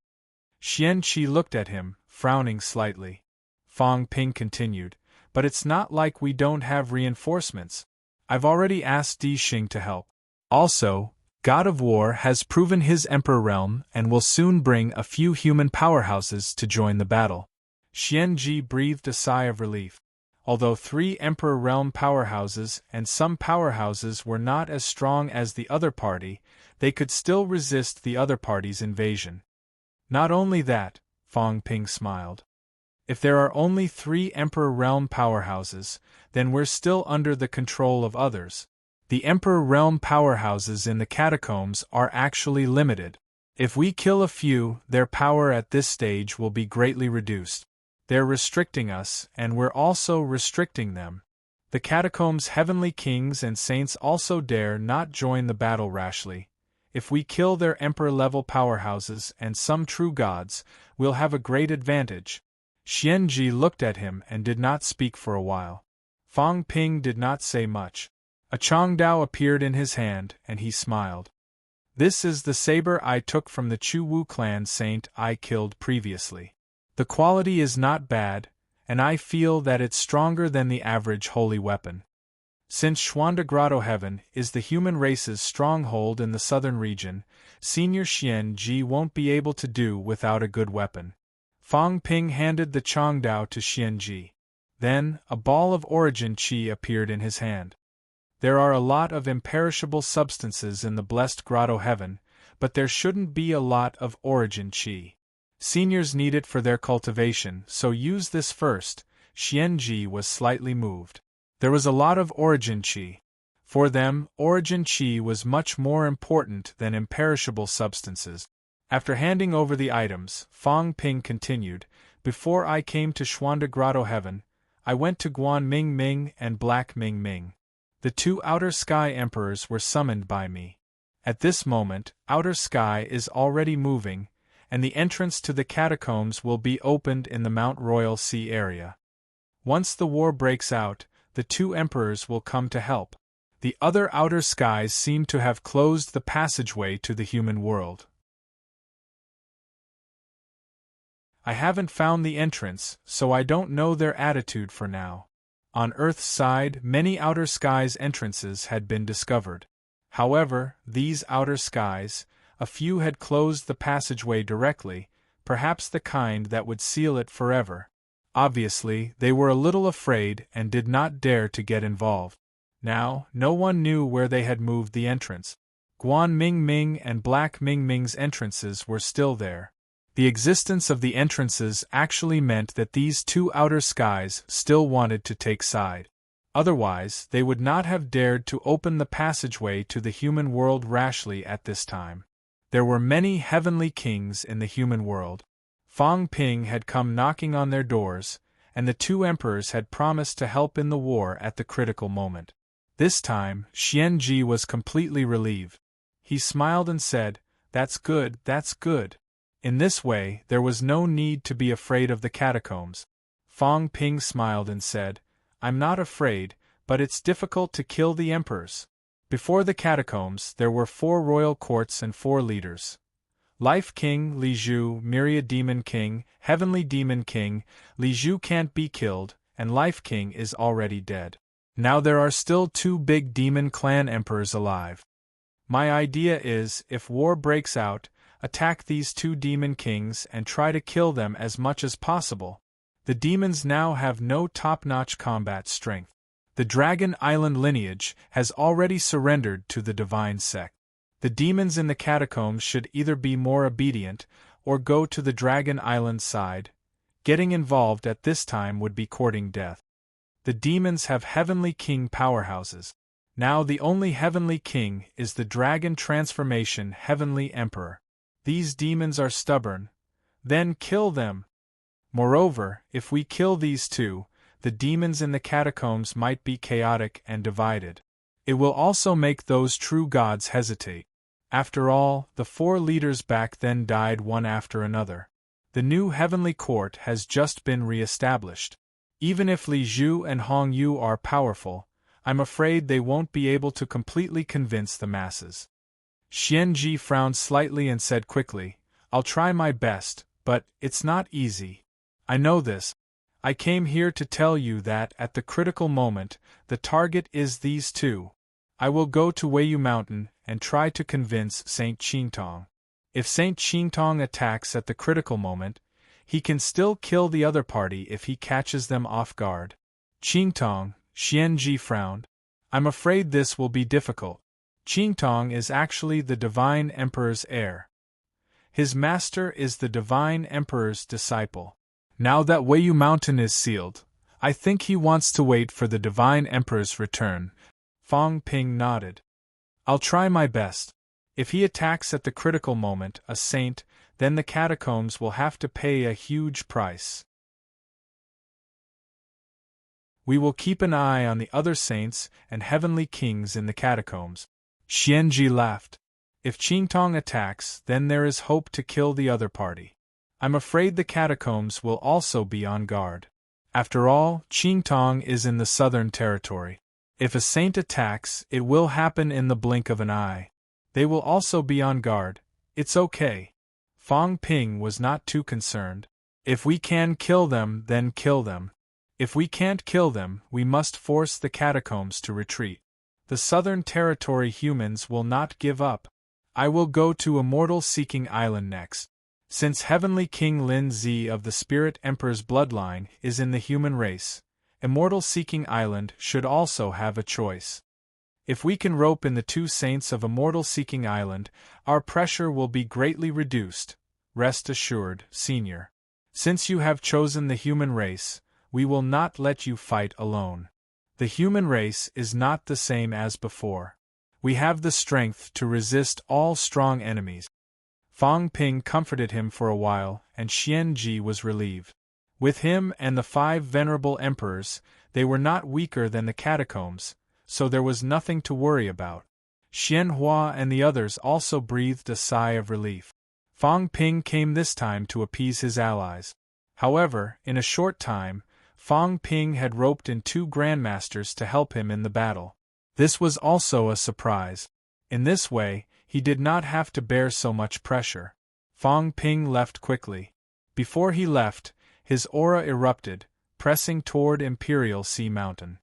Xianqi looked at him, frowning slightly. Fang Ping continued, but it's not like we don't have reinforcements. I've already asked Di Xing to help. Also, God of War has proven his Emperor realm and will soon bring a few human powerhouses to join the battle. Xianji breathed a sigh of relief. Although 3 Emperor realm powerhouses and some powerhouses were not as strong as the other party, they could still resist the other party's invasion. Not only that, Fang Ping smiled. If there are only 3 Emperor realm powerhouses, then we're still under the control of others. The Emperor realm powerhouses in the catacombs are actually limited. If we kill a few, their power at this stage will be greatly reduced. They're restricting us, and we're also restricting them. The catacombs' heavenly kings and saints also dare not join the battle rashly. If we kill their emperor-level powerhouses and some true gods, we'll have a great advantage. Xianji looked at him and did not speak for a while. Fang Ping did not say much. A Chongdao appeared in his hand, and he smiled. This is the saber I took from the Chu Wu clan saint I killed previously. The quality is not bad, and I feel that it's stronger than the average holy weapon. Since Xuanda Grotto Heaven is the human race's stronghold in the southern region, Senior Xianji won't be able to do without a good weapon. Fang Ping handed the Chongdao to Xianji. Then, a ball of origin qi appeared in his hand. There are a lot of imperishable substances in the blessed Grotto Heaven, but there shouldn't be a lot of origin qi. Seniors need it for their cultivation, so use this first. Xianji was slightly moved. There was a lot of origin qi. For them, origin qi was much more important than imperishable substances. After handing over the items, Fang Ping continued, Before I came to Xuanda Grotto Heaven, I went to Guan Ming Ming and Black Ming Ming. The 2 Outer Sky Emperors were summoned by me. At this moment, Outer Sky is already moving, and the entrance to the catacombs will be opened in the Mount Royal Sea area. Once the war breaks out, the 2 Emperors will come to help. The other Outer Skies seem to have closed the passageway to the human world. I haven't found the entrance, so I don't know their attitude for now. On Earth's side, many Outer Skies entrances had been discovered. However, these Outer Skies, a few had closed the passageway directly, perhaps the kind that would seal it forever. Obviously, they were a little afraid and did not dare to get involved. Now, no one knew where they had moved the entrance. Guan Ming Ming and Black Ming Ming's entrances were still there. The existence of the entrances actually meant that these 2 Outer Skies still wanted to take side. Otherwise, they would not have dared to open the passageway to the human world rashly at this time. There were many heavenly kings in the human world. Fang Ping had come knocking on their doors, and the 2 emperors had promised to help in the war at the critical moment. This time, Xianji was completely relieved. He smiled and said, That's good, that's good. In this way, there was no need to be afraid of the catacombs. Fang Ping smiled and said, I'm not afraid, but it's difficult to kill the emperors. Before the catacombs, there were 4 royal courts and 4 leaders. Life King, Li Zhu, Myriad Demon King, Heavenly Demon King. Li Zhu can't be killed, and Life King is already dead. Now there are still 2 big demon clan emperors alive. My idea is, if war breaks out, attack these two demon kings and try to kill them as much as possible. The demons now have no top-notch combat strength. The Dragon Island lineage has already surrendered to the divine sect. The demons in the catacombs should either be more obedient or go to the Dragon Island side. Getting involved at this time would be courting death. The demons have heavenly king powerhouses. Now the only heavenly king is the dragon transformation heavenly emperor. These demons are stubborn. Then kill them. Moreover, if we kill these two, the demons in the catacombs might be chaotic and divided. It will also make those true gods hesitate. After all, the four leaders back then died one after another. The new heavenly court has just been re-established. Even if Li Zhu and Hong Yu are powerful, I'm afraid they won't be able to completely convince the masses. Xian Ji frowned slightly and said quickly, I'll try my best, but it's not easy. I know this. I came here to tell you that at the critical moment, the target is these two. I will go to Weiyu Mountain and try to convince Saint Qingtong. If Saint Qingtong attacks at the critical moment, he can still kill the other party if he catches them off guard. Qingtong, Xian Ji frowned. I'm afraid this will be difficult. Qingtong is actually the Divine Emperor's heir. His master is the Divine Emperor's disciple. Now that Weiyu Mountain is sealed, I think he wants to wait for the Divine Emperor's return. Fang Ping nodded. I'll try my best. If he attacks at the critical moment, a saint, then the catacombs will have to pay a huge price. We will keep an eye on the other saints and heavenly kings in the catacombs. Xianji laughed. If Qingtong attacks, then there is hope to kill the other party. I'm afraid the catacombs will also be on guard. After all, Qingtong is in the southern territory. If a saint attacks, it will happen in the blink of an eye. They will also be on guard. It's okay. Fang Ping was not too concerned. If we can kill them, then kill them. If we can't kill them, we must force the catacombs to retreat. The southern territory humans will not give up. I will go to Immortal Seeking Island next. Since Heavenly King Lin Zi of the Spirit Emperor's bloodline is in the human race, Immortal Seeking Island should also have a choice. If we can rope in the two saints of Immortal Seeking Island, our pressure will be greatly reduced. Rest assured, Senior. Since you have chosen the human race, we will not let you fight alone. The human race is not the same as before. We have the strength to resist all strong enemies. Fang Ping comforted him for a while, and Xian Ji was relieved. With him and the 5 venerable emperors, they were not weaker than the catacombs, so there was nothing to worry about. Xian Hua and the others also breathed a sigh of relief. Fang Ping came this time to appease his allies. However, in a short time, Fang Ping had roped in 2 grandmasters to help him in the battle. This was also a surprise. In this way, he did not have to bear so much pressure. Fang Ping left quickly. Before he left, his aura erupted, pressing toward Imperial Sea Mountain.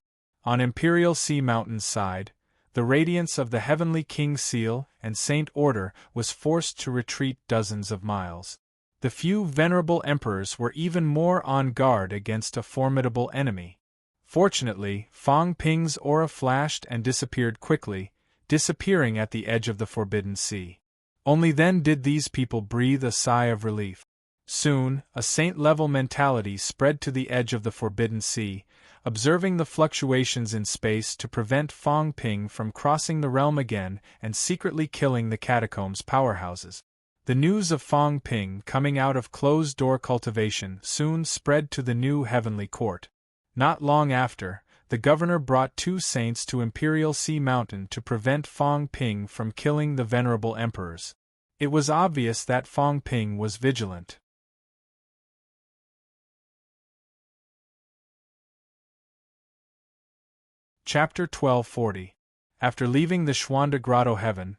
On Imperial Sea Mountain's side, the radiance of the Heavenly King Seal and Saint Order was forced to retreat dozens of miles. The few venerable emperors were even more on guard against a formidable enemy. Fortunately, Fang Ping's aura flashed and disappeared quickly, disappearing at the edge of the Forbidden Sea. Only then did these people breathe a sigh of relief. Soon, a saint-level mentality spread to the edge of the Forbidden Sea, observing the fluctuations in space to prevent Fang Ping from crossing the realm again and secretly killing the catacombs' powerhouses. The news of Fang Ping coming out of closed-door cultivation soon spread to the new heavenly court. Not long after, the governor brought 2 saints to Imperial Sea Mountain to prevent Fang Ping from killing the venerable emperors. It was obvious that Fang Ping was vigilant. Chapter 1240. After leaving the Xuanda Grotto Heaven,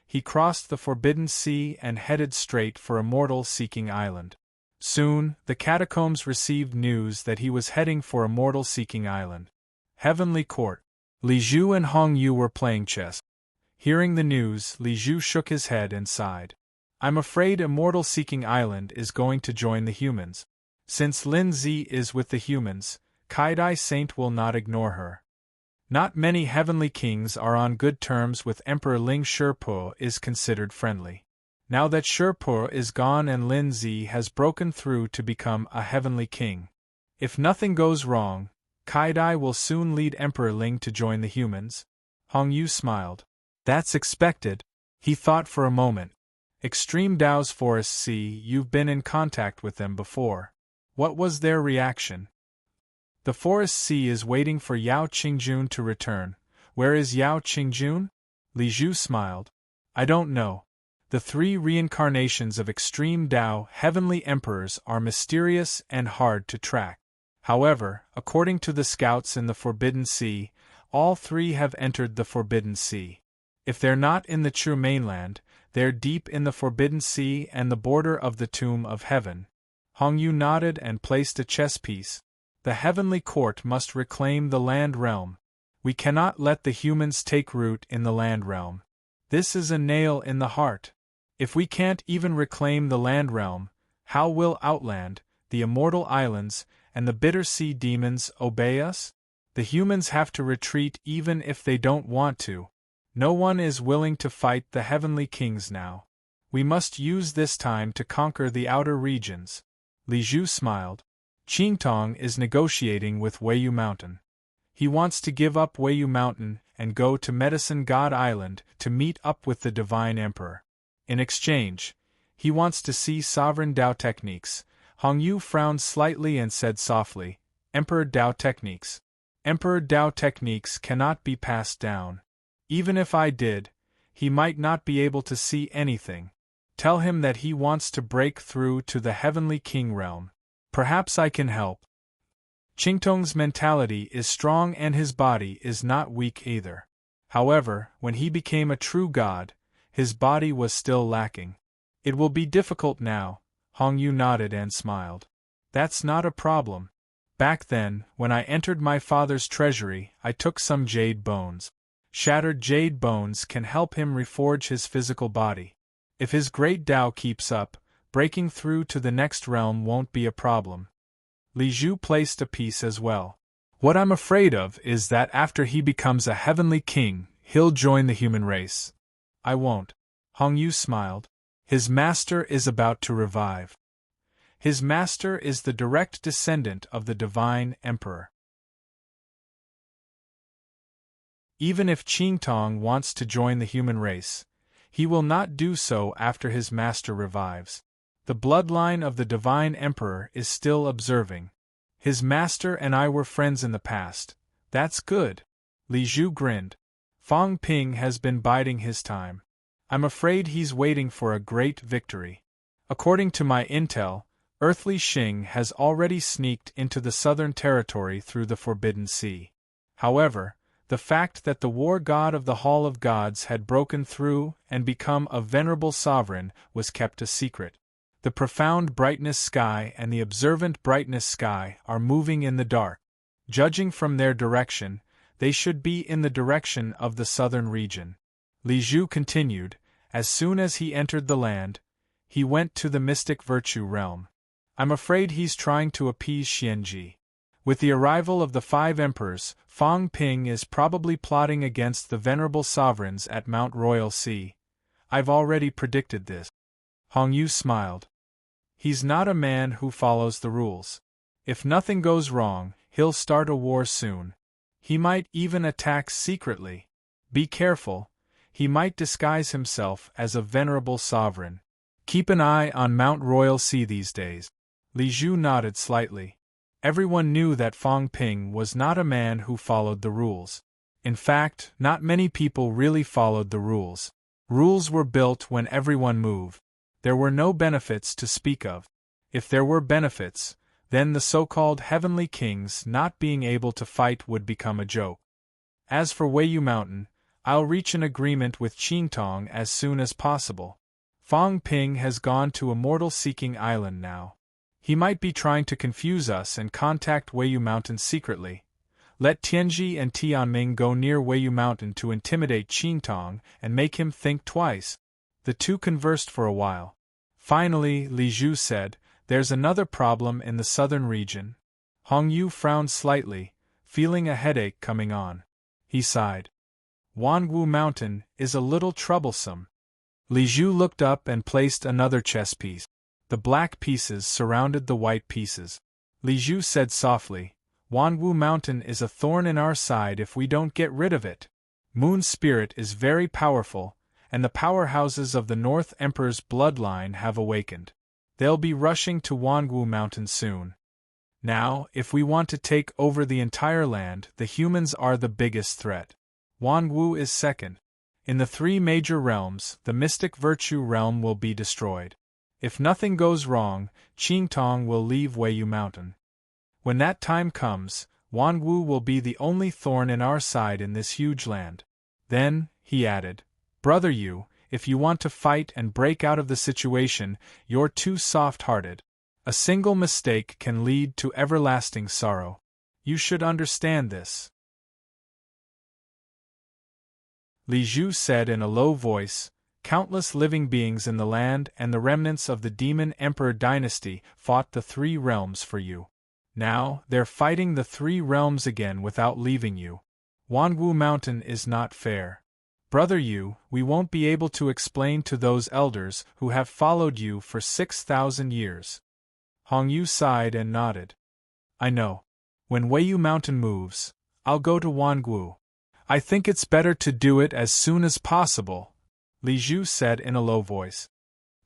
he crossed the Forbidden Sea and headed straight for Immortal Seeking Island. Soon, the catacombs received news that he was heading for Immortal Seeking Island. Heavenly Court. Li Zhu and Hong Yu were playing chess. Hearing the news, Li Zhu shook his head and sighed. I'm afraid Immortal Seeking Island is going to join the humans. Since Lin Zi is with the humans, Kaidai Saint will not ignore her. Not many heavenly kings are on good terms with Emperor Ling Shipo is considered friendly. Now that Shipo is gone and Lin Zi has broken through to become a heavenly king. If nothing goes wrong, Kaidai will soon lead Emperor Ling to join the humans. Hong Yu smiled. That's expected. He thought for a moment. Extreme Dao's Forest Sea, you've been in contact with them before. What was their reaction? The Forest Sea is waiting for Yao Qingjun to return. Where is Yao Qingjun? Li Zhu smiled. I don't know. The 3 reincarnations of Extreme Dao heavenly emperors are mysterious and hard to track. However, according to the scouts in the Forbidden Sea, all 3 have entered the Forbidden Sea. If they're not in the true mainland, they're deep in the Forbidden Sea and the border of the Tomb of Heaven. Hong Yu nodded and placed a chess piece. The heavenly court must reclaim the land realm. We cannot let the humans take root in the land realm. This is a nail in the heart. If we can't even reclaim the land realm, how will Outland, the Immortal Islands, and the Bitter Sea demons obey us? The humans have to retreat even if they don't want to. No one is willing to fight the heavenly kings now. We must use this time to conquer the outer regions. Li Zhu smiled. Qingtong is negotiating with Weiyu Mountain. He wants to give up Weiyu Mountain and go to Medicine God Island to meet up with the Divine Emperor. In exchange, he wants to see sovereign Dao techniques. Hong Yu frowned slightly and said softly, Emperor Dao techniques. Emperor Dao techniques cannot be passed down. Even if I did, he might not be able to see anything. Tell him that he wants to break through to the heavenly king realm. Perhaps I can help. Qingtong's mentality is strong and his body is not weak either. However, when he became a true god, his body was still lacking. It will be difficult now. Hong Yu nodded and smiled. That's not a problem. Back then, when I entered my father's treasury, I took some jade bones. Shattered jade bones can help him reforge his physical body. If his great Dao keeps up, breaking through to the next realm won't be a problem. Li Zhu placed a piece as well. What I'm afraid of is that after he becomes a heavenly king, he'll join the human race. I won't. Hong Yu smiled. His master is about to revive. His master is the direct descendant of the Divine Emperor. Even if Qingtong wants to join the human race, he will not do so after his master revives. The bloodline of the Divine Emperor is still observing. His master and I were friends in the past. That's good. Li Zhu grinned. Fang Ping has been biding his time. I'm afraid he's waiting for a great victory. According to my intel, Earthly Xing has already sneaked into the southern territory through the Forbidden Sea. However, the fact that the war god of the Hall of Gods had broken through and become a venerable sovereign was kept a secret. The profound brightness sky and the observant brightness sky are moving in the dark. Judging from their direction, they should be in the direction of the southern region. Li Zhu continued, as soon as he entered the land, he went to the mystic virtue realm. I'm afraid he's trying to appease Xianji. With the arrival of the 5 emperors, Fang Ping is probably plotting against the venerable sovereigns at Mount Royal Sea. I've already predicted this. Hong Yu smiled. He's not a man who follows the rules. If nothing goes wrong, he'll start a war soon. He might even attack secretly. Be careful, he might disguise himself as a venerable sovereign. Keep an eye on Mount Royal Sea these days. Li Zhu nodded slightly. Everyone knew that Fang Ping was not a man who followed the rules. In fact, not many people really followed the rules. Rules were built when everyone moved. There were no benefits to speak of. If there were benefits, then the so-called heavenly kings not being able to fight would become a joke. As for Weiyu Mountain, I'll reach an agreement with Qingtong as soon as possible. Fang Ping has gone to Immortal Seeking Island now. He might be trying to confuse us and contact Weiyu Mountain secretly, Let Tianji and Tianming go near Weiyu Mountain to intimidate Qingtong and make him think twice. The two conversed for a while. Finally, Li Zhu said, "There's another problem in the southern region." Hong Yu frowned slightly, feeling a headache coming on. He sighed. "Wanwu Mountain is a little troublesome." Li Zhu looked up and placed another chess piece. The black pieces surrounded the white pieces. Li Zhu said softly, "Wanwu Mountain is a thorn in our side if we don't get rid of it. Moon Spirit is very powerful, and the powerhouses of the North Emperor's bloodline have awakened. They'll be rushing to Wanwu Mountain soon. Now, if we want to take over the entire land, the humans are the biggest threat. Wanwu is second. In the three major realms, the mystic virtue realm will be destroyed. If nothing goes wrong, Qingtong will leave Weiyu Mountain. When that time comes, Wanwu will be the only thorn in our side in this huge land. Then," he added, "Brother Yu, if you want to fight and break out of the situation, you're too soft-hearted. A single mistake can lead to everlasting sorrow. You should understand this." Li Zhu said in a low voice, "Countless living beings in the land and the remnants of the Demon Emperor dynasty fought the three realms for you. Now, they're fighting the three realms again without leaving you. Wanwu Mountain is not fair. Brother Yu, we won't be able to explain to those elders who have followed you for 6,000 years. Hong Yu sighed and nodded. "I know. When Weiyu Mountain moves, I'll go to Wanwu. I think it's better to do it as soon as possible," Li Zhu said in a low voice.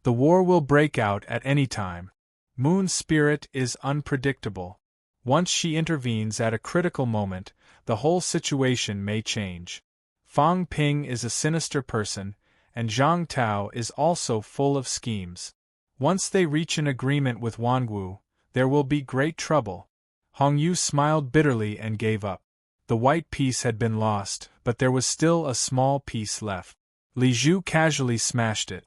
"The war will break out at any time. Moon Spirit is unpredictable. Once she intervenes at a critical moment, the whole situation may change. Fang Ping is a sinister person, and Zhang Tao is also full of schemes. Once they reach an agreement with Wanwu, there will be great trouble." Hong Yu smiled bitterly and gave up. The white piece had been lost, but there was still a small piece left. Li Zhu casually smashed it.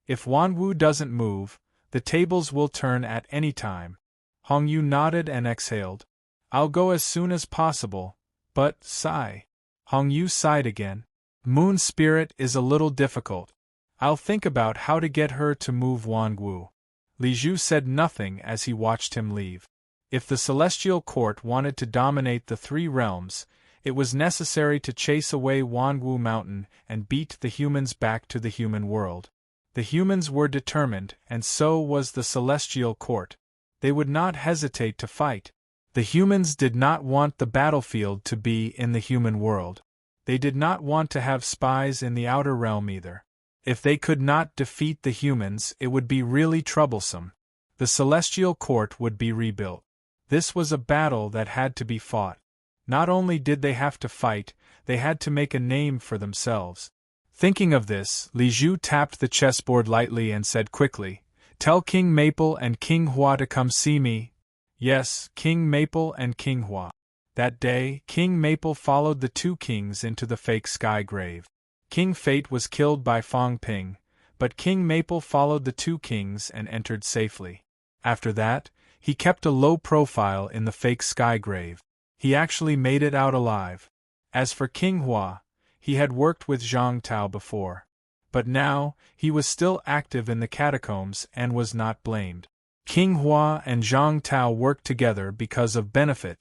"If Wanwu doesn't move, the tables will turn at any time." Hong Yu nodded and exhaled. "I'll go as soon as possible, but, sigh." Hong Yu sighed again. "Moon Spirit is a little difficult. I'll think about how to get her to move Wanwu." Li Zhu said nothing as he watched him leave. If the Celestial Court wanted to dominate the three realms, it was necessary to chase away Wanwu Mountain and beat the humans back to the human world. The humans were determined, and so was the Celestial Court. They would not hesitate to fight. The humans did not want the battlefield to be in the human world. They did not want to have spies in the outer realm either. If they could not defeat the humans, it would be really troublesome. The Celestial Court would be rebuilt. This was a battle that had to be fought. Not only did they have to fight, they had to make a name for themselves. Thinking of this, Li Zhu tapped the chessboard lightly and said quickly, "Tell King Maple and King Hua to come see me." Yes, King Maple and King Hua. That day, King Maple followed the two kings into the fake sky grave. King Fate was killed by Fang Ping, but King Maple followed the two kings and entered safely. After that, he kept a low profile in the fake sky grave. He actually made it out alive. As for King Hua, he had worked with Zhang Tao before. But now, he was still active in the catacombs and was not blamed. King Hua and Zhang Tao worked together because of benefit.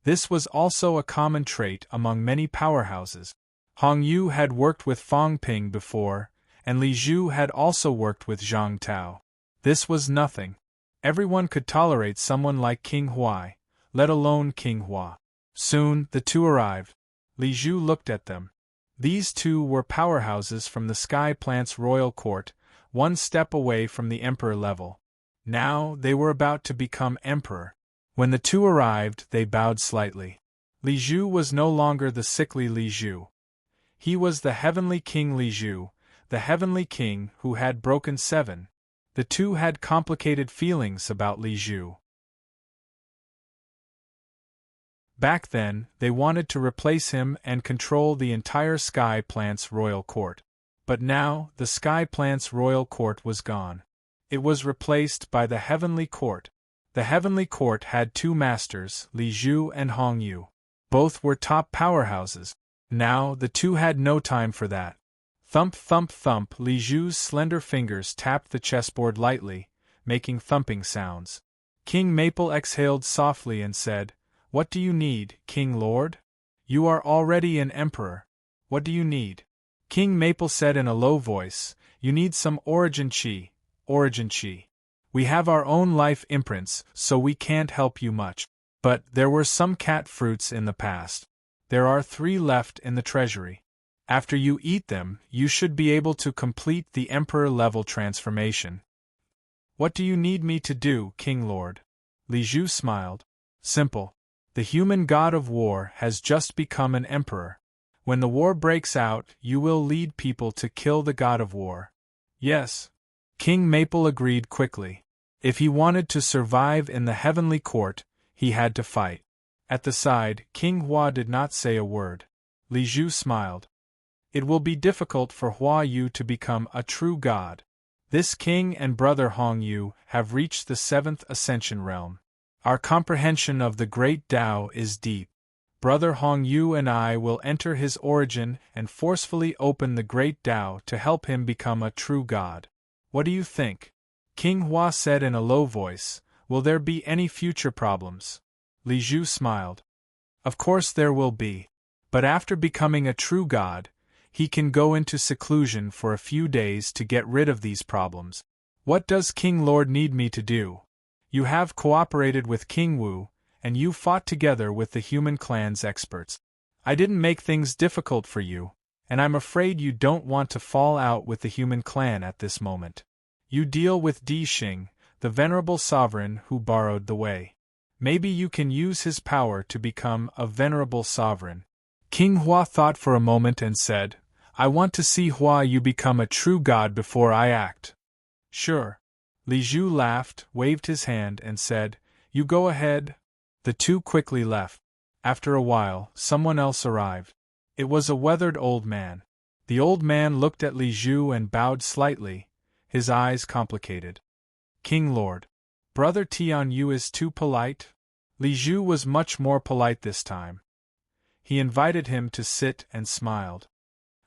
This was also a common trait among many powerhouses. Hong Yu had worked with Fang Ping before, and Li Zhu had also worked with Zhang Tao. This was nothing. Everyone could tolerate someone like King Hua, let alone King Hua. Soon, the two arrived. Li Zhu looked at them. These two were powerhouses from the Sky Plant's royal court, one step away from the emperor level. Now, they were about to become emperor. When the two arrived, they bowed slightly. Li Zhu was no longer the sickly Li Zhu. He was the heavenly king Li Zhu, the heavenly king who had broken 7. The two had complicated feelings about Li Zhu. Back then, they wanted to replace him and control the entire Sky Plant's royal court. But now, the Sky Plant's royal court was gone. It was replaced by the Heavenly Court. The Heavenly Court had two masters, Li Zhu and Hong Yu. Both were top powerhouses. Now, the two had no time for that. Thump thump thump, Li Zhu's slender fingers tapped the chessboard lightly, making thumping sounds. King Maple exhaled softly and said, "What do you need, King Lord? You are already an emperor. What do you need?" King Maple said in a low voice, "You need some origin chi, origin chi. We have our own life imprints, so we can't help you much. But there were some cat fruits in the past. There are 3 left in the treasury. After you eat them, you should be able to complete the emperor-level transformation." "What do you need me to do, King Lord?" Li Zhu smiled. "Simple. The human god of war has just become an emperor. When the war breaks out, you will lead people to kill the god of war." "Yes." King Maple agreed quickly. If he wanted to survive in the heavenly court, he had to fight. At the side, King Hua did not say a word. Li Zhu smiled. "It will be difficult for Hua Yu to become a true god. This king and brother Hong Yu have reached the 7th Ascension realm. Our comprehension of the great Tao is deep. Brother Hong Yu and I will enter his origin and forcefully open the great Tao to help him become a true god. What do you think?" King Hua said in a low voice, "Will there be any future problems?" Li Zhu smiled. "Of course there will be. But after becoming a true god, he can go into seclusion for a few days to get rid of these problems. What does King Lord need me to do? You have cooperated with King Wu, and you fought together with the human clan's experts. I didn't make things difficult for you, and I'm afraid you don't want to fall out with the human clan at this moment. You deal with Di Xing, the venerable sovereign who borrowed the way. Maybe you can use his power to become a venerable sovereign." King Hua thought for a moment and said, "I want to see Hua Yu become a true god before I act." "Sure." Li Zhu laughed, waved his hand, and said, "You go ahead." The two quickly left. After a while, someone else arrived. It was a weathered old man. The old man looked at Li Zhu and bowed slightly, his eyes complicated. "King Lord, Brother Tian Yu is too polite?" Li Zhu was much more polite this time. He invited him to sit and smiled.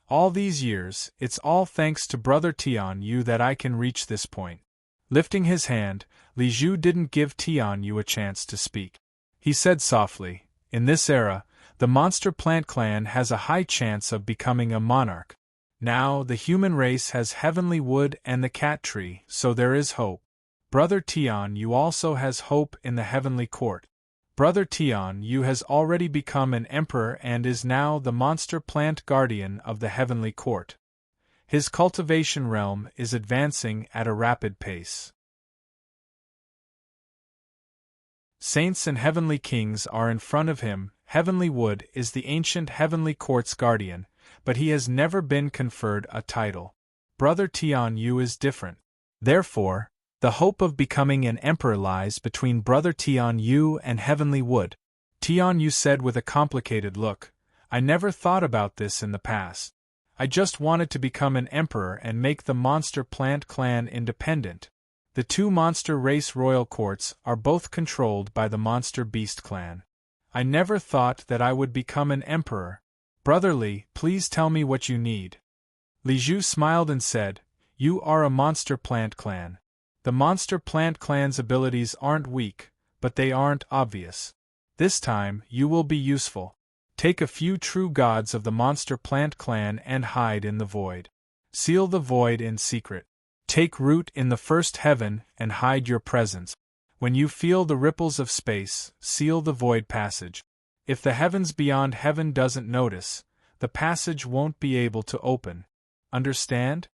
"All these years, it's all thanks to Brother Tian Yu that I can reach this point." Lifting his hand, Li Zhu didn't give Tian Yu a chance to speak. He said softly, "In this era, the monster plant clan has a high chance of becoming a monarch. Now the human race has heavenly wood and the cat tree, so there is hope. Brother Tian Yu also has hope in the heavenly court. Brother Tian Yu has already become an emperor and is now the monster plant guardian of the heavenly court. His cultivation realm is advancing at a rapid pace. Saints and heavenly kings are in front of him. Heavenly wood is the ancient heavenly court's guardian, but he has never been conferred a title. Brother Tian Yu is different. Therefore, the hope of becoming an emperor lies between Brother Tian Yu and Heavenly Wood." Tian Yu said with a complicated look, "I never thought about this in the past. I just wanted to become an emperor and make the monster plant clan independent. The two monster race royal courts are both controlled by the monster beast clan. I never thought that I would become an emperor. Brother Li, please tell me what you need." Li Zhu smiled and said, "You are a monster plant clan. The monster plant clan's abilities aren't weak, but they aren't obvious. This time, you will be useful. Take a few true gods of the monster plant clan and hide in the void. Seal the void in secret. Take root in the first heaven and hide your presence. When you feel the ripples of space, seal the void passage. If the heavens beyond heaven doesn't notice, the passage won't be able to open. Understand?"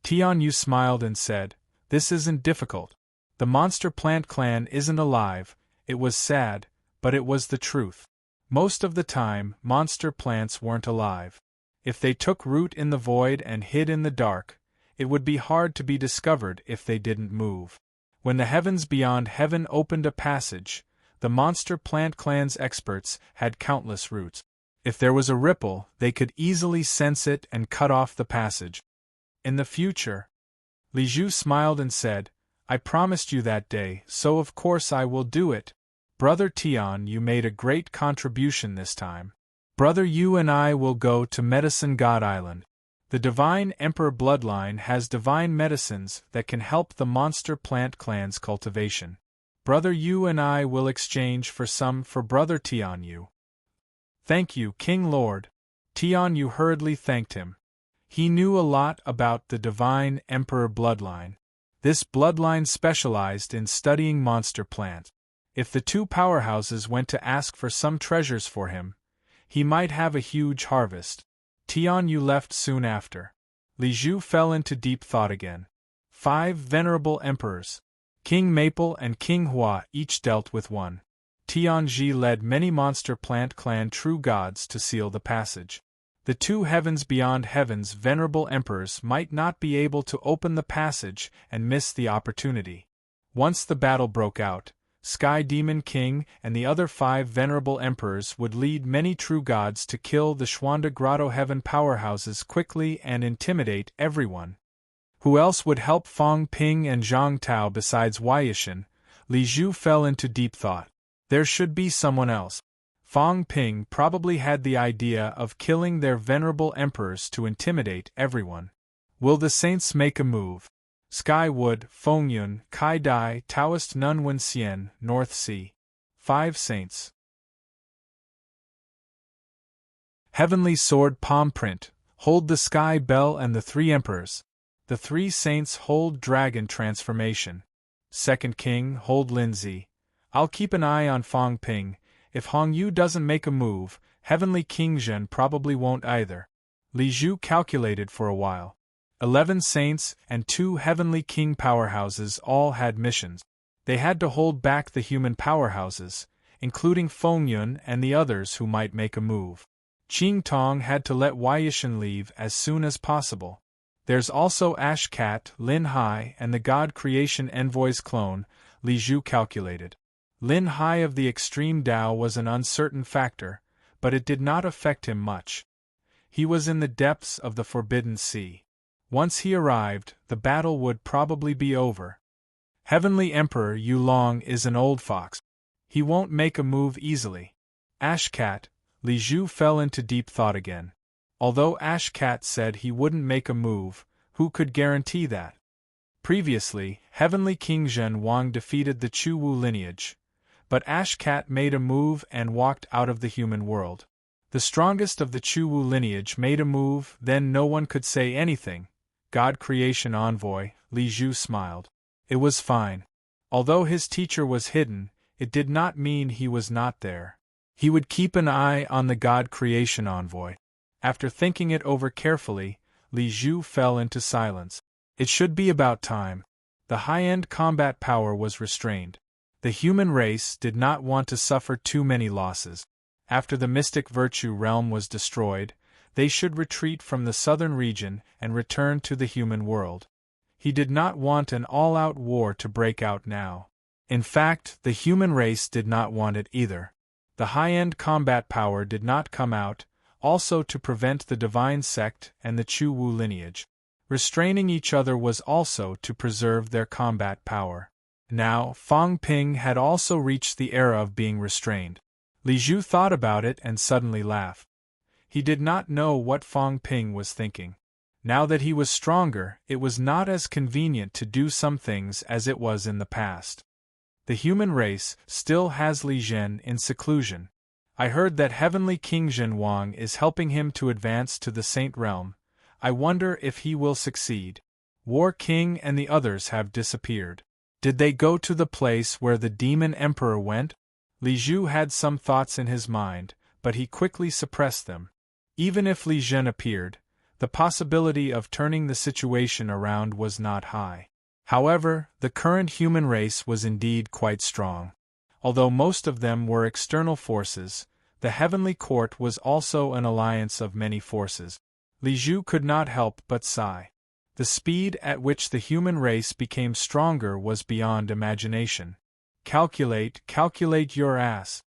Tian Yu smiled and said, "This isn't difficult. The monster plant clan isn't alive. It was sad, but it was the truth. Most of the time, monster plants weren't alive. If they took root in the void and hid in the dark, it would be hard to be discovered if they didn't move. When the heavens beyond heaven opened a passage, the monster plant clan's experts had countless roots. If there was a ripple, they could easily sense it and cut off the passage. In the future," Li Zhu smiled and said, "I promised you that day, so of course I will do it. Brother Tian, you made a great contribution this time. Brother, you and I will go to Medicine God Island. The Divine Emperor bloodline has divine medicines that can help the monster plant clan's cultivation. Brother, you and I will exchange for some for Brother Tian Yu. Thank you, King Lord. Tian Yu hurriedly thanked him. He knew a lot about the Divine Emperor bloodline. This bloodline specialized in studying monster plants. If the two powerhouses went to ask for some treasures for him, he might have a huge harvest. Tian Yu left soon after. Li Zhu fell into deep thought again. 5 venerable emperors, King Maple and King Hua, each dealt with one. Tian Ji led many monster plant clan true gods to seal the passage. The 2 heavens beyond heavens venerable emperors might not be able to open the passage and miss the opportunity. Once the battle broke out, Sky Demon King and the other 5 venerable emperors would lead many true gods to kill the Xuanda Grotto Heaven powerhouses quickly and intimidate everyone. Who else would help Fong Ping and Zhang Tao besides Wei Yishan? Li Zhu fell into deep thought. There should be someone else. Fong Ping probably had the idea of killing their venerable emperors to intimidate everyone. Will the saints make a move? Sky Wood, Fengyun, Kai Dai, Taoist Nun Wen Xian, North Sea. 5 saints. Heavenly Sword Palm Print, Hold the Sky Bell and the 3 Emperors. The 3 saints hold Dragon Transformation. Second King, hold Lindsay. I'll keep an eye on Fong Ping. If Hong Yu doesn't make a move, Heavenly King Zhen probably won't either. Li Zhu calculated for a while. 11 saints and 2 heavenly king powerhouses all had missions. They had to hold back the human powerhouses, including Fengyun and the others who might make a move. Qing Tong had to let Wei Yishan leave as soon as possible. There's also Ash Cat, Lin Hai, and the God Creation Envoy's clone, Li Zhu calculated. Lin Hai of the Extreme Dao was an uncertain factor, but it did not affect him much. He was in the depths of the Forbidden Sea. Once he arrived, the battle would probably be over. Heavenly Emperor Yu Long is an old fox. He won't make a move easily. Ashcat, Li Zhu fell into deep thought again. Although Ashcat said he wouldn't make a move, who could guarantee that? Previously, Heavenly King Zhen Wang defeated the Chu Wu lineage, but Ashcat made a move and walked out of the human world. The strongest of the Chu Wu lineage made a move, then no one could say anything. God Creation Envoy, Li Zhu smiled. It was fine. Although his teacher was hidden, it did not mean he was not there. He would keep an eye on the God Creation Envoy. After thinking it over carefully, Li Zhu fell into silence. It should be about time. The high-end combat power was restrained. The human race did not want to suffer too many losses. After the mystic virtue realm was destroyed, they should retreat from the southern region and return to the human world. He did not want an all-out war to break out now. In fact, the human race did not want it either. The high-end combat power did not come out, also to prevent the divine sect and the Chu Wu lineage. Restraining each other was also to preserve their combat power. Now, Fong Ping had also reached the era of being restrained. Li Zhu thought about it and suddenly laughed. He did not know what Fong Ping was thinking. Now that he was stronger, it was not as convenient to do some things as it was in the past. The human race still has Li Zhen in seclusion. I heard that Heavenly King Zhen Wang is helping him to advance to the Saint Realm. I wonder if he will succeed. War King and the others have disappeared. Did they go to the place where the Demon Emperor went? Li Zhu had some thoughts in his mind, but he quickly suppressed them. Even if Li Zhen appeared, the possibility of turning the situation around was not high. However, the current human race was indeed quite strong. Although most of them were external forces, the Heavenly Court was also an alliance of many forces. Li Zhu could not help but sigh. The speed at which the human race became stronger was beyond imagination. Calculate your ass.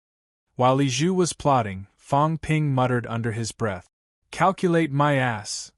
While Li Zhu was plotting, Fong Ping muttered under his breath, "Calculate my ass."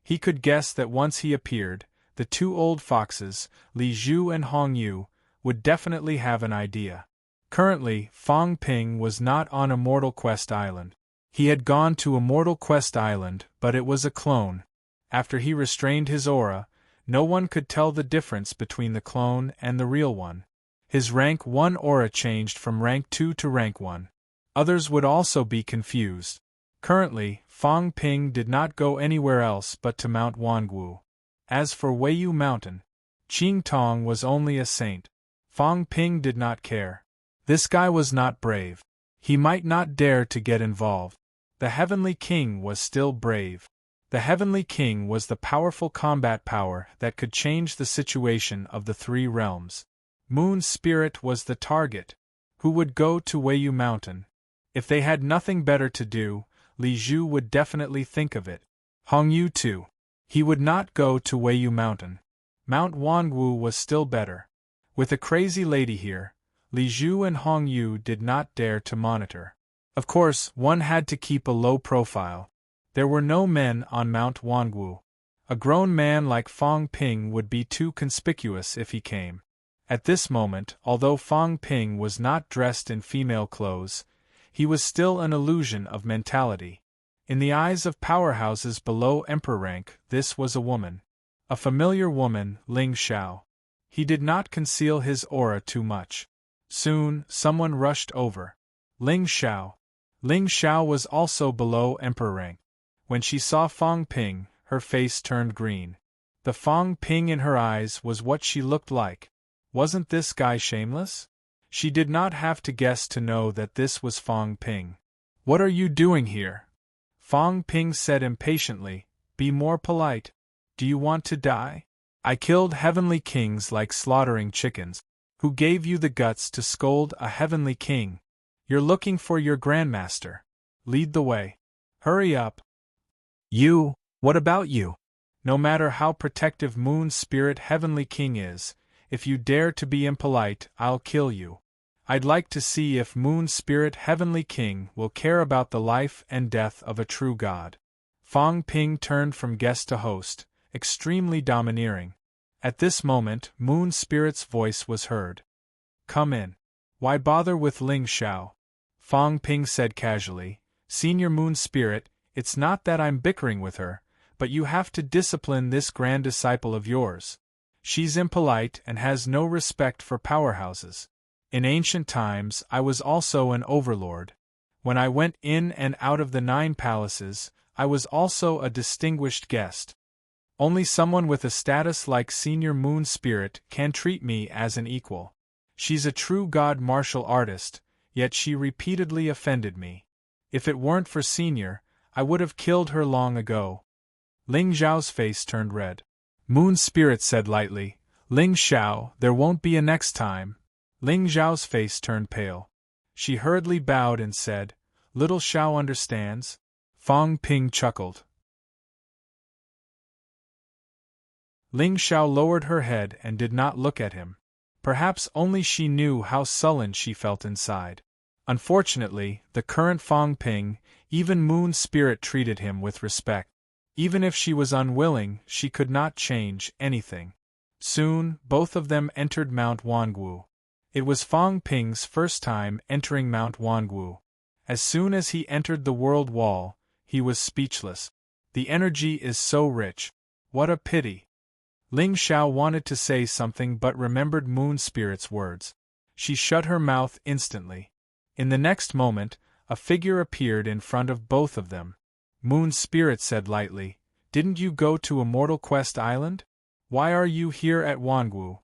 He could guess that once he appeared, the two old foxes, Li Zhu and Hong Yu, would definitely have an idea. Currently, Fong Ping was not on Immortal Quest Island. He had gone to Immortal Quest Island, but it was a clone. After he restrained his aura, no one could tell the difference between the clone and the real one. His rank 1 aura changed from rank 2 to rank 1. Others would also be confused. Currently, Fong Ping did not go anywhere else but to Mount Wangu. As for Weiyu Mountain, Qing Tong was only a saint. Fong Ping did not care. This guy was not brave. He might not dare to get involved. The Heavenly King was still brave. The Heavenly King was the powerful combat power that could change the situation of the three realms. Moon Spirit was the target. Who would go to Weiyu Mountain? If they had nothing better to do, Li Zhu would definitely think of it. Hong Yu too. He would not go to Weiyu Mountain. Mount Wangu was still better. With a crazy lady here, Li Zhu and Hong Yu did not dare to monitor. Of course, one had to keep a low profile. There were no men on Mount Wangu. A grown man like Fong Ping would be too conspicuous if he came. At this moment, although Fong Ping was not dressed in female clothes, he was still an illusion of mentality. In the eyes of powerhouses below emperor rank, this was a woman. A familiar woman, Ling Xiao. He did not conceal his aura too much. Soon, someone rushed over. Ling Xiao. Ling Xiao was also below emperor rank. When she saw Fong Ping, her face turned green. The Fong Ping in her eyes was what she looked like. Wasn't this guy shameless? She did not have to guess to know that this was Fong Ping. What are you doing here? Fong Ping said impatiently, be more polite. Do you want to die? I killed heavenly kings like slaughtering chickens. Who gave you the guts to scold a heavenly king? You're looking for your grandmaster. Lead the way. Hurry up. You, what about you? No matter how protective Moon Spirit Heavenly King is, if you dare to be impolite, I'll kill you. I'd like to see if Moon Spirit Heavenly King will care about the life and death of a true god. Fong Ping turned from guest to host, extremely domineering. At this moment, Moon Spirit's voice was heard. Come in. Why bother with Ling Xiao? Fong Ping said casually, Senior Moon Spirit, it's not that I'm bickering with her, but you have to discipline this grand disciple of yours. She's impolite and has no respect for powerhouses. In ancient times, I was also an overlord. When I went in and out of the 9 palaces, I was also a distinguished guest. Only someone with a status like Senior Moon Spirit can treat me as an equal. She's a true god martial artist, yet she repeatedly offended me. If it weren't for Senior, I would have killed her long ago. Ling Xiao's face turned red. Moon Spirit said lightly, Ling Xiao, there won't be a next time. Ling Xiao's face turned pale. She hurriedly bowed and said, Little Xiao understands. Fong Ping chuckled. Ling Xiao lowered her head and did not look at him. Perhaps only she knew how sullen she felt inside. Unfortunately, the current Fong Ping, even Moon Spirit treated him with respect. Even if she was unwilling, she could not change anything. Soon, both of them entered Mount Wangu. It was Fong Ping's first time entering Mount Wangu. As soon as he entered the world wall, he was speechless. The energy is so rich. What a pity. Ling Xiao wanted to say something but remembered Moon Spirit's words. She shut her mouth instantly. In the next moment, a figure appeared in front of both of them. Moon Spirit said lightly, Didn't you go to Immortal Quest Island? Why are you here at Wangu?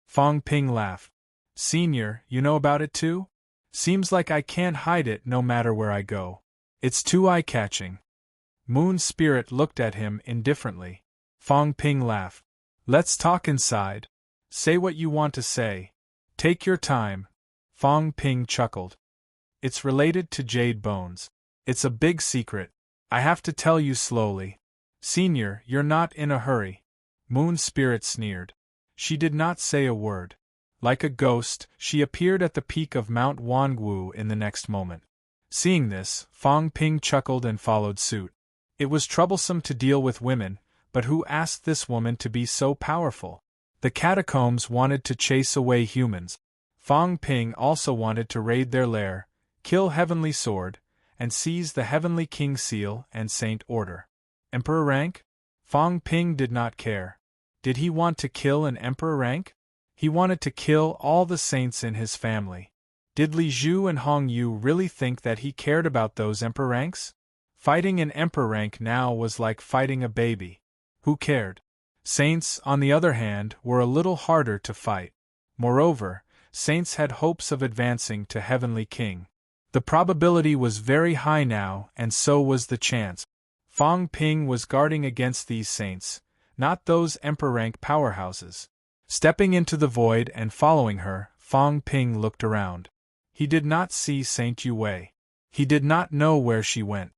Fong Ping laughed. Senior, you know about it too? Seems like I can't hide it no matter where I go. It's too eye-catching. Moon Spirit looked at him indifferently. Fong Ping laughed. Let's talk inside. Say what you want to say. Take your time. Fong Ping chuckled. It's related to jade bones. It's a big secret. I have to tell you slowly. Senior, you're not in a hurry. Moon Spirit sneered. She did not say a word. Like a ghost, she appeared at the peak of Mount Wangu in the next moment. Seeing this, Fong Ping chuckled and followed suit. It was troublesome to deal with women, But who asked this woman to be so powerful? The catacombs wanted to chase away humans. Fang Ping also wanted to raid their lair, kill Heavenly Sword, and seize the Heavenly King Seal and Saint Order. Emperor rank? Fang Ping did not care. Did he want to kill an emperor rank? He wanted to kill all the saints in his family. Did Li Zhu and Hong Yu really think that he cared about those emperor ranks? Fighting an emperor rank now was like fighting a baby. Who cared? Saints, on the other hand, were a little harder to fight. Moreover, saints had hopes of advancing to Heavenly King. The probability was very high now, and so was the chance. Fang Ping was guarding against these saints, not those emperor rank powerhouses. Stepping into the void and following her, Fang Ping looked around. He did not see Saint Yue. He did not know where she went.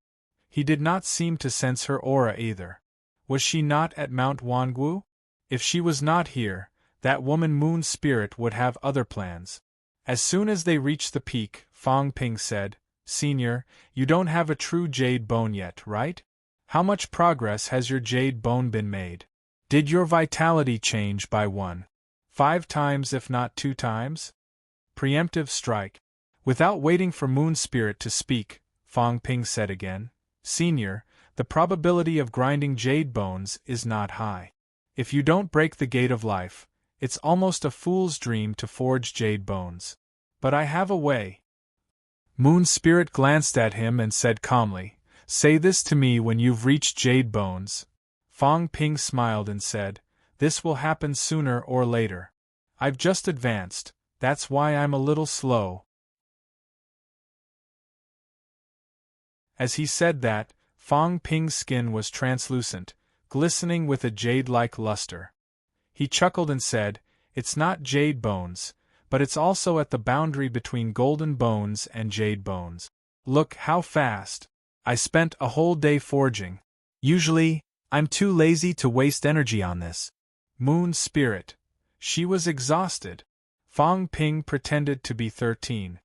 He did not seem to sense her aura either. Was she not at Mount Wangu? If she was not here, that woman Moon Spirit would have other plans. As soon as they reached the peak, Fang Ping said, "Senior, you don't have a true jade bone yet, right? How much progress has your jade bone been made? Did your vitality change by 1.5 times if not 2 times? Preemptive strike." Without waiting for Moon Spirit to speak, Fang Ping said again, "Senior, the probability of grinding jade bones is not high. If you don't break the gate of life, it's almost a fool's dream to forge jade bones. But I have a way." Moon Spirit glanced at him and said calmly, "Say this to me when you've reached jade bones." Fang Ping smiled and said, "This will happen sooner or later. I've just advanced, that's why I'm a little slow." As he said that, Fang Ping's skin was translucent, glistening with a jade-like luster. He chuckled and said, "It's not jade bones, but it's also at the boundary between golden bones and jade bones. Look how fast! I spent a whole day forging. Usually, I'm too lazy to waste energy on this." Moon Spirit. She was exhausted. Fang Ping pretended to be 13.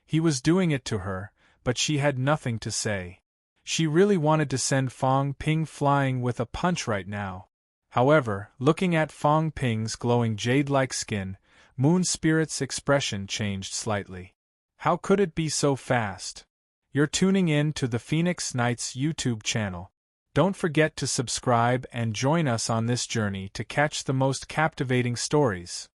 He was doing it to her, but she had nothing to say. She really wanted to send Fang Ping flying with a punch right now. However, looking at Fang Ping's glowing jade-like skin, Moon Spirit's expression changed slightly. How could it be so fast? You're tuning in to the Phoenix Knights YouTube channel. Don't forget to subscribe and join us on this journey to catch the most captivating stories.